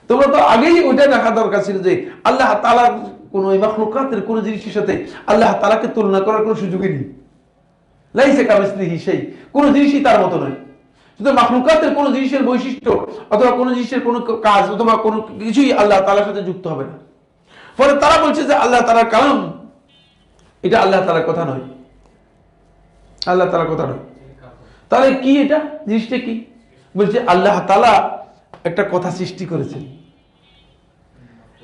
তোমরা তো আগেই ওইটা দেখা দরকার ছিল যে আল্লাহ তাআলার কোন মাখলুকাতের কোন জিনিসের সাথে আল্লাহ তাআলাকে তুলনা করার কোনো সুযোগই নেই। লাইসা কামিসলিহি শাই, কোন জিনিসই তার মতো নয়। শুধু মাখলুকাতের কোন জিনিসের বৈশিষ্ট্য অথবা কোন জিনিসের কোন কাজ অথবা কোনো কিছুই আল্লাহ তাআলার সাথে যুক্ত হবে না। ফলে তারা বলছে যে আল্লাহ তাআলার কালাম, এটা আল্লাহ তাআলার কথা নয়, আল্লাহ তাআলার কথা নয়। তাহলে কি এটা? জিনিসটা কি? বলছে আল্লাহ তাআলা একটা কথা সৃষ্টি করেছেন,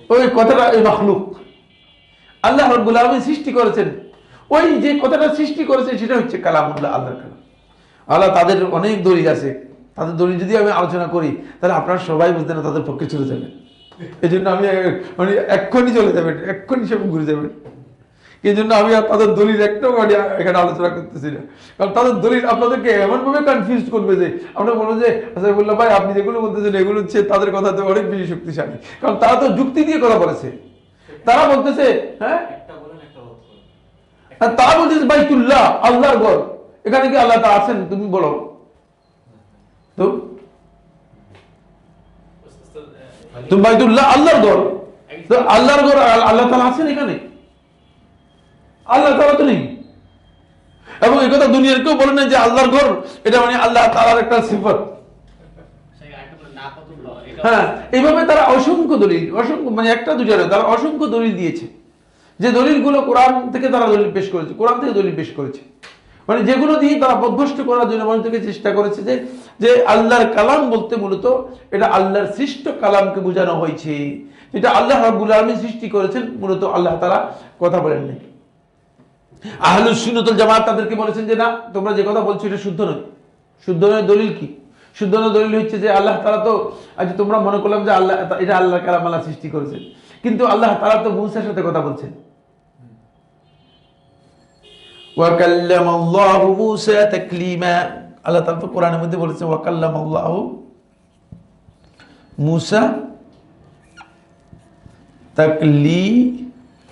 ওই কথাটা এই মাখলুক আল্লাহ রাব্বুল আলামিন সৃষ্টি করেছেন। ওই যে কথাটা সৃষ্টি করেছে সেটা হচ্ছে কালামুল্লাহ, আল্লাহর কালাম। আল্লাহ তাদের অনেক দলিল আছে, তাদের দলিল যদি আমি আলোচনা করি তাহলে আপনারা সবাই বুঝতে না, তাদের পক্ষে চলে যাবেন। এই জন্য আমি মানে এক্ষুনি চলে যাবেন, এক্ষুনি সব ঘুরে যাবেন। এই জন্য আমি আর তাদের দলিল একটাও এখানে আলোচনা করতেছি না, কারণ তাদের দলিল আপনাদেরকে এমনভাবে কনফিউজ করবে যে আমরা বলবো যে আচ্ছা বললাম ভাই আপনি যেগুলো বলতেছেন এগুলো হচ্ছে তাদের কথা তো অনেক বেশি শক্তিশালী, কারণ তারা তো যুক্তি দিয়ে কথা বলেছে। তারা বলতেছে হ্যাঁ, তারা বলতেছে বাইতুল্লাহ আল্লাহর ঘর, এখানে কি আল্লাহ তাআলা আছেন? তুমি বলো তো, তুমি বাইতুল্লাহ আল্লাহর ঘর, তো আল্লাহর ঘর আল্লাহ তাআলা আছেন এখানে? আল্লাহ তাআলা তো নেই। এবং এই কথা দুনিয়ার কেউ বলে না যে আল্লাহর ঘর এটা মানে আল্লাহ তাআলার একটা সিফত। হ্যাঁ, এইভাবে তারা অসংখ্য দলিল, অসংখ্য মানে একটা দুইটা নয়, তারা অসংখ্য দলিল দিয়েছে। যে দলিলগুলো কোরআন থেকে তারা দলিল পেশ করেছে, কোরআন থেকে দলিল পেশ করেছে, মানে যেগুলো দিয়ে তারা পথভ্রষ্ট করার জন্য মানুষকে চেষ্টা করেছে যে আল্লাহর কালাম বলতে মূলত এটা আল্লাহর সৃষ্ট কালামকে বোঝানো হয়েছে, যেটা আল্লাহ রাব্বুল আলামিন সৃষ্টি করেছেন, মূলত আল্লাহ তাআলা কথা বলেন নাই। আহলুস সুন্নাত ওয়াল জামাত তাদেরকে বলেছেন যে না, তোমরা যে কথা বলছো এটা শুদ্ধ নয়। শুদ্ধ নয় দলিল কি? শুদ্ধ নয় দলিল হচ্ছে যে আল্লাহ তাআলা তো, আচ্ছা তোমরা মনে করলাম যে আল্লাহ এটা আল্লাহর কালাম, আল্লাহ সৃষ্টি করেছেন, কিন্তু আল্লাহ তাআলা তো মূসার সাথে কথা বলছেন। ওয়া কাল্লামাল্লাহু মূসা তাকলিমা, আল্লাহ তাআলা তো কোরআনের মধ্যে বলেছেন ওয়া কাল্লামাল্লাহু মূসা তাকলিমা,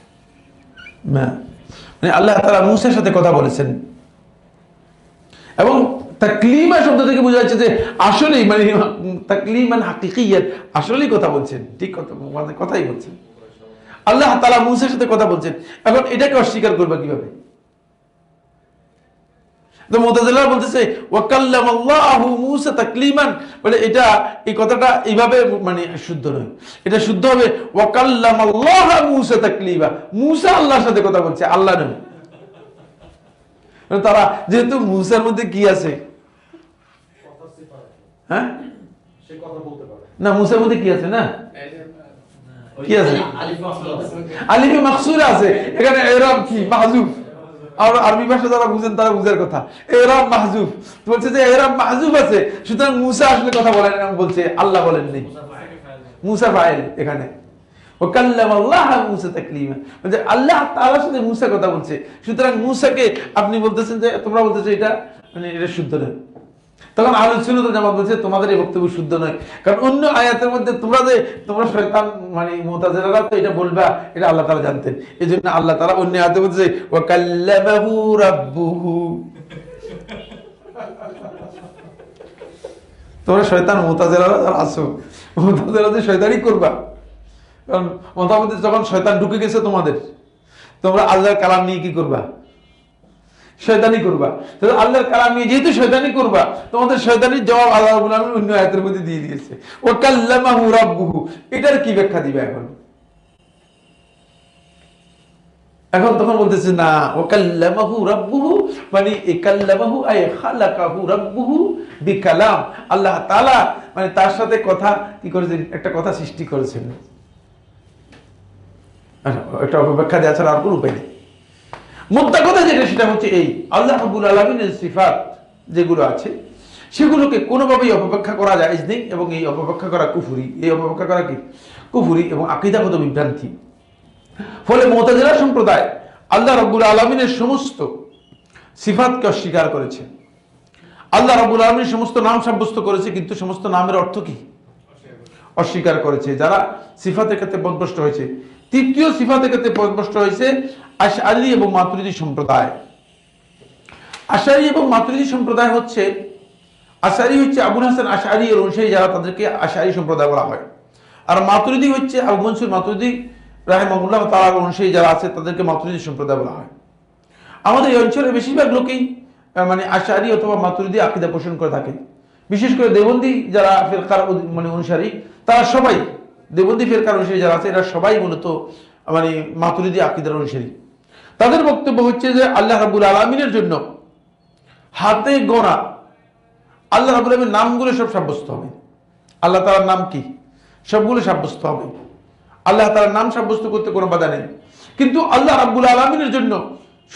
মানে আল্লাহ তাআলা মূসার সাথে কথা বলেছেন। এবং তাকলিমা শব্দ থেকে বোঝা যাচ্ছে যে আসলেই মানে তাকলিমান হাকিকিয়াত, আসলেই কথা বলছেন, ঠিক কথা মানে কথাই বলছেন। আল্লাহ তাআলা মূসার সাথে কথা বলছেন, এখন এটাকে অস্বীকার করবে কিভাবে? তো মুতাজিলারা বলতেছে ওয়া কাল্লামাল্লাহু মূসা তাকলিমান, বলে এটা এই কথাটা এইভাবে মানে শুদ্ধ নয়, এটা শুদ্ধ হবে ওয়া কাল্লামাল্লাহু মূসা তাকলিমা, মূসা আল্লাহর সাথে কথা বলছে, আল্লাহ নয়। তারা যেহেতু মূসার মধ্যে কি আছে, হ্যাঁ সে কথা বলতে পারে না, মূসার মধ্যে কি আছে না, কি আছে, আলিফ মাকসুর আছে। আলিফে মাকসুর আছে, এখানে এরাব কি মাহজুফ, আর আরবি ভাষা যারা বুঝেন তারা বুঝার কথা, এরাব মাহজুফ বলছে যে এরাব মাহজুফ আছে, সুতরাং মূসা আসলে কথা বলেন, বলছে আল্লাহ বলেননি, মূসা ফাইল এখানে ও কাল্লামাল্লাহ মূসা তাকলিমা, মানে আল্লাহ তাআলার সাথে মূসা কথা বলছে, সুতরাং মূসাকে আপনি বলতেছেন যে তোমরা বলতেছো এটা মানে এটা শুদ্ধ নয়। তখন আহলুস সুন্নাত ওয়াল জামাত বলছে তোমাদের এই বক্তব্য শুদ্ধ নয়, কারণ অন্য আয়াতের মধ্যে তোমরা শয়তান মানে মুতাজিলারা তো এটা বলবা, এটা আল্লাহ তাআলা জানতেন, এজন্য আল্লাহ তাআলা অন্য আয়াতে বলছে ওয়া কাল্লামাহু রাব্বুহু। তোমরা শয়তান মুতাজিলারা যারা আছো, মুতাজিলাদের শয়তানি করবা, কারণ মতামতে যখন শয়তান ঢুকে গেছে তোমাদের, তোমরা আল্লাহর কালাম নিয়ে কি করবা, শয়তানি করবা। তো আল্লাহর কালাম নিয়ে যেহেতু শয়তানি করবা, তোমাদের শয়তানির জবাব আল্লাহ রাব্বুল আলামিন অন্য আয়াতের মধ্যে দিয়ে দিয়েছে ওয়া কাল্লামাহু রাব্বুহু। এটার কি ব্যাখ্যা দিবে এখন তখন বলতেছে না ওয়া কাল্লামাহু রাব্বুহু, মানে এই কাল্লামাহু আই খালাকাহু রাব্বুহু বিকালাম, আল্লাহ তাআলা মানে তার সাথে কথা কি করেছেন, একটা কথা সৃষ্টি করেছেন। একটা অপব্যাখ্যা দেওয়া ছাড়া আর কোনো উপায় নেই। মুদ্রা কথা যেটা সেটা হচ্ছে এই আল্লাহ রাব্বুল আলামিনের সিফাত যেগুলো আছে সেগুলোকে কোনোভাবেই অপব্যাখ্যা করা জায়েজ নেই, এবং এই অপব্যাখ্যা করা কুফরি, এই অপব্যাখ্যা করা কি কুফরি এবং আকীদাগত বিভ্রান্তি। ফলে মুতাজিলা সম্প্রদায় আল্লাহ রাব্বুল আলামিনের সমস্ত সিফাতকে অস্বীকার করেছে, আল্লাহ রাব্বুল আলামিনের সমস্ত নাম সাব্যস্ত করেছে, কিন্তু সমস্ত নামের অর্থ কি অস্বীকার করেছে। যারা সিফাতের ক্ষেত্রে পথভ্রষ্ট হয়েছে, তৃতীয় সিফাতের ক্ষেত্রে পথভ্রষ্ট হয়েছে আশআরী এবং মাতুরিদী সম্প্রদায়। আশআরী এবং মাতুরিদী সম্প্রদায় হচ্ছে, আশআরী হচ্ছে আবুল হাসান আশআরী এর অনুসারী যারা, তাদেরকে আশআরী সম্প্রদায় বলা হয়, আর মাতুরিদী হচ্ছে আবু মনসুর মাতুরিদী রাহিমাহুল্লাহ তাআলার অনুসারী যারা আছে তাদেরকে মাতুরিদী সম্প্রদায় বলা হয়। আমাদের এই অঞ্চলের বেশিরভাগ লোকেই মানে আশআরী অথবা মাতুরিদী আকীদা পোষণ করে থাকে, বিশেষ করে দেওবন্দি যারা ফিরকার মানে অনুসারী, তারা সবাই দেওবন্দি ফিরকার অনুসারী যারা আছে এরা সবাই মূলত মানে মাতুরিদী আকীদার অনুসারী। তাদের বক্তব্য হচ্ছে যে আল্লাহ রাব্বুল আলামিনের জন্য হাতে গোনা আল্লাহ রাব্বুল আলামিনের নামগুলো সব সাব্যস্ত হবে, আল্লাহ তাআলার নাম কি সবগুলো সাব্যস্ত হবে, আল্লাহ তাআলার নাম সাব্যস্ত করতে কোনো বাধা নেই, কিন্তু আল্লাহ রাব্বুল আলামিনের জন্য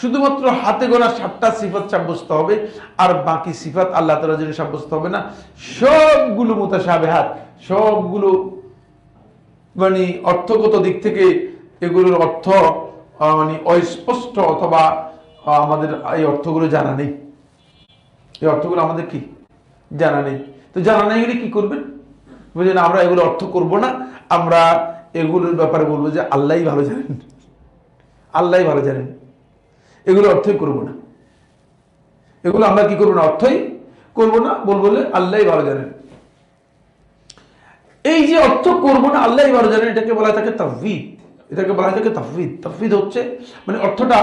শুধুমাত্র হাতে গোনা 7টা সিফাত সাব্যস্ত হবে, আর বাকি সিফাত আল্লাহ তাআলার জন্য সাব্যস্ত হবে না। সবগুলো মুতাশাবিহাত, সবগুলো মানে অর্থগত দিক থেকে এগুলোর অর্থ মানে অস্পষ্ট, অথবা আমাদের এই অর্থগুলো জানা নেই, এই অর্থগুলো আমাদের কি জানা নেই। তো জানা নেই হলে কি করবেন, বুঝলেন, আমরা এগুলো অর্থ করব না, আমরা এগুলোর ব্যাপারে বলবো যে আল্লাহই ভালো জানেন, আল্লাহই ভালো জানেন, এগুলো অর্থই করব না, এগুলো আমরা কি করবো না, অর্থই করব না, বলবো যে আল্লাহই ভালো জানেন। এই যে অর্থ করব না আল্লাহই ভালো জানেন, এটাকে বলা থাকে তাফওয়িদ, এটাকে বলা থাকে তাফওয়িদ। তাফওয়িদ হচ্ছে মানে অর্থটা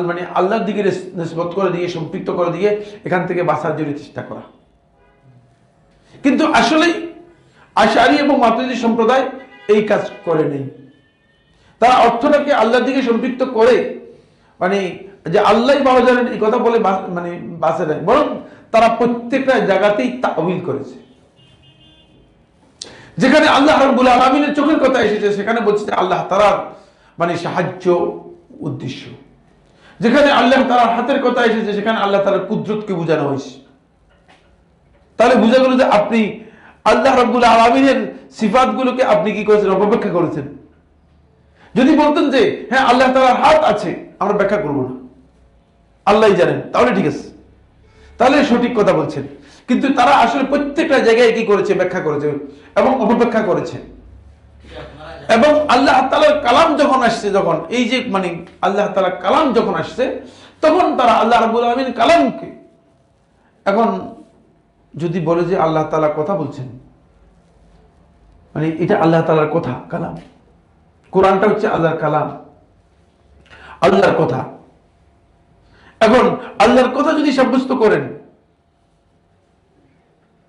মানে আল্লাহর দিকে নিসবত করে দিয়ে, সম্পৃক্ত করে দিয়ে এখান থেকে বাঁচার জন্য চেষ্টা করা। কিন্তু আসলে আশআরী এবং মাতুরিদী সম্প্রদায় এই কাজ করে নেই, তারা অর্থটাকে আল্লাহর দিকে সম্পৃক্ত করে মানে যে আল্লাহই ভালো জানেন এই কথা বলে মানে বাঁচে নেয়, বরং তারা প্রত্যেকটা জায়গাতেই তাওয়িল করেছে। যেখানে আল্লাহ রাব্বুল আলামিনের চোখের কথা এসেছে সেখানে বলছে আল্লাহ তাআলার মানে সাহায্য উদ্দেশ্য, যেখানে আল্লাহ তাআলার হাতের কথা এসেছে সেখানে আল্লাহ তাআলার কুদরতকে বোঝানো হয়েছে। তাহলে বোঝা গেল যে আপনি আল্লাহ রাব্বুল আলামিনের সিফাতগুলোকে আপনি কি করেছেন, অপব্যাখ্যা করেছেন। যদি বলতেন যে হ্যাঁ আল্লাহ তাআলার হাত আছে, আমরা ব্যাখ্যা করব না, আল্লাহই জানেন, তাহলে ঠিক আছে, তাহলে সঠিক কথা বলছেন। কিন্তু তারা আসলে প্রত্যেকটা জায়গায় কি করেছে, ব্যাখ্যা করেছে এবং অপব্যাখ্যা করেছে। এবং আল্লাহ তাআলার কালাম যখন আসছে, যখন এই যে মানে আল্লাহ তাআলার কালাম যখন আসছে, তখন তারা আল্লাহ রাব্বুল আলামিন কালামকে এখন যদি বলে যে আল্লাহ তাআলা কথা বলছেন, মানে এটা আল্লাহ তাআলার কথা কালাম, কোরআনটা হচ্ছে আল্লাহর কালাম, আল্লাহর কথা। এখন আল্লাহর কথা যদি সাব্যস্ত করেন,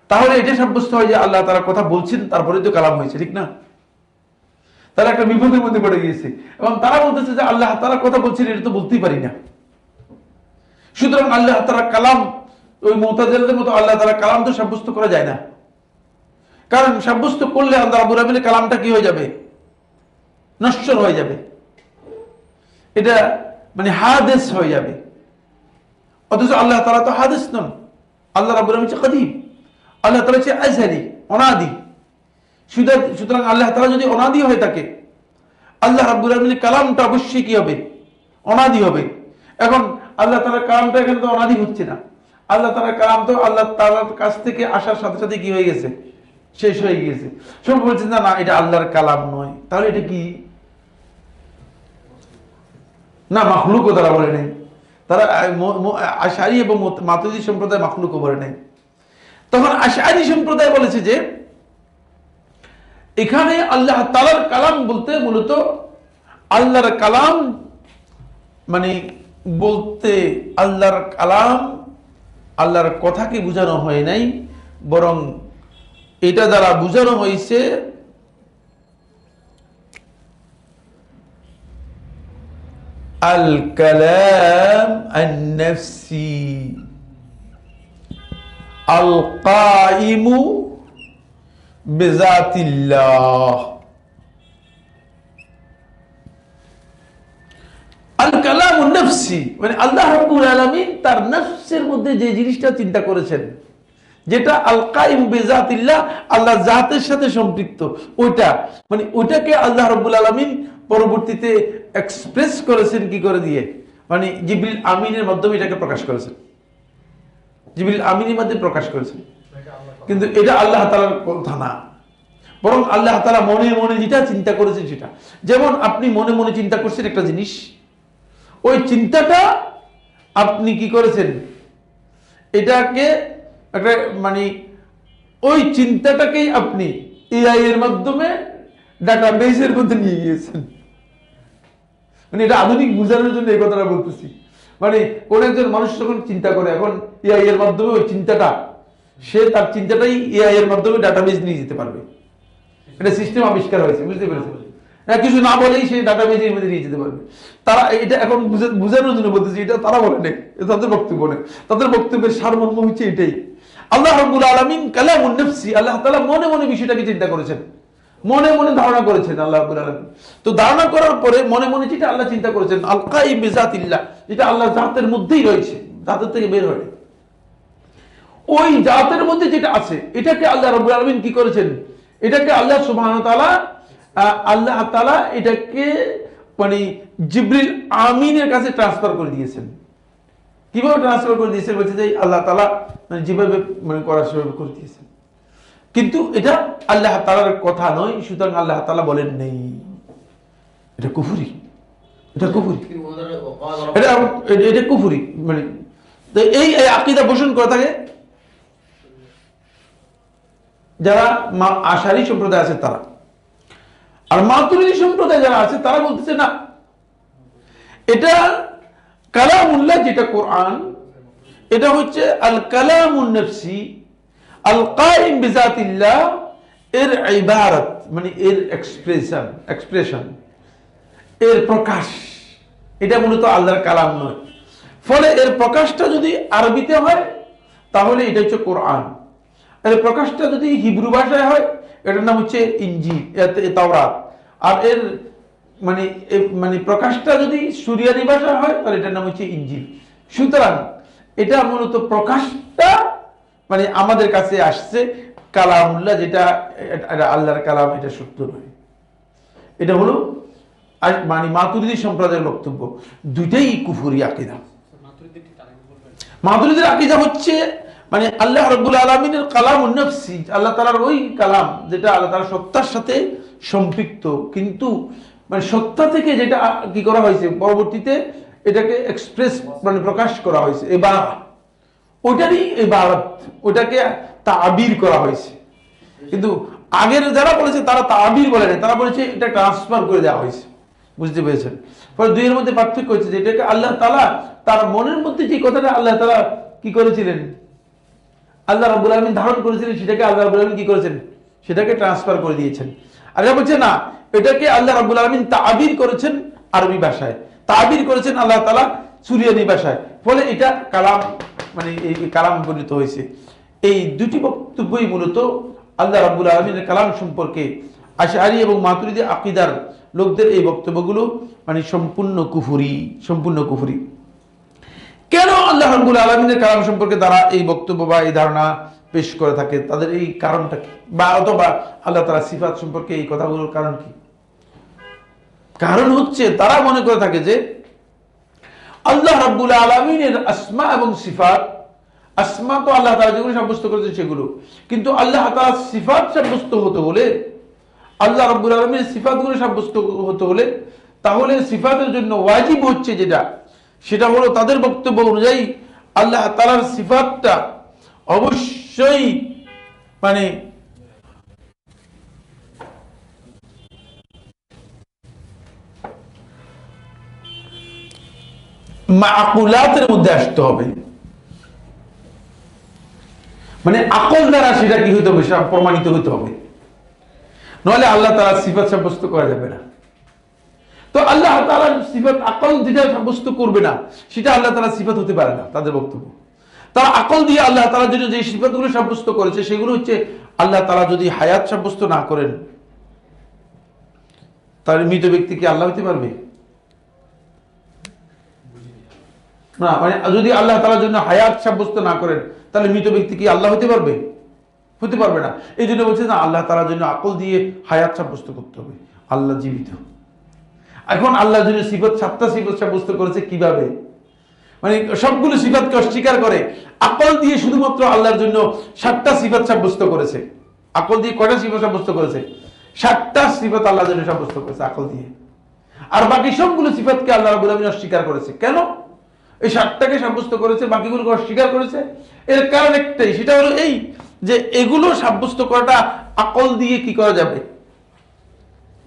তাহলে এটা সাব্যস্ত হয় যে আল্লাহ তাআলা কথা বলছেন, তারপরে তো কালাম হয়েছে, ঠিক না? তারা একটা বিপদের মধ্যে পড়ে গিয়েছে এবং তারা বলতেছে যে আল্লাহ তাআলা কথা বলছেন, এটা তো বলতেই পারি না। সুতরাং আল্লাহ তাআলা কালাম, ওই মুতাজিলাদের মতো আল্লাহ তাআলা কালাম তো সাব্যস্ত করা যায় না, কারণ সাব্যস্ত করলে আল্লাহ রাব্বুল আলামিনের কালামটা কি হয়ে যাবে? নশ্বর হয়ে যাবে, এটা মানে হাদিস হয়ে যাবে। অথচ আল্লাহ তাআলা তো হাদিস নন, আল্লাহ রাব্বুল আলামিন হচ্ছে কদিম, আল্লাহ তাআলা হচ্ছে আজহারি, অনাদি। সুতরাং আল্লাহ তাআলা যদি অনাদি হয়ে থাকে, আল্লাহ রাব্বুল আলামিনের কালামটা অবশ্যই কি হবে? অনাদি হবে। এখন আল্লাহ তাআলার কালামটা এখানে তো অনাদি হচ্ছে না, আল্লাহ তাআলার কালাম তো আল্লাহ তাআলার কাছ থেকে আসার সাথে সাথে কি হয়ে গেছে? শেষ হয়ে গিয়েছে। সব বলছেন না না এটা আল্লাহর কালাম নয়, তাহলে এটা কি? না, মাখলুকও তারা বলে নাই, তারা আশআরী এবং মাতুরিদী সম্প্রদায় মাখলুকও বলে নাই। তখন আশআরী সম্প্রদায় বলেছে যে এখানে আল্লাহ তাআলার কালাম বলতে মূলত আল্লাহর কালাম মানে বলতে আল্লাহর কালাম, আল্লাহর কথাকে বোঝানো হয় নাই, বরং এটা দ্বারা বোঝানো হয়েছে আল কালাম আন-নাফসি আল কাইমু বিজাতিল্লাহ। আল কালামুন নাফসি মানে আল্লাহ রাব্বুল আলামিন তার নফসের মধ্যে যে জিনিসটা চিন্তা করেছেন, যেটা আল কাইম বিজাতিল্লাহ, আল্লাহ জাতের সাথে সম্পৃক্ত, ওইটা মানে ওইটাকে আল্লাহ রাব্বুল আলামিন পরবর্তীতে এক্সপ্রেস করেছেন কি করে দিয়ে? মানে জিবরিল আমিনের মাধ্যমে এটাকে প্রকাশ করেছেন, জিবরিল আমিনের মাধ্যমে প্রকাশ করেছেন। কিন্তু এটা আল্লাহ তাআলার কথা না, বরং আল্লাহ তাআলা মনে মনে যেটা চিন্তা করেছেন সেটা। যেমন আপনি মনে মনে চিন্তা করছেন একটা জিনিস, ওই চিন্তাটা আপনি কি করেছেন? এটাকে একটা মানে ওই চিন্তাটাকেই আপনি এআই এর মাধ্যমে ডাটাবেসের মধ্যে নিয়ে গিয়েছেন। মানে এটা আধুনিক বোঝানোর জন্য এই কথাটা বলতেছি। মানে কোন একজন মানুষ যখন চিন্তা করে, এখন এআই এর মাধ্যমে ওই চিন্তাটা, সে তার চিন্তাটাই এআই এর মাধ্যমে ডাটাবেস নিয়ে যেতে পারবে। এটা সিস্টেম আবিষ্কার হয়েছে, বুঝতে পেরেছেন? কিছু না বলেই সে ডাটাবেসের মধ্যে নিয়ে যেতে পারবে। তারা এটা এখন বোঝানোর জন্য বলতেছি, এটা তারা বলে নেই, তাদের বক্তব্য নেই, তাদের বক্তব্যের সারমর্ম হচ্ছে এটাই। আল্লাহ রাব্বুল আলামিন কালামুন নাফসি, আল্লাহ তাআলা মনে মনে বিষয়টাকে চিন্তা করেছেন, মনে মনে ধারণা করেছেন আল্লাহ রাব্বুল আলামিন। তো ধারণা করার পরে মনে মনে যেটা আল্লাহ চিন্তা করেছেন, আল কাইম বিজাতিল্লাহ, যেটা আল্লাহ জাতের মধ্যেই রয়েছে, জাতের থেকে বের হয়, ওই জাতের মধ্যে যেটা আছে এটাকে আল্লাহ রাব্বুল আলামিন কি করেছেন? এটাকে আল্লাহ সুবহানাহু ওয়া তাআলা আল্লাহ তাআলা এটাকে মানে জিবরিল আমিনের কাছে ট্রান্সফার করে দিয়েছেন। কিভাবে ট্রান্সফার করে দিয়েছেন? বলছে যে আল্লাহ তাআলা মানে যেভাবে মানে করার সেভাবে করে দিয়েছেন, কিন্তু এটা আল্লাহ তাআলার কথা নয়। সুতরাং আল্লাহ তাআলা বলেন নেই, এটা কুফরি, এটা কুফরি, এটা কুফরি। মানে এই আকীদা পোষণ করে থাকে যারা আশারি সম্প্রদায় আছে তারা। আর মাতুরিদী সম্প্রদায় যারা আছে তারা বলতেছে না, এটা কালামুল্লাহ যেটা কোরআন, এটা হচ্ছে আল কালামুন নাফসি আল কাইম বিজাতিল্লাহ, এর ইবারত মানে এর এক্সপ্রেশন, এর প্রকাশ, এটা মূলত আল্লাহর কালাম নয়। ফলে এর প্রকাশটা যদি আরবিতে হয় তাহলে এটা হচ্ছে কোরআন, এর প্রকাশটা যদি হিব্রু ভাষায় হয় এটার নাম হচ্ছে ইনজিল, তাওরাত। আর এর মানে মানে প্রকাশটা যদি সুরিয়ানি ভাষা হয় তাহলে এটার নাম হচ্ছে ইনজিল। সুতরাং এটা মূলত প্রকাশটা মানে আমাদের কাছে আসছে কালামুল্লাহ, যেটা আল্লাহর কালাম, এটা সত্য নয়। এটা হলো মানে মাতুরিদী সম্প্রদায়ের বক্তব্য। দুইটাই কুফরি আকীদা। মাতুরিদীর আকীদা হচ্ছে মানে আল্লাহ রাব্বুল আলামিনের কালামুন নাফসি, আল্লাহ তাআলার ওই কালাম যেটা আল্লাহ তাআলার সত্তার সাথে সম্পৃক্ত, কিন্তু মানে সত্তা থেকে যেটা কি করা হয়েছে পরবর্তীতে এটাকে এক্সপ্রেস মানে প্রকাশ করা হয়েছে, এবার ওইটারই ইবারত, ওইটাকে তাবির করা হয়েছে। কিন্তু আগের যারা বলেছে তারা তাবির বলে না, তারা বলেছে এটা ট্রান্সফার করে দেওয়া হয়েছে। বুঝতে পেরেছেন? ফলে দুইয়ের মধ্যে পার্থক্য হচ্ছে যে এটাকে আল্লাহ তাআলা তার মনের মধ্যে যে কথাটা আল্লাহ তাআলা কি করেছিলেন, আল্লাহ রাব্বুল আলামিন ধারণ করেছিলেন, সেটাকে আল্লাহ রাব্বুল আলামিন কি করেছেন, সেটাকে ট্রান্সফার করে দিয়েছেন। আর এটা বলছে না, এটাকে আল্লাহ রাব্বুল আলামিন তাবির করেছেন আরবি ভাষায়, তাবির করেছেন আল্লাহ তাআলা সুরিয়ানি ভাষায়। ফলে এটা কালাম, মানে এই কালাম পরিণত হয়েছে। এই দুটি বক্তব্যই মূলত আল্লাহ রাব্বুল আলামিনের কালাম সম্পর্কে আশআরী এবং মাতুরিদি আকীদার লোকদের এই বক্তব্যগুলো মানে সম্পূর্ণ কুফরি, সম্পূর্ণ কুফরি। কেন আল্লাহ রাব্বুল আলামিনের কালাম সম্পর্কে তারা এই বক্তব্য বা এই ধারণা পেশ করে থাকে, তাদের এই কারণটা কি, বা অথবা আল্লাহ তাআলা সিফাত সম্পর্কে এই কথাগুলোর কারণ কি? কারণ হচ্ছে তারা মনে করে থাকে যে আল্লাহ রাব্বুল আলামিনের আসমা এবং সিফাত, আসমা তো আল্লাহ তাআলা যেগুলো সাব্যস্ত করেছেন সেগুলো, কিন্তু আল্লাহ তাআলা সিফাত সাব্যস্ত হতে হলে, আল্লাহ রাব্বুল আলামিনের সিফাতগুলো সাব্যস্ত হতে হলে, তাহলে সিফাতের জন্য ওয়াজিব হচ্ছে যেটা, সেটা হলো তাদের বক্তব্য অনুযায়ী আল্লাহ তাআলার সিফাতটা অবশ্যই মানে মাকুলাতের মধ্যে আসতে হবে, মানে আকল দ্বারা সেটা কি হইতে হবে, সেটা প্রমাণিত হইতে হবে, নইলে আল্লাহ তাআলার সিফাত সাব্যস্ত করা যাবে না। তো আল্লাহ তাআলার সিফাত আকল যেটা সাব্যস্ত করবে না, সেটা আল্লাহ তাআলার সিফাত হতে পারে না। তাদের বক্তব্য, তারা আকল দিয়ে আল্লাহ তাআলার জন্য যে সিফাতগুলো সাব্যস্ত করেছে সেগুলো হচ্ছে, আল্লাহ তাআলা যদি হায়াত সাব্যস্ত না করেন, তাহলে মৃত ব্যক্তি কি আল্লাহ হতে পারবে না? মানে যদি আল্লাহ তাআলার জন্য হায়াত সাব্যস্ত না করেন, তাহলে মৃত ব্যক্তি কি আল্লাহ হতে পারবে? হতে পারবে না। এই জন্য বলছে না, আল্লাহ তাআলার জন্য আকল দিয়ে হায়াত সাব্যস্ত করতে হবে, আল্লাহ জীবিত। এখন আল্লাহর জন্য সিফাত, 7টা সিফাত সাব্যস্ত করেছে কিভাবে? মানে সবগুলো সিফাতকে অস্বীকার করে আকল দিয়ে শুধুমাত্র আল্লাহর জন্য 7টা সিফাত সাব্যস্ত করেছে। আকল দিয়ে কয়টা সিফাত সাব্যস্ত করেছে? 7টা সিফাত আল্লাহর জন্য সাব্যস্ত করেছে আকল দিয়ে। আর বাকি সবগুলো সিফাতকে আল্লাহ রাব্বুল আলামিন অস্বীকার করেছে। কেন এই 7টাকে সাব্যস্ত করেছে, বাকিগুলোকে অস্বীকার করেছে? এর কারণ একটাই, সেটা হলো এই যে এগুলো সাব্যস্ত করাটা আকল দিয়ে কি করা যাবে?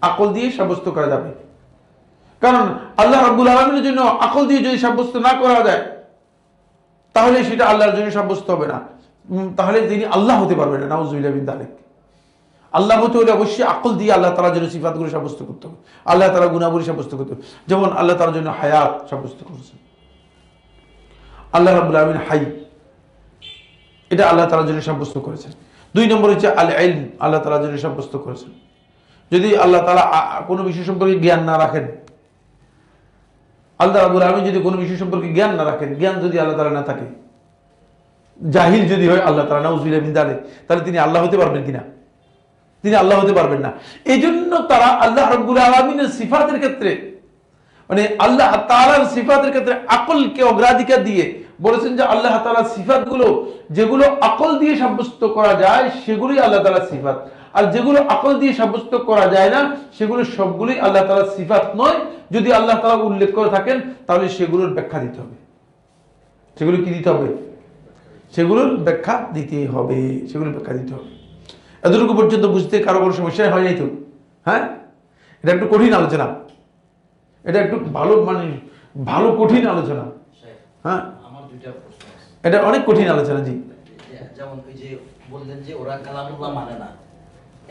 আকল দিয়ে সাব্যস্ত করা যাবে। কারণ আল্লাহ রাব্বুল আলামিনের জন্য আকল দিয়ে যদি সাব্যস্ত না করা যায়, তাহলে সেটা আল্লাহর জন্য সাব্যস্ত হবে না, তাহলে তিনি আল্লাহ হতে পারবেন না। নাউযুবিল্লাহি মিন যালিক। আল্লাহ হতে হলে অবশ্যই আকল দিয়ে আল্লাহ তাআলার জন্য সিফাতগুলো সাব্যস্ত করতে হবে, আল্লাহ তাআলার গুণাবলী সাব্যস্ত করতে হবে। যেমন আল্লাহ তাআলার জন্য হায়াত সাব্যস্ত করেছেন, আল্লাহ রাব্বুল আলামিন হাই, এটা আল্লাহ তাআলার জন্য সাব্যস্ত করেছেন। 2 নম্বর হচ্ছে আল ইলম, আল্লাহ তাআলার জন্য সাব্যস্ত করেছেন। যদি আল্লাহ তাআলা কোনো বিষয় সম্পর্কে জ্ঞান না রাখেন, আল্লাহ রাব্বুল আলামিন যদি কোনো বিষয় সম্পর্কে জ্ঞান না রাখেন, জ্ঞান যদি আল্লাহ তাআলা না থাকে, জাহিল যদি হয় আল্লাহ তাআলা, নাউযুবিল্লাহি মিন যালিক, তাহলে তিনি আল্লাহ হতে পারবেন কিনা? তিনি আল্লাহ হতে পারবেন না। এই জন্য তারা আল্লাহ রাব্বুল আলামিনের সিফাতের ক্ষেত্রে, মানে আল্লাহ তাআলার সিফাতের ক্ষেত্রে আকলকে অগ্রাধিকার দিয়ে বলেছেন যে আল্লাহ তাআলার সিফাতগুলো যেগুলো আকল দিয়ে সাব্যস্ত করা যায় সেগুলোই আল্লাহ তাআলার সিফাত, আর যেগুলো আকল দিয়ে সাব্যস্ত করা যায় না সেগুলো সবগুলোই আল্লাহ তাআলার সিফাত নয়। যদি আল্লাহ তাআলা উল্লেখ করে থাকেন তাহলে সেগুলোর ব্যাখ্যা দিতে হবে। সেগুলো কি দিতে হবে? সেগুলোর ব্যাখ্যা দিতে হবে, সেগুলোর ব্যাখ্যা দিতে হবে। এতটুকু পর্যন্ত বুঝতে কারো কোনো সমস্যা হয় নাই তো? হ্যাঁ, এটা একটু কঠিন আলোচনা, এটা একটু ভালো, মানে ভালো কঠিন আলোচনা। হ্যাঁ, আমার দুইটা প্রশ্ন আছে। এটা অনেক কঠিন আলোচনা। জি, যেমন ওই যে বললেন যে ওরা কালামুল্লাহ মানে না,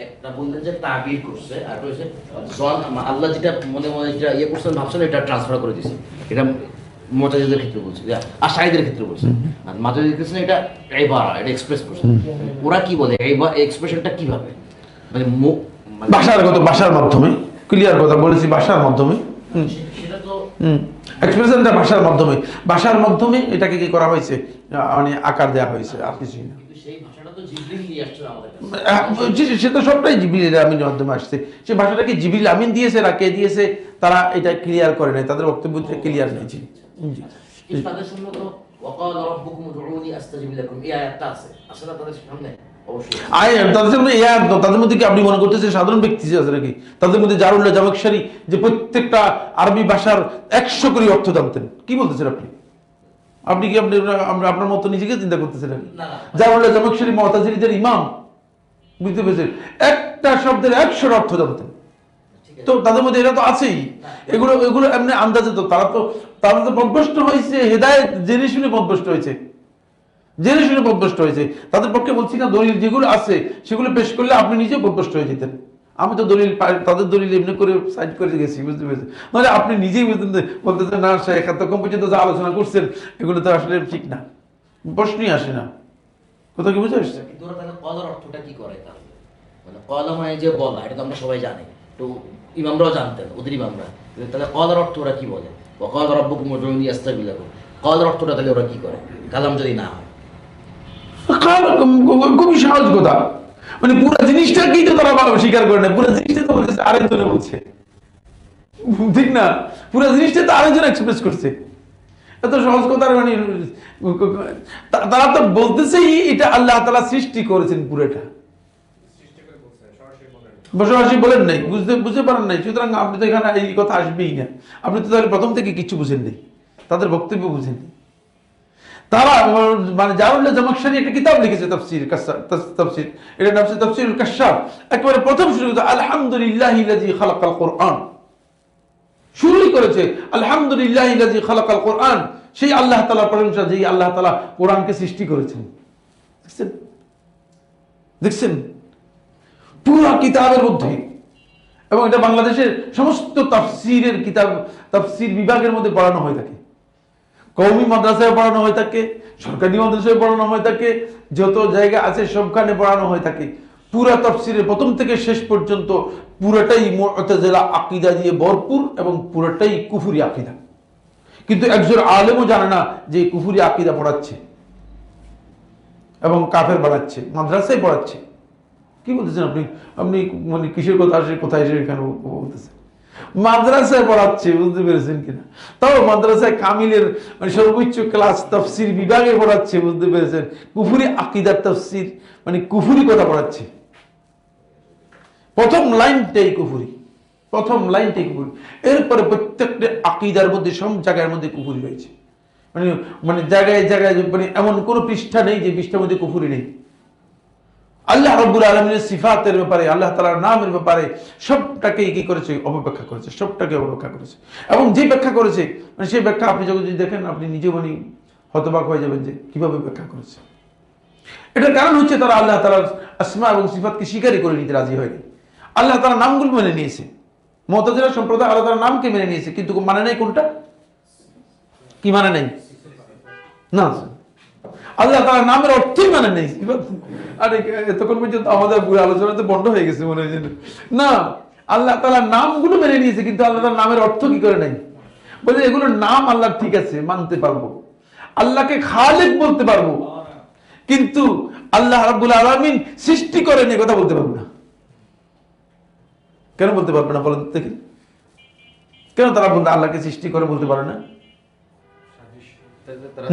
একটা বললেন যে তাবির করছে, আর হচ্ছে আল্লাহ যেটা মনে মনে যেটা ইয়ে করছেন ভাবছেন এটা ট্রান্সফার করে দিয়েছে। এটা মুতাজিদের ক্ষেত্রে বলছে, আর শাহিদের ক্ষেত্রে বলছে, আর মাতুরিদের ক্ষেত্রে এটা ইবারা, এটা এক্সপ্রেস করছে। ওরা কি বলে এই এক্সপ্রেশনটা কিভাবে, মানে ভাষার কথা, ভাষার মাধ্যমে ক্লিয়ার কথা বলেছি, ভাষার মাধ্যমে। সেটা তো এক্সপ্রেশনটা ভাষার মাধ্যমে, ভাষার মাধ্যমে এটাকে কি করা হয়েছে, মানে আকার দেওয়া হয়েছে, আর কিছুই না। কিন্তু সেই ভাষাটা তো জিবরিল নিয়ে আসছে আমাদের কাছে। সে তো সবটাই জিবরিল আমিনের মাধ্যমে আসছে। সে ভাষাটাকে জিবরিল আমিন দিয়েছে না কে দিয়েছে, তারা এটা ক্লিয়ার করে নাই, তাদের বক্তব্য ক্লিয়ার নেই। জি, কিন্তু তাদের সামনে তো ওয়াকাল রাব্বুকুম উদউনি আস্তাজিব লাকুম, এই আয়াতটা আছে, আসলে তাদের সামনে অবশ্যই তাদের সামনে এই আয়াত, তাদের মধ্যে কি আপনি মনে করতেছেন সাধারণ ব্যক্তি আছে নাকি? তাদের মধ্যে জারুল্লাহ জামাখশারি যে প্রত্যেকটা আরবি ভাষার 100 করে অর্থ জানতেন, কি বলতেছেন আপনি? আপনি কি আপনার মতো নিজেকে চিন্তা করতেছেন নাকি? জারুল্লাহ জামাখশারি মুতাজিলিদের ইমাম, বুঝতে পেরেছেন? একটা শব্দের 100 অর্থ জানতেন। ঠিক আছে। তো তাদের মধ্যে এটা তো আছেই। এগুলো এগুলো এমনি আন্দাজে তো তারা তো পথভ্রষ্ট হয়েছে, হেদায়েত জেনে শুনে পথভ্রষ্ট হয়েছে, জেনে শুনে পথভ্রষ্ট হয়েছে। তাদের পক্ষে বলছি না, দলিল যেগুলো আছে সেগুলো পেশ করলে আপনি নিজে পথভ্রষ্ট হয়ে যেতেন। আমি তো দলিল তাদের দলিল এমনি করে সাইড করে গেছি, বুঝতে পেরেছেন? নাহলে আপনি নিজেই বলতেছেন না শেখ এতক্ষণ পর্যন্ত যা আলোচনা করছেন এগুলো তো আসলে ঠিক না, প্রশ্নই আসে না। কথা কি বুঝে আসছে? কিন্তু ওরা তাহলে কলার অর্থটা কি করে তাহলে? মানে কলা মানে যে বলা, এটা তো আমরা সবাই জানি, তো ইমামরাও জানতেন, ওদের ইমামরা। কিন্তু তাহলে কলার অর্থ ওরা কি বলে? ওয়াকাল রাব্বুকুম উদউনি আস্তাজিব লাকুম, কলার অর্থটা তাহলে ওরা কি করে কালাম যদি না হয়? খুবই সহজ কথা, মানে পুরো জিনিসটাকেই তো তারা স্বীকার করে না, পুরো জিনিসটা তো বলতেছে আরেকজনে বলছে, ঠিক না? পুরো জিনিসটা তো আরেকজন এক্সপ্রেস করছে। এত সহজ কথা, মানে তারা তো বলতেছেই এটা আল্লাহ তাআলা সৃষ্টি করেছেন পুরোটা, বসবাসী বলেন নাই, বুঝতে পারেন নাই। সুতরাং আপনি তো এখানে এই কথা আসবেই না। আপনি তো তাহলে প্রথম থেকে কিছু বুঝেন নাই, তাদের বক্তব্য বুঝেন নাই। তারা মানে জারুল্লাহ জামাখশারি একটা কিতাব লিখেছে তাফসীর, এটা নাম হচ্ছে তাফসীরুল কাশশাফ। একেবারে প্রথম শুরু করতে আলহামদুলিল্লাহিল্লাযী খালাকাল কোরআন, শুরুই করেছে আলহামদুলিল্লাহিল্লাযী খালাকাল কোরআন, সেই আল্লাহ তাআলার প্রশংসা যেই আল্লাহ তাআলা কোরআনকে সৃষ্টি করেছেন। দেখছেন, দেখছেন পুরো কিতাবের মধ্যে। এবং এটা বাংলাদেশের সমস্ত তাফসীরের কিতাব, তাফসীর বিভাগের মধ্যে পড়ানো হয়ে থাকে। কওমি মাদ্রাসায় পড়ানো হয়ে থাকে, সরকারি মাদ্রাসায় পড়ানো হয়ে থাকে, যত জায়গা আছে সবখানে পড়ানো হয়ে থাকে। পুরা তাফসীরের প্রথম থেকে শেষ পর্যন্ত পুরোটাই মুতাজিলা আকীদা দিয়ে ভরপুর এবং পুরোটাই কুফরি আকীদা। কিন্তু একজন আলেমও জানে না যে কুফরি আকীদা পড়াচ্ছে এবং কাফের বানাচ্ছে, মাদ্রাসায় পড়াচ্ছে। কি বলতেছেন আপনি? আপনি মানে কিসের কথা আসে, কোথায় এসে এখানে বলতেছেন? মাদ্রাসায় পড়াচ্ছে, বুঝতে পেরেছেন কিনা? তাও মাদ্রাসায় কামিলের মানে সর্বোচ্চ ক্লাস তাফসীর বিভাগে পড়াচ্ছে, বুঝতে পেরেছেন? কুফরি আকীদার তাফসীর, মানে কুফরি কথা পড়াচ্ছে। প্রথম লাইনটাই কুফরি, প্রথম লাইনটাই কুফরি। এরপরে প্রত্যেকটা আকীদার মধ্যে সব জায়গার মধ্যে কুফরি রয়েছে। মানে মানে জায়গায় জায়গায় মানে এমন কোনো পৃষ্ঠা নেই যে পৃষ্ঠার মধ্যে কুফরি নেই। আল্লাহ রাব্বুল আলামিনের সিফাতের ব্যাপারে, আল্লাহ তাআলার নামের ব্যাপারে সবটাকে কি করেছে? অপব্যাখ্যা করেছে, সবটাকে অপব্যাখ্যা করেছে। এবং যে ব্যাখ্যা করেছে মানে সেই ব্যাখ্যা আপনি যখন যদি দেখেন আপনি নিজে মানে হতবাক হয়ে যাবেন যে কিভাবে ব্যাখ্যা করেছে। এটার কারণ হচ্ছে তারা আল্লাহ তাআলার আসমা এবং সিফাতকে স্বীকারই করে নিতে রাজি হয়নি। আল্লাহ তাআলার নামগুলো মেনে নিয়েছে। মুতাজিলা সম্প্রদায় আল্লাহ তাআলার নামকে মেনে নিয়েছে, কিন্তু মানে নাই কোনটা? কি মানে নাই? না, আল্লাহ তাআলার নামের অর্থই মানে নেই। আরে এতক্ষণ পর্যন্ত আমাদের পুরো আলোচনা তো বন্ধ হয়ে গেছে মনে হয় না। আল্লাহ তাআলার নামগুলো মেনে নিয়েছে, কিন্তু আল্লাহ তাআলার নামের অর্থ কি করে নাই? বলে এগুলো নাম আল্লাহ ঠিক আছে মানতে পারবো, আল্লাহকে খালিক বলতে পারবো, কিন্তু আল্লাহ রাব্বুল আলামিন সৃষ্টি করেন এই কথা বলতে পারবো না। কেন বলতে পারবে না বলেন দেখেন? কেন তারা বলতে আল্লাহকে সৃষ্টি করে বলতে পারে না?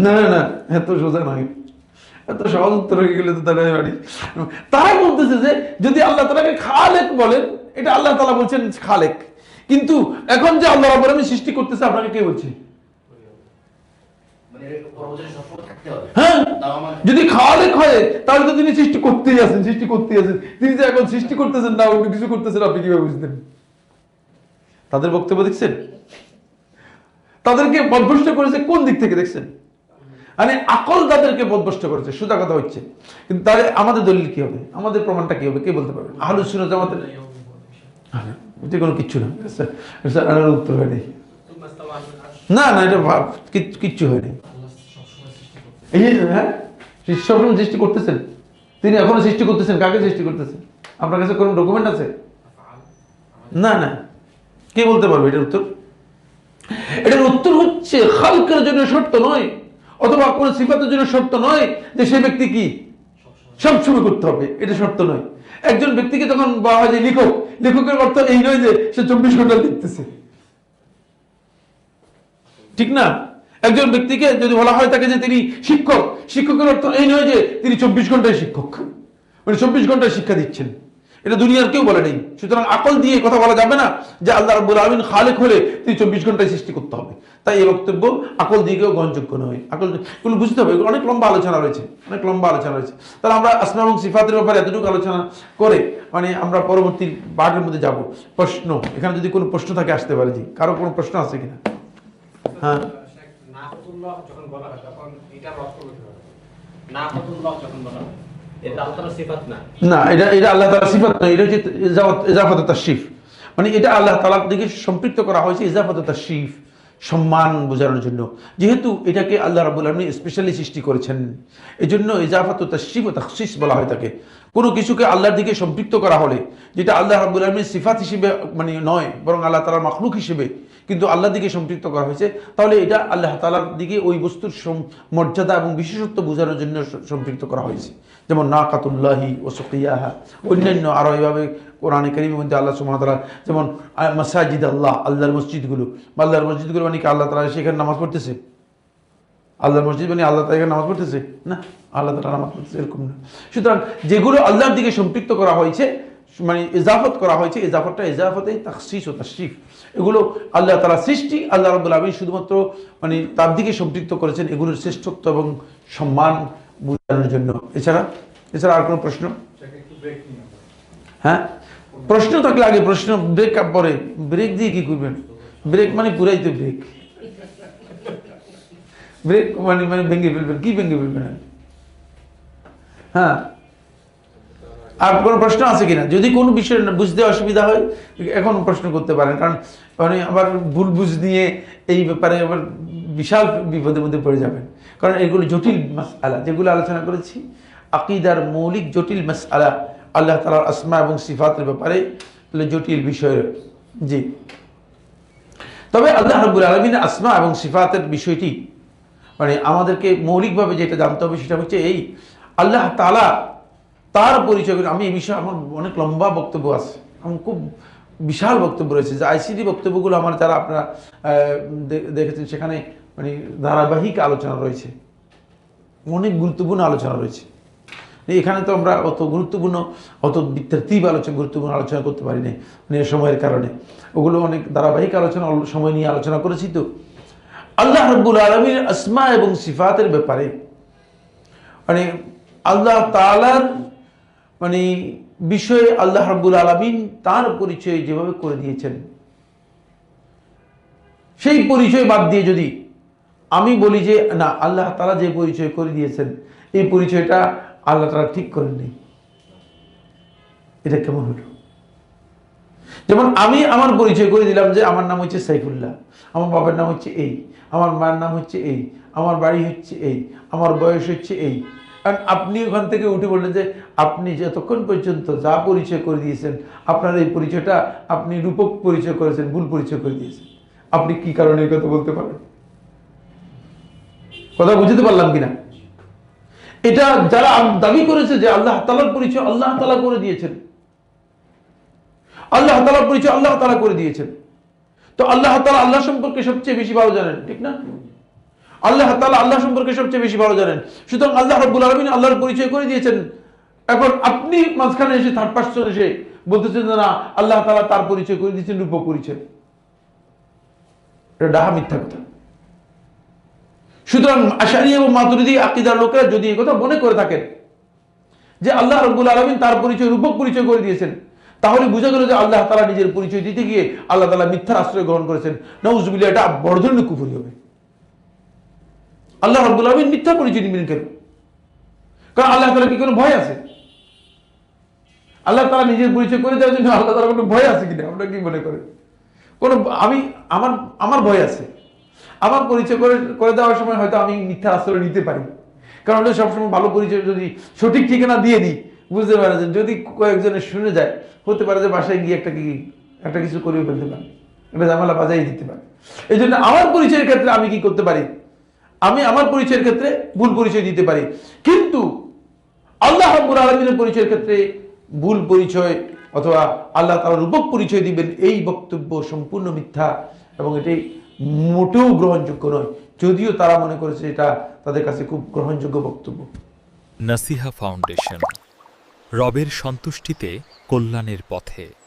না না না, এত সোজা নয়, এত সহজ উত্তর হয়ে গেলে তো তাহলে বাড়ি। তারা বলতেছে যে যদি আল্লাহ তাআলাকে খালেক বলেন, এটা আল্লাহ তাআলা বলছেন খালেক, কিন্তু এখন যে আল্লাহ রাব্বুল আলামিন সৃষ্টি করতেছে আপনাকে কে বলছে? মানে এর পরবর্তীতে সবসময় থাকতে হবে। হ্যাঁ, তাও আমার যদি খালেক হয় তাহলে তো তিনি সৃষ্টি করতেই আছেন, সৃষ্টি করতেই আছেন। তিনি যে এখন সৃষ্টি করতেছেন না, অন্য কিছু করতেছেন, আপনি কিভাবে বুঝতেন? তাদের বক্তব্য দেখছেন? তাদেরকে পথভ্রষ্ট করেছে কোন দিক থেকে দেখছেন? মানে আকল তাদেরকে পথভ্রষ্ট করেছে, সোজা কথা হচ্ছে। কিন্তু তাহলে আমাদের দলিল কি হবে? আমাদের প্রমাণটা কি হবে? কে বলতে পারবে? আহলুস সুন্নাহ জামাতের এটা কোনো কিচ্ছু না, স্যার উত্তর হয়নি। না না, এটা কিচ্ছু হয়নি। এই যে হ্যাঁ, সবসময় সৃষ্টি করতেছেন, তিনি এখনো সৃষ্টি করতেছেন। কাকে সৃষ্টি করতেছেন? আপনার কাছে কোনো ডকুমেন্ট আছে? না না, কে বলতে পারবে এটার উত্তর? এটার উত্তর হচ্ছে খালকের জন্য শর্ত নয়, অথবা কোন সিফাতের জন্য শর্ত নয় যে সেই ব্যক্তি কি সবসময় করতে হবে, এটা শর্ত নয়। একজন ব্যক্তিকে যখন বলা হয় যে লেখক, লেখকের অর্থ এই নয় যে সে 24 ঘন্টা লিখতেছে, ঠিক না? একজন ব্যক্তিকে যদি বলা হয় তাকে যে তিনি শিক্ষক, শিক্ষকের অর্থ এই নয় যে তিনি 24 ঘন্টায় শিক্ষক, মানে 24 ঘন্টায় শিক্ষা দিচ্ছেন। এটা দুনিয়ার কেউ বলে নেই। সুতরাং আকল দিয়ে কথা বলা যাবে না যে আল্লাহ রাব্বুল আলামিন খালেক হলে তিনি 24 ঘন্টায় সৃষ্টি করতে হবে। তাই এই বক্তব্য আকল দিয়ে কেউ গ্রহণযোগ্য নয়। আকল এগুলো বুঝতে হবে, অনেক লম্বা আলোচনা রয়েছে, অনেক লম্বা আলোচনা রয়েছে। তাহলে আমরা আসমা এবং সিফাতের ব্যাপারে এতটুকু আলোচনা করে আমরা পরবর্তী পার্টের মধ্যে যাব। প্রশ্ন, এখানে যদি কোনো প্রশ্ন থাকে আসতে পারে। জি, কারো কোনো প্রশ্ন আছে কিনা? হ্যাঁ, নাফাতুল্লাহ যখন বলা হয় তখন এটা রদ করবে কিভাবে? নাফাতুল্লাহ যখন বলা হয় এটা আল্লাহ তাআলার সিফাত না। না, এটা আল্লাহ তাআলার সিফাত নয়, এটা হচ্ছে ইজাফাত তাশরিফ। এটা আল্লাহ তাআলার দিকে সম্পৃক্ত করা হয়েছে ইজাফাত তাশরিফ, সম্মান বোঝানোর জন্য। যেহেতু এটাকে আল্লাহ রাব্বুল আলামিন স্পেশালি সৃষ্টি করেছেন, এজন্য ইজাফাত তাশরিফ ও তাখসিস বলা হয় তাকে। কোনো কিছুকে আল্লাহর দিকে সম্পৃক্ত করা হলে, যেটা আল্লাহ রাব্বুল আলামিনের সিফাত হিসেবে নয়, বরং আল্লাহ তাআলার মাখলুক হিসেবে কিন্তু আল্লাহর দিকে সম্পৃক্ত করা হয়েছে, তাহলে এটা আল্লাহ তাআলার দিকে ওই বস্তুর মর্যাদা এবং বিশেষত্ব বোঝানোর জন্য সম্পৃক্ত করা হয়েছে। যেমন নাকাতুল্লাহি ও সুকিয়াহা, অন্যান্য আরও এইভাবে কোরআনে কারীমের মধ্যে আল্লাহ সুবহানাহু ওয়া তাআলা, যেমন মাসাজিদ আল্লাহ, আল্লাহর মসজিদগুলো, মানে কি আল্লাহ তাআলা সেখানে নামাজ পড়তেছে? আল্লাহর মসজিদ মানে আল্লাহ তাআলা এখানে নামাজ পড়তেছে? না, আল্লাহ তাআলা নামাজ পড়তেছে এরকম না। সুতরাং যেগুলো আল্লাহর দিকে সম্পৃক্ত করা হয়েছে, ইজাফত করা হয়েছে, ইজাফতটা ইজাফতে তাখসিস ও তাশরিফ। এগুলো আল্লাহ তাআলা সৃষ্টি, আল্লাহ রাব্বুল আলামিন শুধুমাত্র তার দিকে সম্পৃক্ত করেছেন এগুলোর শ্রেষ্ঠত্ব এবং সম্মান বোঝানোর জন্য। এছাড়া আর কোনো প্রশ্ন? হ্যাঁ, প্রশ্ন থাকলে আগে প্রশ্ন, ব্রেক পরে। ব্রেক দিয়ে কি করবেন? ব্রেক মানে পুরাই তো ব্রেক। ব্রেক ভেঙে ফেলবেন, কি ভেঙে ফেলবেন? হ্যাঁ, আর কোনো প্রশ্ন আছে কিনা? যদি কোনো বিষয় বুঝতে অসুবিধা হয় এখন প্রশ্ন করতে পারেন, কারণ আবার ভুল বুঝ নিয়ে এই ব্যাপারে আবার বিশাল বিপদের মধ্যে পড়ে যাবেন। কারণ এগুলো জটিল মাসআলা, যেগুলো আলোচনা করেছি আকীদার মৌলিক জটিল মাসআলা, আল্লাহ তাআলার আসমা এবং সিফাতের ব্যাপারে জটিল বিষয়। জি, তবে আল্লাহ রাব্বুল আলামিনের আসমা এবং সিফাতের বিষয়টি আমাদেরকে মৌলিকভাবে যেটা জানতে হবে সেটা হচ্ছে এই, আল্লাহ তাআলা তার পরিচয়। আমি এই বিষয়ে আমার অনেক লম্বা বক্তব্য আছে, আমার খুব বিশাল বক্তব্য রয়েছে, যে আইসিডি বক্তব্যগুলো আমার যারা আপনারা দেখেছেন সেখানে ধারাবাহিক আলোচনা রয়েছে, অনেক গুরুত্বপূর্ণ আলোচনা রয়েছে। এখানে তো আমরা অত গুরুত্বপূর্ণ গুরুত্বপূর্ণ আলোচনা করতে পারি না সময়ের কারণে। ওগুলো অনেক ধারাবাহিক আলোচনা, সময় নিয়ে আলোচনা করেছি। তো আল্লাহ রাব্বুল আলামিনের আসমা এবং সিফাতের ব্যাপারে আল্লাহ তাআলার বিষয়ে আল্লাহ রাব্বুল আলামিন তার পরিচয় যেভাবে করে দিয়েছেন, সেই পরিচয় বাদ দিয়ে যদি আমি বলি যে না, আল্লাহ তাআলা যে পরিচয় করে দিয়েছেন এই পরিচয়টা আল্লাহ তাআলা ঠিক করেননি, এটা কেমন হলো? যেমন আমি আমার পরিচয় করে দিলাম যে আমার নাম হচ্ছে সাইফুল্লাহ, আমার বাবার নাম হচ্ছে এই, আমার মায়ের নাম হচ্ছে এই, আমার বাড়ি হচ্ছে এই, আমার বয়স হচ্ছে এই। কারণ আপনি ওখান থেকে উঠে বললেন যে আপনি যতক্ষণ পর্যন্ত যা পরিচয় করে দিয়েছেন, আপনার এই পরিচয়টা আপনি রূপক পরিচয় করেছেন, ভুল পরিচয় করে দিয়েছেন। আপনি কি কারণে এই কথা বলতে পারেন? কথা বুঝতে পারলাম কিনা? এটা যারা দাবি করেছে যে আল্লাহ তাআলার পরিচয় আল্লাহ তাআলা করে দিয়েছেন, আল্লাহ তাআলার পরিচয় আল্লাহ তাআলা করে দিয়েছেন, তো আল্লাহ তাআলা আল্লাহ সম্পর্কে সবচেয়ে বেশি ভালো জানেন, ঠিক না? আল্লাহ তাআলা আল্লাহ সম্পর্কে সবচেয়ে বেশি ভালো জানেন। সুতরাং আল্লাহ রাব্বুল আলামিন আল্লাহর পরিচয় করে দিয়েছেন। এখন আপনি মাঝখানে এসে থার্ড পারসন এসে বলতেছেন না, আল্লাহ তাআলা তার পরিচয় করে দিয়েছেন রূপক পরিচয়। এটা ডাহা মিথ্যা কথা। সুতরাং আশারী এবং মাতুরিদী আকীদার লোকেরা যদি এই কথা মনে করে থাকেন যে আল্লাহ রাব্বুল আলামিন তার পরিচয় রূপক পরিচয় করে দিয়েছেন, তাহলে বুঝা গেল যে আল্লাহ তাআলা নিজের পরিচয় দিতে গিয়ে আল্লাহ তাআলা মিথ্যার আশ্রয় গ্রহণ করেছেন। নাউজুবিল্লাহ, এটা বড় ধরনের কুফরি হবে। আল্লাহ রাব্বুল আলামিন মিথ্যা পরিচয় দিবেন কেন? কারণ আল্লাহ তাআলা কি কোনো ভয় আছে? আল্লাহ তাআলা নিজের পরিচয় করে দেওয়ার জন্য আল্লাহ তাআলা কোনো ভয় আছে কিনা? আমরা কি মনে করি কোনো আমার ভয় আছে? আমার পরিচয় করে দেওয়ার সময় হয়তো আমি মিথ্যা আশ্রয় নিতে পারি, কারণ সবসময় ভালো পরিচয় যদি সঠিক ঠিকানা দিয়ে দিই, বুঝতে পারে যে যদি কয়েকজনের শুনে যায়, হতে পারে যে বাসায় গিয়ে একটা কিছু করে ফেলতে পারে, একটা ঝামেলা বাজাই দিতে পারে। এই জন্য আমার পরিচয়ের ক্ষেত্রে আমি কি করতে পারি? আমি আমার পরিচয়ের ক্ষেত্রে ভুল পরিচয় দিতে পারি, কিন্তু আল্লাহ রাব্বুল আলামিনের পরিচয়ের ক্ষেত্রে ভুল পরিচয় অথবা আল্লাহ তাআলা রূপক পরিচয় দিবেন, এই বক্তব্য সম্পূর্ণ মিথ্যা এবং এটি মোটেও গ্রহণযোগ্য নয়, যদিও তারা মনে করেছে এটা তাদের কাছে খুব গ্রহণযোগ্য বক্তব্য। নাসিহা ফাউন্ডেশন, রবের সন্তুষ্টিতে কল্যাণের পথে।